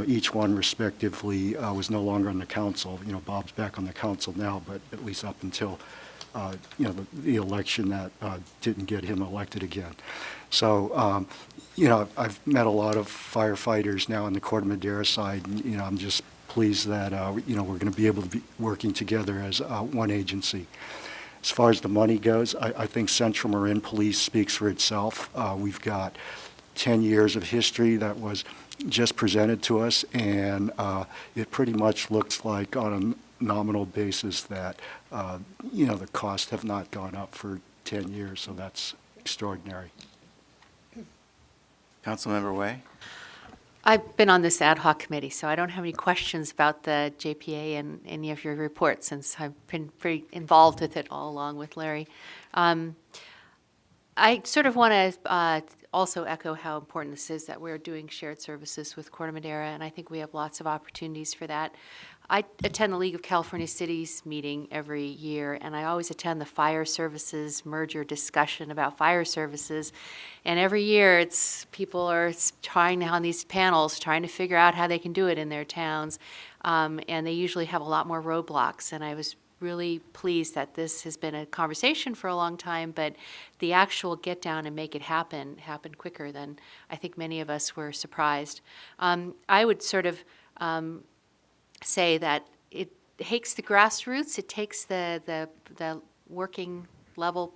each one respectively was no longer on the council. Bob's back on the council now, but at least up until, the election that didn't get him elected again. So, I've met a lot of firefighters now on the Corte Madera side, and, I'm just pleased that, we're going to be able to be working together as one agency. As far as the money goes, I think Central Marin Police speaks for itself. We've got 10 years of history that was just presented to us, and it pretty much looks like on a nominal basis that, the costs have not gone up for 10 years, so that's extraordinary. Councilmember Way? I've been on this ad hoc committee, so I don't have any questions about the JPA and any of your reports, since I've been pretty involved with it all along with Larry. I sort of want to also echo how important this is that we're doing shared services with Corte Madera, and I think we have lots of opportunities for that. I attend the League of California Cities meeting every year, and I always attend the fire services merger discussion about fire services. And every year, people are trying on these panels, trying to figure out how they can do it in their towns, and they usually have a lot more roadblocks. And I was really pleased that this has been a conversation for a long time, but the actual get down and make it happen happened quicker than I think many of us were surprised. I would sort of say that it takes the grassroots, it takes the working level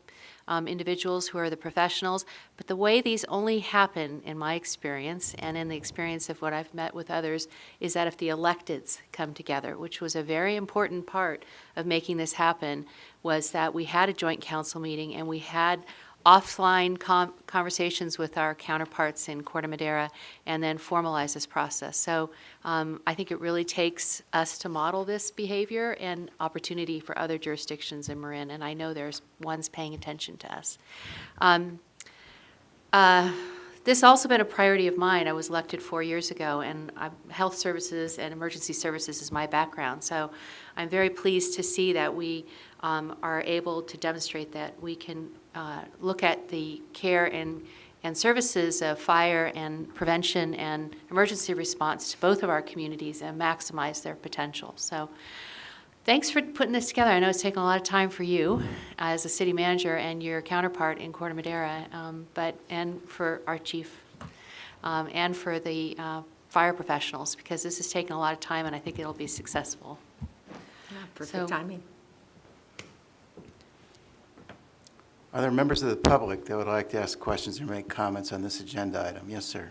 individuals who are the professionals, but the way these only happen, in my experience, and in the experience of what I've met with others, is that if the electeds come together, which was a very important part of making this happen, was that we had a joint council meeting and we had offline conversations with our counterparts in Corte Madera, and then formalize this process. So I think it really takes us to model this behavior and opportunity for other jurisdictions in Marin, and I know there's ones paying attention to us. This has also been a priority of mine. I was elected 4 years ago, and health services and emergency services is my background. So I'm very pleased to see that we are able to demonstrate that we can look at the care and services of fire and prevention and emergency response to both of our communities and maximize their potential. So thanks for putting this together. I know it's taken a lot of time for you as a city manager and your counterpart in Corte Madera, and for our chief, and for the fire professionals, because this has taken a lot of time and I think it'll be successful. Perfect timing. Are there members of the public that would like to ask questions or make comments on this agenda item? Yes, sir.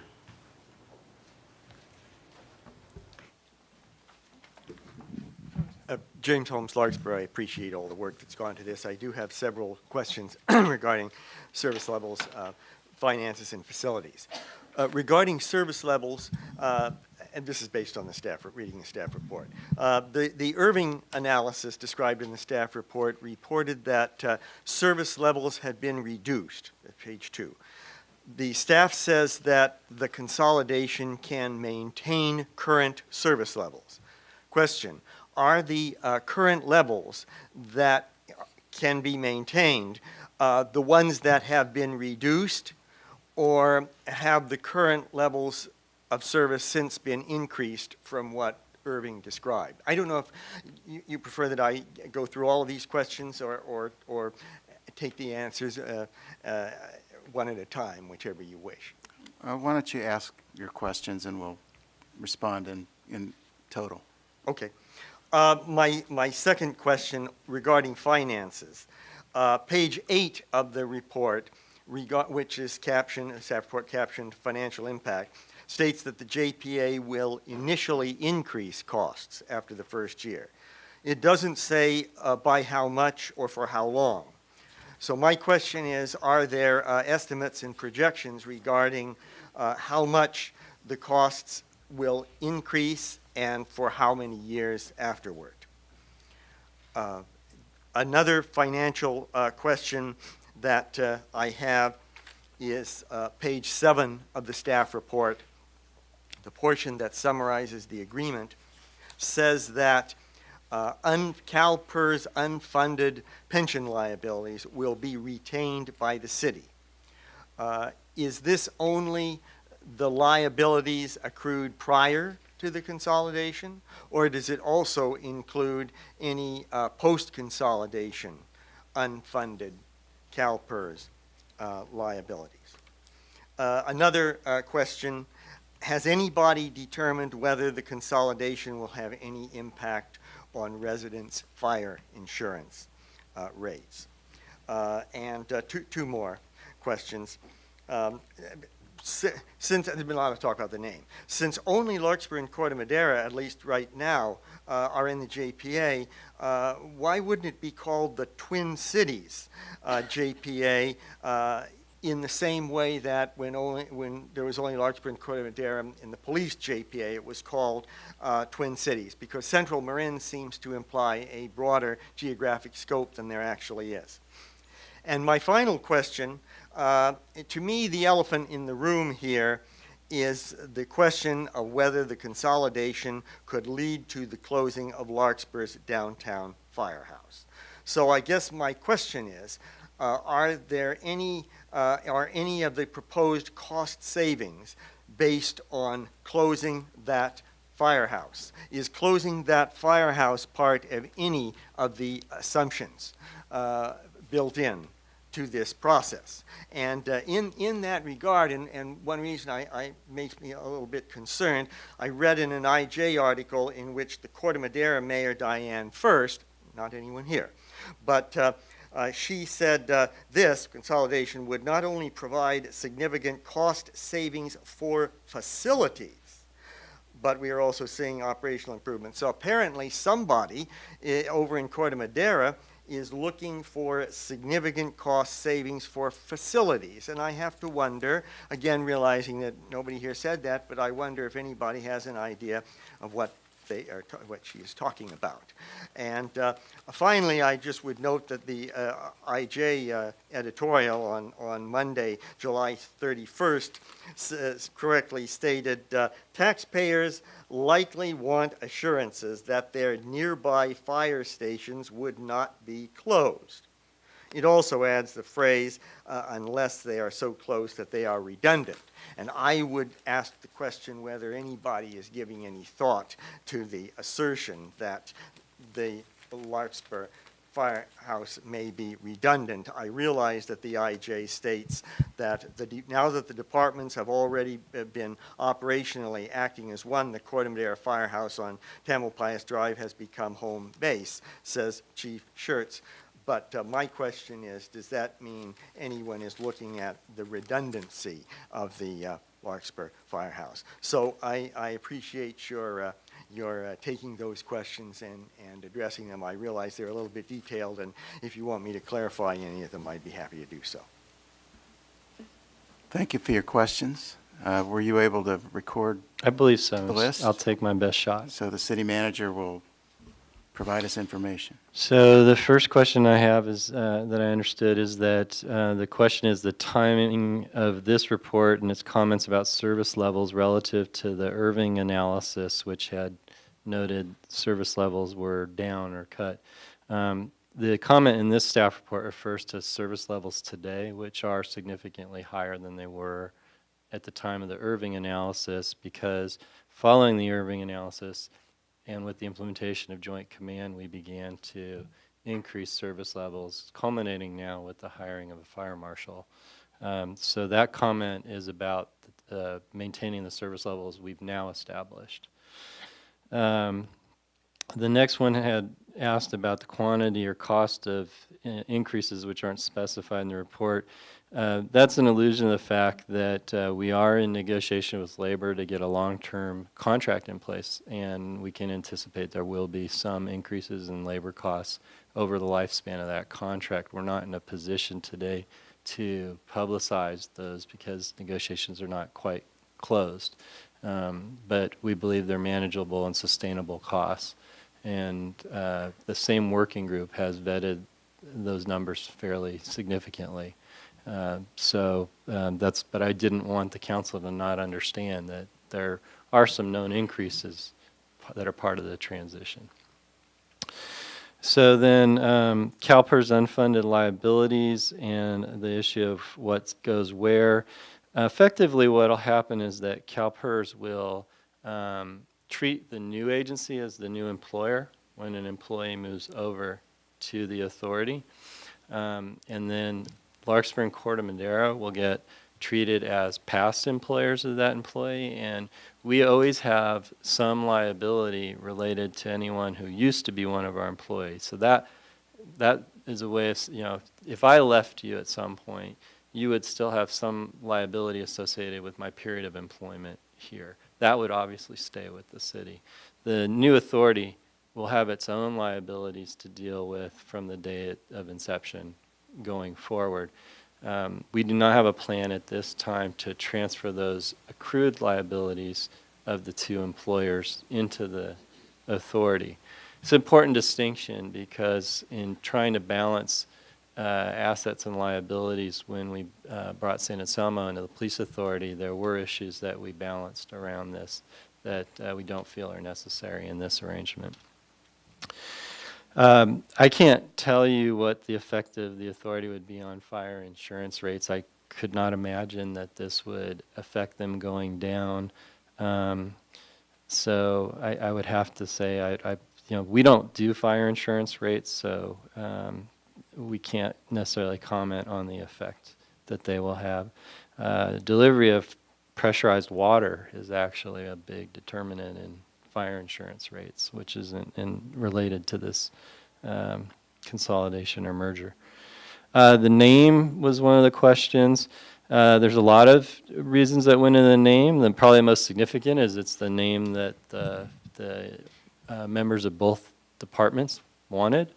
James Holmes, Larkspur. I appreciate all the work that's gone to this. I do have several questions regarding service levels, finances, and facilities. Regarding service levels, and this is based on the staff, reading the staff report. The Irving analysis described in the staff report reported that service levels had been reduced, at page 2. The staff says that the consolidation can maintain current service levels. Question, are the current levels that can be maintained the ones that have been reduced, or have the current levels of service since been increased from what Irving described? I don't know if you prefer that I go through all of these questions or take the answers one at a time, whichever you wish. Why don't you ask your questions and we'll respond in total. Okay. My second question regarding finances. Page 8 of the report, which is captioned, staff report captioned financial impact, states that the JPA will initially increase costs after the first year. It doesn't say by how much or for how long. So my question is, are there estimates and projections regarding how much the costs will increase and for how many years afterward? Another financial question that I have is page 7 of the staff report. The portion that summarizes the agreement says that CalPERS unfunded pension liabilities will be retained by the city. Is this only the liabilities accrued prior to the consolidation, or does it also include any post-consolidation unfunded CalPERS liabilities? Another question, has anybody determined whether the consolidation will have any impact on residents' fire insurance rates? And two more questions. Since there's been a lot of talk about the name, since only Larkspur and Corte Madera, at least right now, are in the JPA, why wouldn't it be called the Twin Cities JPA in the same way that when there was only Larkspur and Corte Madera in the police JPA, it was called Twin Cities, because Central Marin seems to imply a broader geographic scope than there actually is. And my final question, to me, the elephant in the room here is the question of whether the consolidation could lead to the closing of Larkspur's downtown firehouse. So I guess my question is, are any of the proposed cost savings based on closing that firehouse? Is closing that firehouse part of any of the assumptions built in to this process? And in that regard, and one reason I makes me a little bit concerned, I read in an IJ article in which the Corte Madera Mayor Diane First, not anyone here, but she said this consolidation would not only provide significant cost savings for facilities, but we are also seeing operational improvements. So apparently somebody over in Corte Madera is looking for significant cost savings for facilities. And I have to wonder, again, realizing that nobody here said that, but I wonder if anybody has an idea of what what she is talking about. And finally, I just would note that the IJ editorial on Monday, July 31st, correctly stated, taxpayers likely want assurances that their nearby fire stations would not be closed. It also adds the phrase, unless they are so close that they are redundant. And I would ask the question whether anybody is giving any thought to the assertion that the Larkspur firehouse may be redundant. I realize that the IJ states that now that the departments have already been operationally acting as one, the Corte Madera firehouse on Tamalpais Drive has become home base, says Chief Schertz. But my question is, does that mean anyone is looking at the redundancy of the Larkspur Firehouse? So I appreciate your taking those questions and addressing them. I realize they're a little bit detailed, and if you want me to clarify any of them, I'd be happy to do so. Thank you for your questions. Were you able to record I believe so. the list? I'll take my best shot. So the city manager will provide us information. So the first question I have is that I understood is that the question is the timing of this report and its comments about service levels relative to the Irving analysis, which had noted service levels were down or cut. The comment in this staff report refers to service levels today, which are significantly higher than they were at the time of the Irving analysis, because following the Irving analysis and with the implementation of Joint Command, we began to increase service levels, culminating now with the hiring of a fire marshal. So that comment is about maintaining the service levels we've now established. The next one had asked about the quantity or cost of increases which aren't specified in the report. That's an allusion to the fact that we are in negotiation with labor to get a long-term contract in place, and we can anticipate there will be some increases in labor costs over the lifespan of that contract. We're not in a position today to publicize those because negotiations are not quite closed. But we believe they're manageable and sustainable costs. And the same working group has vetted those numbers fairly significantly. But I didn't want the council to not understand that there are some known increases that are part of the transition. So then CalPERS unfunded liabilities and the issue of what goes where. Effectively what will happen is that CalPERS will treat the new agency as the new employer when an employee moves over to the authority. And then Larkspur and Corte Madera will get treated as past employers of that employee, and we always have some liability related to anyone who used to be one of our employees. So that is a way of, if I left you at some point, you would still have some liability associated with my period of employment here. That would obviously stay with the city. The new authority will have its own liabilities to deal with from the day of inception going forward. We do not have a plan at this time to transfer those accrued liabilities of the two employers into the authority. It's an important distinction because in trying to balance assets and liabilities when we brought San Anselmo into the police authority, there were issues that we balanced around this that we don't feel are necessary in this arrangement. I can't tell you what the effect of the authority would be on fire insurance rates. I could not imagine that this would affect them going down. So I would have to say, we don't do fire insurance rates, so we can't necessarily comment on the effect that they will have. Delivery of pressurized water is actually a big determinant in fire insurance rates, which is related to this consolidation or merger. The name was one of the questions. There's a lot of reasons that went into the name. The probably most significant is it's the name that the members of both departments wanted.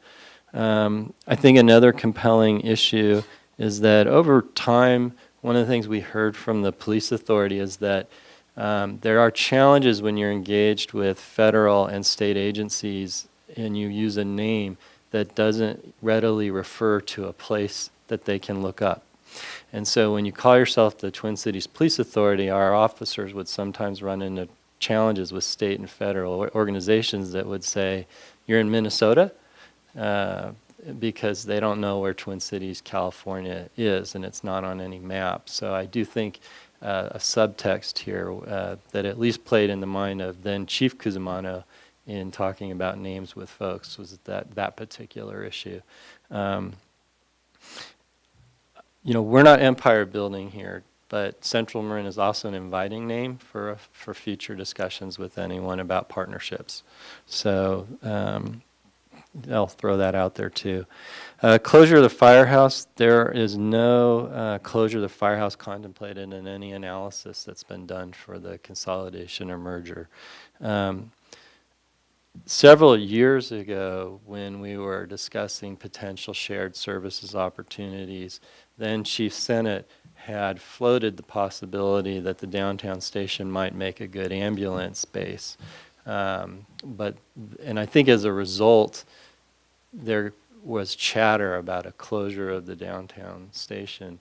I think another compelling issue is that over time, one of the things we heard from the police authority is that there are challenges when you're engaged with federal and state agencies and you use a name that doesn't readily refer to a place that they can look up. And so when you call yourself the Twin Cities Police Authority, our officers would sometimes run into challenges with state and federal organizations that would say, you're in Minnesota? Because they don't know where Twin Cities, California is, and it's not on any map. So I do think a subtext here that at least played in the mind of then Chief Cusimano in talking about names with folks was that particular issue. We're not empire building here, but Central Marin is also an inviting name for future discussions with anyone about partnerships. So I'll throw that out there too. Closure of the firehouse, there is no closure of the firehouse contemplated in any analysis that's been done for the consolidation or merger. Several years ago, when we were discussing potential shared services opportunities, then Chief Senate had floated the possibility that the downtown station might make a good ambulance base. And I think as a result, there was chatter about a closure of the downtown station.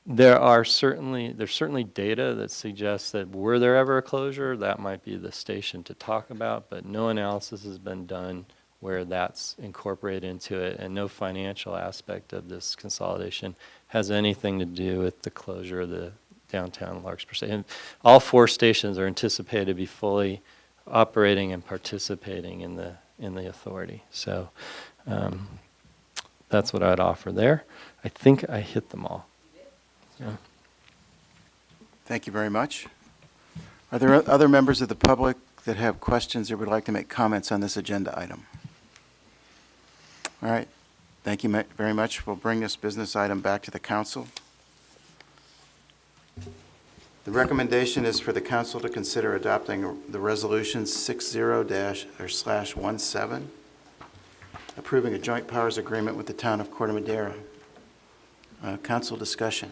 There's certainly data that suggests that were there ever a closure, that might be the station to talk about, but no analysis has been done where that's incorporated into it, and no financial aspect of this consolidation has anything to do with the closure of the downtown Larkspur station. All 4 stations are anticipated to be fully operating and participating in the authority. So that's what I'd offer there. I think I hit them all. Yeah. Thank you very much. Are there other members of the public that have questions or would like to make comments on this agenda item? All right. Thank you very much. We'll bring this business item back to the council. The recommendation is for the council to consider adopting the resolution 60-/17, approving a joint powers agreement with the town of Corte Madera. Council discussion.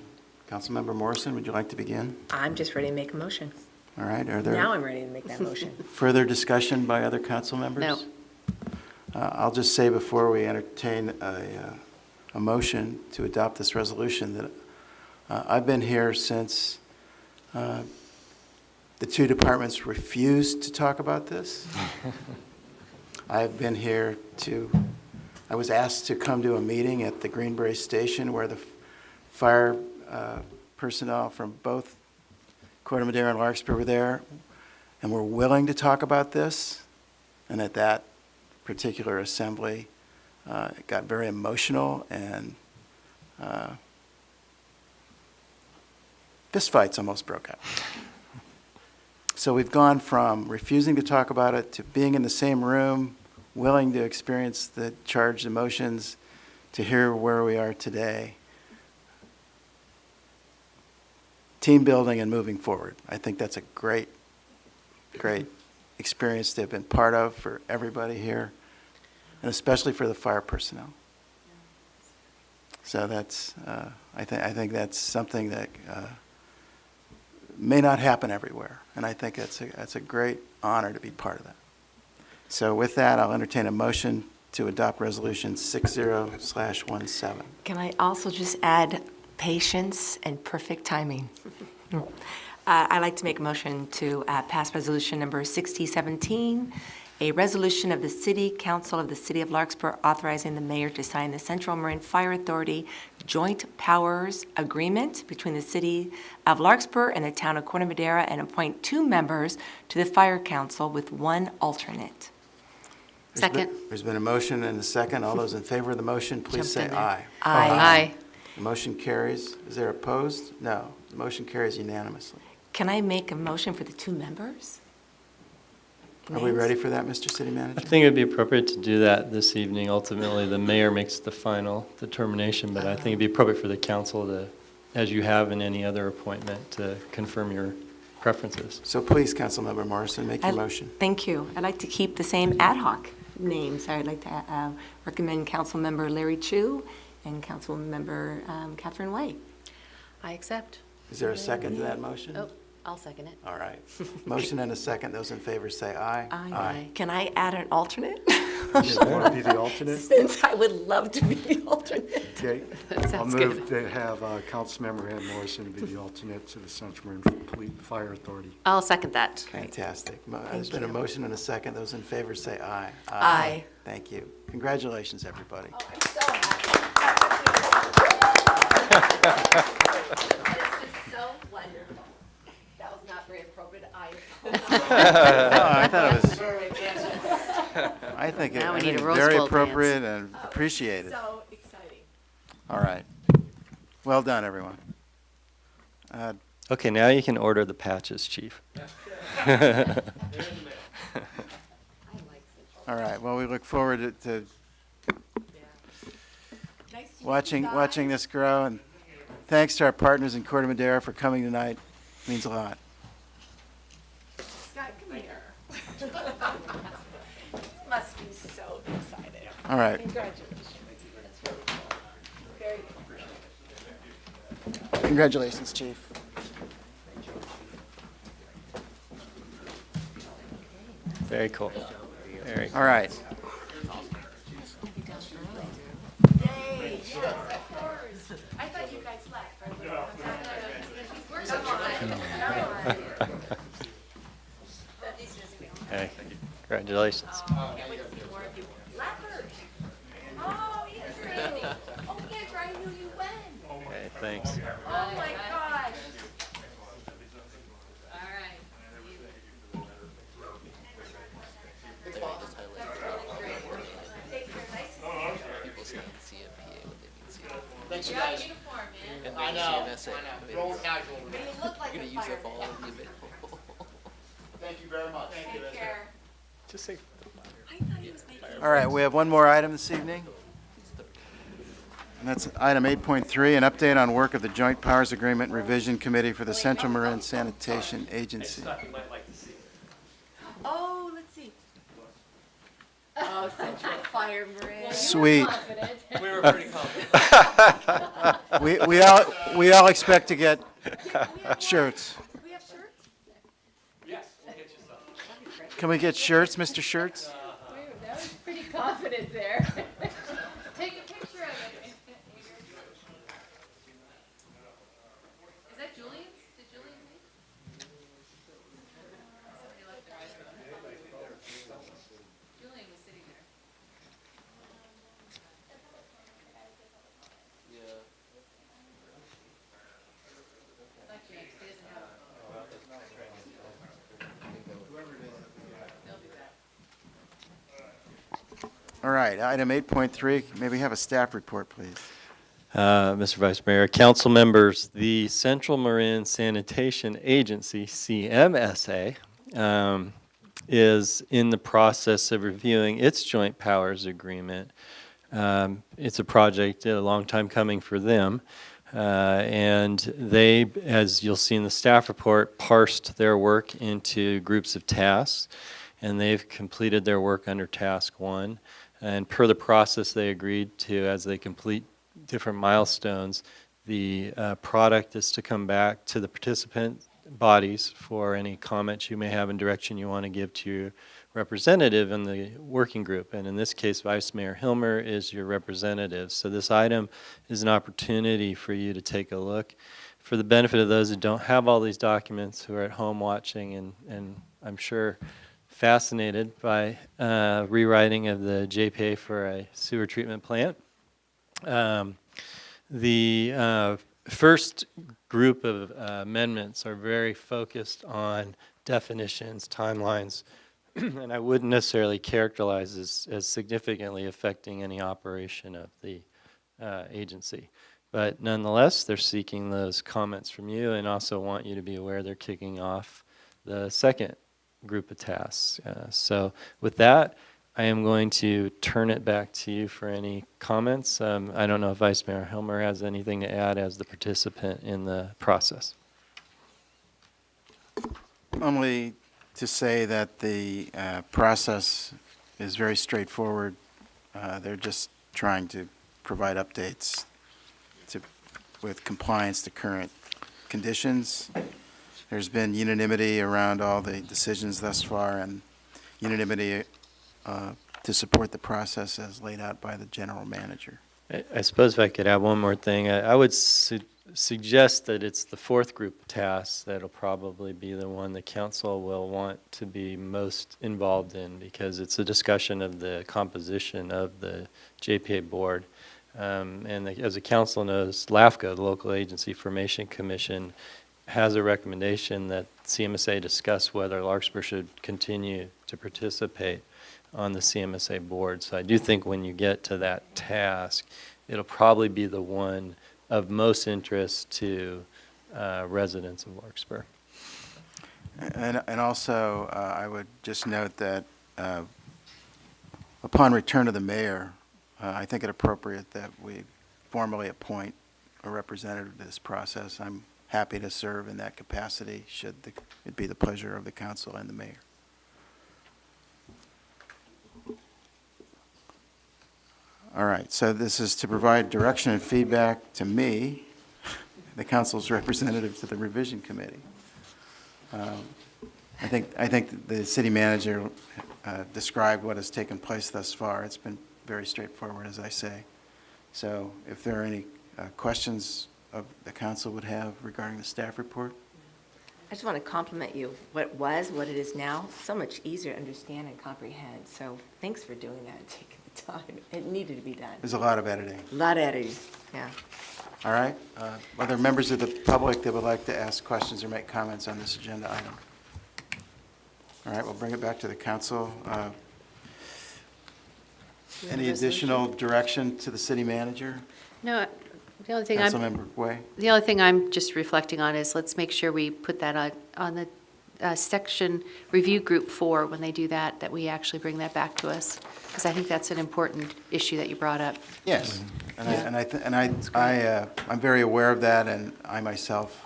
Councilmember Morrison, would you like to begin? I'm just ready to make a motion. All right. Are there Now I'm ready to make that motion. further discussion by other council members? No. I'll just say before we entertain a motion to adopt this resolution that I've been here since the 2 departments refused to talk about this. I've been here I was asked to come to a meeting at the Greenbrae Station where the fire personnel from both Corte Madera and Larkspur were there and were willing to talk about this. And at that particular assembly, it got very emotional and fistfights almost broke out. So we've gone from refusing to talk about it to being in the same room, willing to experience the charged emotions, to hear where we are today. Team building and moving forward. I think that's a great experience to have been part of for everybody here, and especially for the fire personnel. So that's, I think that's something that may not happen everywhere, and I think that's a great honor to be part of that. So with that, I'll entertain a motion to adopt resolution 60/17. Can I also just add patience and perfect timing? I'd like to make a motion to pass resolution number 6017, a resolution of the City Council of the City of Larkspur authorizing the mayor to sign the Central Marin Fire Authority Joint Powers Agreement between the City of Larkspur and the Town of Corte Madera, and appoint 2 members to the Fire Council with 1 alternate. Second. There's been a motion and a second. All those in favor of the motion, please say aye. Aye. The motion carries. Is there opposed? No. The motion carries unanimously. Can I make a motion for the 2 members? Are we ready for that, Mr. City I Manager? think it would be appropriate to do that this evening. Ultimately, the mayor makes the final determination, but I think it'd be appropriate for the council to, as you have in any other appointment, to confirm your preferences. So please, Councilmember Morrison, make your motion. Thank you. I'd like to keep the same ad hoc names. I'd like to recommend Councilmember Larry Chu and Councilmember Catherine Way. I accept. Is there a second to that motion? Oh, I'll second it. All right. Motion and a second. Those in favor say aye. Aye. Can I add an alternate? You want to be the alternate? Since I would love to be the alternate. Okay. That I'll sounds move good. to have Councilmember Ann Morrison be the alternate to the Central Marin Fire Authority. I'll second that. Fantastic. There's been a motion and a second. Those in favor say aye. Aye. Thank you. Congratulations, everybody. Oh, I'm so happy. This is so wonderful. That was not very appropriate. I thought it was. I think Now we it need a was Rose very Bowl appropriate and appreciated. So exciting. All right. Well done, everyone. Okay, now you can order the patches, Chief. I like Central All right, well, we look forward to watching this grow, and thanks to our partners in Corte Madera for coming tonight. Means a lot. Scott, come here. Must be so excited. All right. Congratulations. Very Congratulations, Chief. Very cool. Very cool. All right. Yay, yes, of course. I thought you guys left. Hey, congratulations. Leopard. Oh, yes, Randy. Oh, Andrew, I knew you went. Okay, thanks. Oh, my gosh. All right. Thanks, you You're out guys. of uniform, man. I know. CMSA. I know. Roll casual. But you look like You're a gonna use fire up all of the available. Thank you very much. Thank you. Take care. Just say. I thought he was making. All right, we have one more item this evening. And that's item 8.3, an update on work of the Joint Powers Agreement Revision Committee for the Central Marin Sanitation Agency. You might like to see. Oh, let's see. Oh, Central Fire Marin. Sweet. We were pretty confident. We all expect to get shirts. Do we have shirts? Yes, we'll get you some. Can we get shirts, Mr. Shirts? That was pretty confident there. Take a picture of it. Is that Julian's? Did Julian leave? Somebody left there. Julian was sitting there. Not James, he doesn't have it. They'll be back. All right, item 8.3, may we have a staff report, please? Mr. Vice Mayor, council members, the Central Marin Sanitation Agency, CMSA, is in the process of reviewing its joint powers agreement. It's a project, a long time coming for them. And they, as you'll see in the staff report, parsed their work into groups of tasks, and they've completed their work under task 1. And per the process they agreed to, as they complete different milestones, the product is to come back to the participant bodies for any comments you may have and direction you want to give to your representative in the working group. And in this case, Vice Mayor Hilmer is your representative. So this item is an opportunity for you to take a look. For the benefit of those who don't have all these documents, who are at home watching and I'm sure fascinated by rewriting of the JPA for a sewer treatment plant. The first group of amendments are very focused on definitions, timelines, and I wouldn't necessarily characterize as significantly affecting any operation of the agency. But nonetheless, they're seeking those comments from you and also want you to be aware they're kicking off the second group of tasks. So with that, I am going to turn it back to you for any comments. I don't know if Vice Mayor Hilmer has anything to add as the participant in the process. Only to say that the process is very straightforward. They're just trying to provide updates with compliance to current conditions. There's been unanimity around all the decisions thus far, and unanimity to support the process as laid out by the general manager. I suppose if I could add one more thing, I would suggest that it's the fourth group of tasks that'll probably be the one the council will want to be most involved in, because it's a discussion of the composition of the JPA board. As the council knows, LAFCO, the Local Agency Formation Commission, has a recommendation that CMSA discuss whether Larkspur should continue to participate on the CMSA board. So I do think when you get to that task, it'll probably be the one of most interest to residents of Larkspur. And also, I would just note that upon return of the mayor, I think it appropriate that we formally appoint a representative to this process. I'm happy to serve in that capacity, should it be the pleasure of the council and the mayor. All right, so this is to provide direction and feedback to me, the council's representative to the revision committee. I think the city manager described what has taken place thus far. It's been very straightforward, as I say. So if there are any questions of the council would have regarding the staff report? I just want to compliment you. What it was, what it is now, so much easier to understand and comprehend. So thanks for doing that and taking the time. It needed to be done. There's a lot of editing. A lot of editing, yeah. All right. Other members of the public that would like to ask questions or make comments on this agenda item? All right, we'll bring it back to the council. Any additional direction to the city manager? No, the only thing Councilmember Way? The only thing I'm just reflecting on is let's make sure we put that on the section review group 4 when they do that, that we actually bring that back to us, because I think that's an important issue that you brought up. Yes, I'm very aware of that, and I myself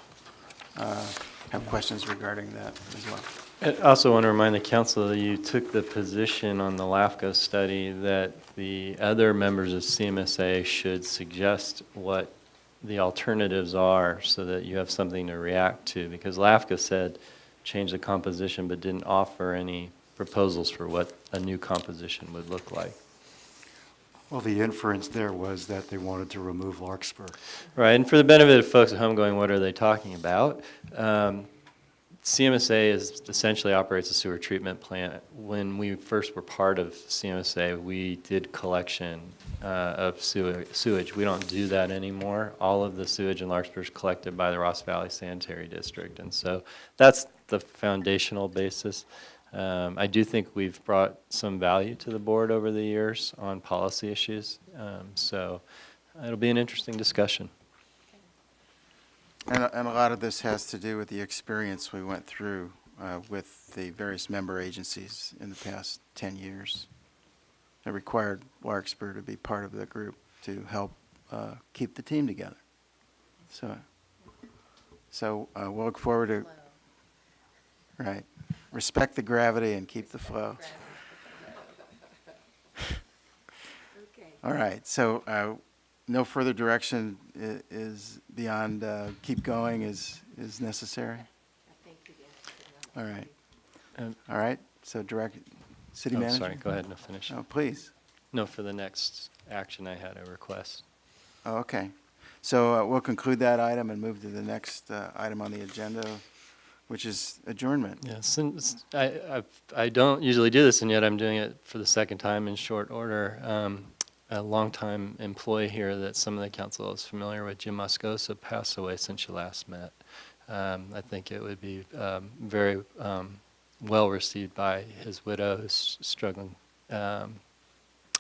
have questions regarding that as well. I also want to remind the council that you took the position on the LAFCO study that the other members of CMSA should suggest what the alternatives are so that you have something to react to, because LAFCO said change the composition but didn't offer any proposals for what a new composition would look like. Well, the inference there was that they wanted to remove Larkspur. Right, and for the benefit of folks at home going, what are they talking about? CMSA essentially operates a sewer treatment plant. When we first were part of CMSA, we did collection of sewage. We don't do that anymore. All of the sewage in Larkspur is collected by the Ross Valley Sanitary District, and so that's the foundational basis. I do think we've brought some value to the board over the years on policy issues, so it'll be an interesting discussion. And a lot of this has to do with the experience we went through with the various member agencies in the past 10 years. It required Larkspur to be part of the group to help keep the team together. So we'll look forward to, right, respect the gravity and keep the flow. All right, so no further direction is beyond keep going is necessary? All right. All right, so city manager? Sorry, go ahead and finish. Oh, please. No, for the next action I had a request. Oh, okay. So we'll conclude that item and move to the next item on the agenda, which is adjournment. Yeah, since I don't usually do this, and yet I'm doing it for the second time in short order. A longtime employee here that some of the council is familiar with, Jim Moscoso, passed away since you last met. I think it would be very well received by his widow, who's struggling,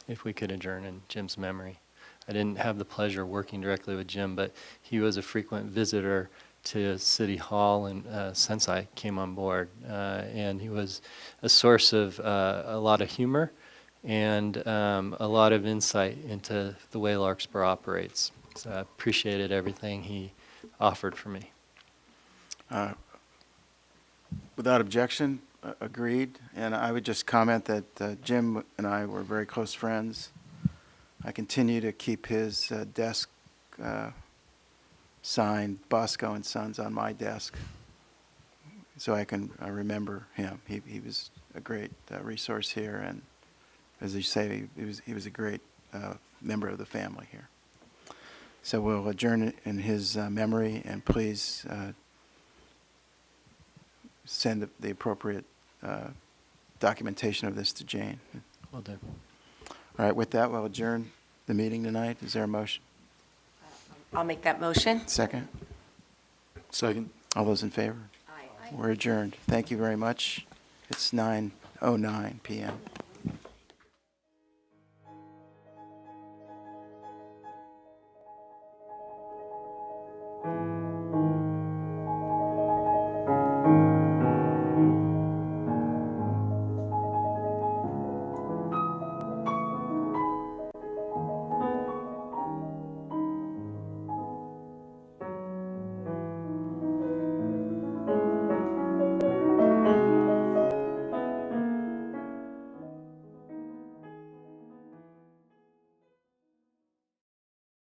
if we could adjourn in Jim's memory. I didn't have the pleasure of working directly with Jim, but he was a frequent visitor to City Hall and since I came on board. And he was a source of a lot of humor and a lot of insight into the way Larkspur operates. So I appreciated everything he offered for me. Without objection, agreed. And I would just comment that Jim and I were very close friends. I continue to keep his desk signed Bosco and Sons on my desk so I can remember him. He was a great resource here, and as you say, he was a great member of the family here. So we'll adjourn in his memory, and please send the appropriate documentation of this to Jane. Will do. All right, with that, we'll adjourn the meeting tonight. Is there a motion? I'll make that motion. Second? Second. All those in favor? Aye. We're adjourned. Thank you very much. It's 9:09 p.m.